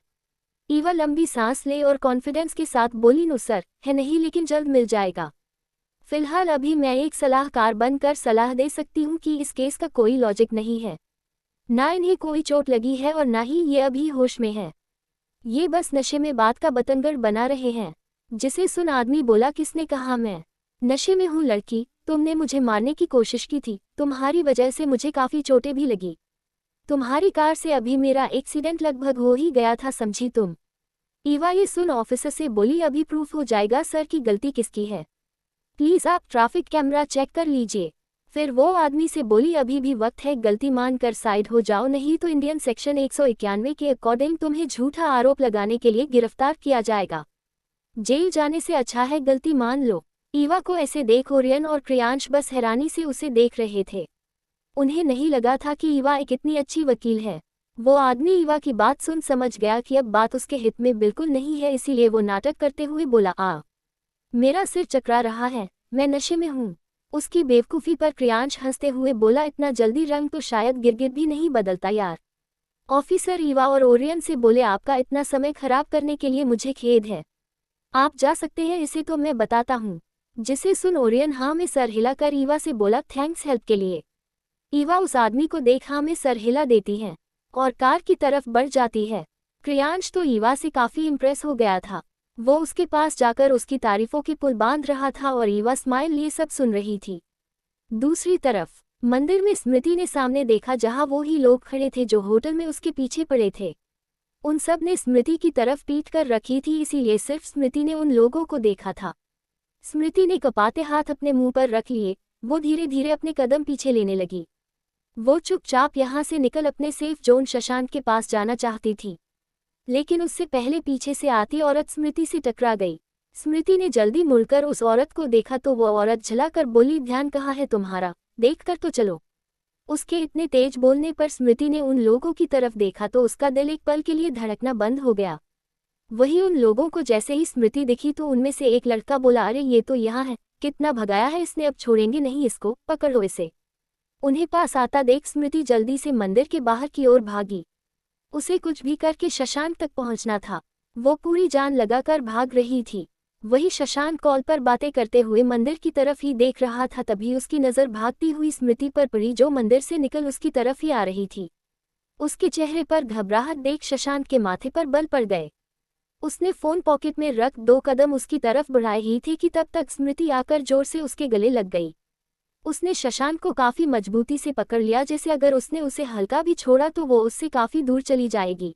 ईवा लंबी सांस ले और कॉन्फिडेंस के साथ बोली, नो सर, है नहीं, लेकिन जल्द मिल जाएगा। फिलहाल अभी मैं एक सलाहकार बनकर सलाह दे सकती हूँ कि इस केस का कोई लॉजिक नहीं है। ना इन्हें कोई चोट लगी है और ना ही ये अभी होश में है। ये बस नशे में बात का बतंगड़ बना रहे हैं। जिसे सुन आदमी बोला, किसने कहा मैं नशे में हूँ? लड़की, तुमने मुझे मारने की कोशिश की थी, तुम्हारी वजह से मुझे काफी चोटें भी लगी। तुम्हारी कार से अभी मेरा एक्सीडेंट लगभग हो ही गया था, समझी तुम? ईवा ये सुन ऑफिसर से बोली, अभी प्रूफ हो जाएगा सर कि गलती किसकी है। प्लीज आप ट्रैफिक कैमरा चेक कर लीजिए। फिर वो आदमी से बोली, अभी भी वक्त है, गलती मान कर साइड हो जाओ, नहीं तो इंडियन सेक्शन 191 के अकॉर्डिंग तुम्हें झूठा आरोप लगाने के लिए गिरफ्तार किया जाएगा। जेल जाने से अच्छा है गलती मान लो। ईवा को ऐसे देख ओरियन और क्रियांश बस हैरानी से उसे देख रहे थे। उन्हें नहीं लगा था कि ईवा एक इतनी अच्छी वकील है। वो आदमी ईवा की बात सुन समझ गया कि अब बात उसके हित में बिल्कुल नहीं है, इसीलिए वो नाटक करते हुए बोला, मेरा सिर चकरा रहा है, मैं नशे में हूँ। उसकी बेवकूफ़ी पर क्रियांश हंसते हुए बोला, इतना जल्दी रंग तो शायद गिरगिट भी नहीं बदलता यार। ऑफिसर ईवा और ओरियन से बोले, आपका इतना समय खराब करने के लिए मुझे खेद है, आप जा सकते हैं, इसे तो मैं बताता हूँ। जिसे सुन ओरियन हाँ में सर हिलाकर ईवा से बोला, थैंक्स हेल्प के लिए। ईवा उस आदमी को देख हाँ में सर हिला देती है और कार की तरफ बढ़ जाती है। क्रियांश तो ईवा से काफी इम्प्रेस हो गया था। वो उसके पास जाकर उसकी तारीफों के पुल बांध रहा था और ईवा स्माइल लिए सब सुन रही थी। दूसरी तरफ मंदिर में स्मृति ने सामने देखा, जहां वो ही लोग खड़े थे जो होटल में उसके पीछे पड़े थे। उन सब ने स्मृति की तरफ पीट कर रखी थी, इसीलिए सिर्फ स्मृति ने उन लोगों को देखा था। स्मृति ने कपाते हाथ अपने मुंह पर रख लिए। वो धीरे धीरे अपने कदम पीछे लेने लगी। वो चुपचाप यहाँ से निकल अपने सेफ जोन शशांक के पास जाना चाहती थी, लेकिन उससे पहले पीछे से आती औरत स्मृति से टकरा गई। स्मृति ने जल्दी मुड़कर उस औरत को देखा तो वो औरत झलाकर बोली, ध्यान कहाँ है तुम्हारा, देखकर तो चलो। उसके इतने तेज बोलने पर स्मृति ने उन लोगों की तरफ देखा तो उसका दिल एक पल के लिए धड़कना बंद हो गया। वही उन लोगों को जैसे ही स्मृति दिखी तो उनमें से एक लड़का बोला, अरे ये तो यहाँ है, कितना भगाया है इसने, अब छोड़ेंगे नहीं इसको, पकड़ो इसे। उन्हें पास आता देख स्मृति जल्दी से मंदिर के बाहर की ओर भागी। उसे कुछ भी करके शशांक तक पहुंचना था। वो पूरी जान लगाकर भाग रही थी। वही शशांक कॉल पर बातें करते हुए मंदिर की तरफ ही देख रहा था, तभी उसकी नज़र भागती हुई स्मृति पर पड़ी जो मंदिर से निकल उसकी तरफ ही आ रही थी। उसके चेहरे पर घबराहट देख शशांक के माथे पर बल पड़ गए। उसने फोन पॉकेट में रख 2 कदम उसकी तरफ बढ़ाए ही थे कि तब तक स्मृति आकर जोर से उसके गले लग गई। उसने शशांक को काफी मजबूती से पकड़ लिया, जैसे अगर उसने उसे हल्का भी छोड़ा तो वो उससे काफी दूर चली जाएगी।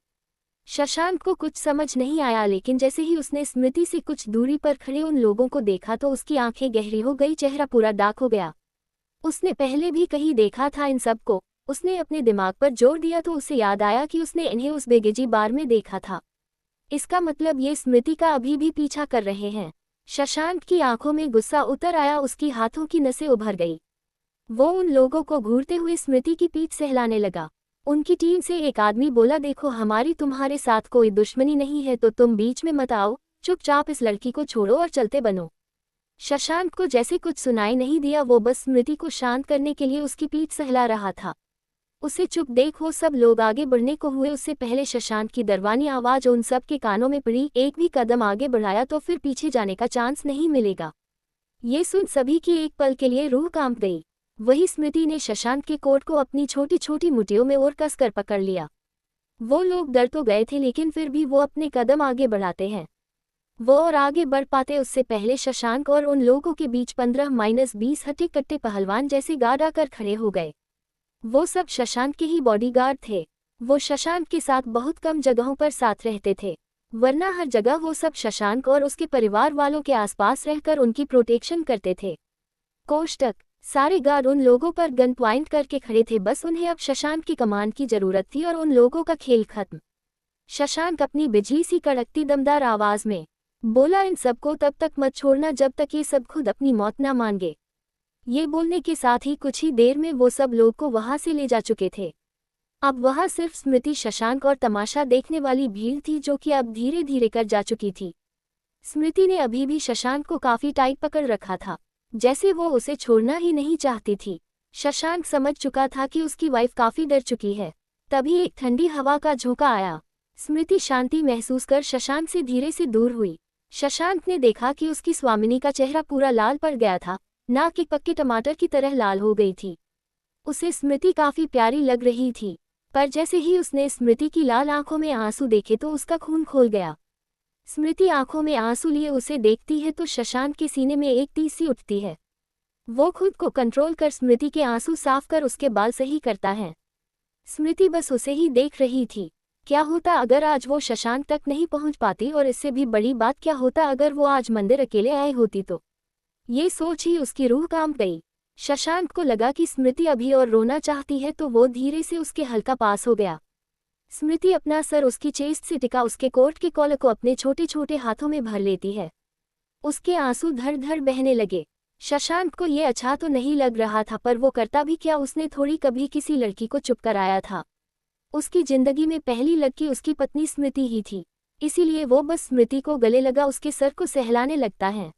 शशांक को कुछ समझ नहीं आया, लेकिन जैसे ही उसने स्मृति से कुछ दूरी पर खड़े उन लोगों को देखा तो उसकी आंखें गहरी हो गई, चेहरा पूरा डार्क हो गया। उसने पहले भी कहीं देखा था इन सबको। उसने अपने दिमाग पर जोर दिया तो उसे याद आया कि उसने इन्हें उस बेगेजी बार में देखा था। इसका मतलब ये स्मृति का अभी भी पीछा कर रहे हैं। शशांक की आंखों में गुस्सा उतर आया, उसकी हाथों की नसें उभर गई। वो उन लोगों को घूरते हुए स्मृति की पीठ सहलाने लगा। उनकी टीम से एक आदमी बोला, देखो हमारी तुम्हारे साथ कोई दुश्मनी नहीं है, तो तुम बीच में मत आओ, चुपचाप इस लड़की को छोड़ो और चलते बनो। शशांक को जैसे कुछ सुनाई नहीं दिया, वो बस स्मृति को शांत करने के लिए उसकी पीठ सहला रहा था। उसे चुप देख वो सब लोग आगे बढ़ने को हुए। उससे पहले शशांक की दरवानी आवाज उन सब के कानों में पड़ी, एक भी कदम आगे बढ़ाया तो फिर पीछे जाने का चांस नहीं मिलेगा। ये सुन सभी की एक पल के लिए रूह कांप गई। वही स्मृति ने शशांक के कोट को अपनी छोटी छोटी मुट्ठियों में और कसकर पकड़ लिया। वो लोग डर तो गए थे, लेकिन फिर भी वो अपने कदम आगे बढ़ाते हैं। वो और आगे बढ़ पाते उससे पहले शशांक और उन लोगों के बीच 15-20 हट्टे कट्टे पहलवान जैसे गार्ड आकर खड़े हो गए। वो सब शशांक के ही बॉडीगार्ड थे। वो शशांक के साथ बहुत कम जगहों पर साथ रहते थे, वरना हर जगह वो सब शशांक और उसके परिवार वालों के आसपास रहकर उनकी प्रोटेक्शन करते थे। कोष्टक सारे गार्ड उन लोगों पर गन पॉइंट करके खड़े थे, बस उन्हें अब शशांक की कमान की जरूरत थी और उन लोगों का खेल खत्म। शशांक अपनी बिजली सी कड़कती दमदार आवाज में बोला, इन सबको तब तक मत छोड़ना जब तक ये सब खुद अपनी मौत ना मांगे। ये बोलने के साथ ही कुछ ही देर में वो सब लोग को वहां से ले जा चुके थे। अब वहां सिर्फ स्मृति, शशांक और तमाशा देखने वाली भीड़ थी, जो कि अब धीरे धीरे कर जा चुकी थी। स्मृति ने अभी भी शशांक को काफी टाइट पकड़ रखा था, जैसे वो उसे छोड़ना ही नहीं चाहती थी। शशांक समझ चुका था कि उसकी वाइफ काफी डर चुकी है। तभी एक ठंडी हवा का झोंका आया। स्मृति शांति महसूस कर शशांक से धीरे से दूर हुई। शशांक ने देखा कि उसकी स्वामिनी का चेहरा पूरा लाल पड़ गया था, नाक एक पक्के टमाटर की तरह लाल हो गई थी। उसे स्मृति काफी प्यारी लग रही थी, पर जैसे ही उसने स्मृति की लाल आंखों में आंसू देखे तो उसका खून खोल गया। स्मृति आंखों में आंसू लिए उसे देखती है तो शशांक के सीने में एक तीस सी उठती है। वो खुद को कंट्रोल कर स्मृति के आंसू साफ कर उसके बाल सही करता है। स्मृति बस उसे ही देख रही थी। क्या होता अगर आज वो शशांक तक नहीं पहुंच पाती, और इससे भी बड़ी बात क्या होता अगर वो आज मंदिर अकेले आई होती तो। ये सोच ही उसकी रूह कांप गई। शशांक को लगा कि स्मृति अभी और रोना चाहती है, तो वो धीरे से उसके हल्का पास हो गया। स्मृति अपना सर उसकी चेस्ट से टिका उसके कोट के कॉलर को अपने छोटे छोटे हाथों में भर लेती है। उसके आंसू धड़ धड़ बहने लगे। शशांक को ये अच्छा तो नहीं लग रहा था, पर वो करता भी क्या, उसने थोड़ी कभी किसी लड़की को चुप कराया था। उसकी जिंदगी में पहली लड़की उसकी पत्नी स्मृति ही थी, इसीलिए वो बस स्मृति को गले लगा उसके सर को सहलाने लगता है।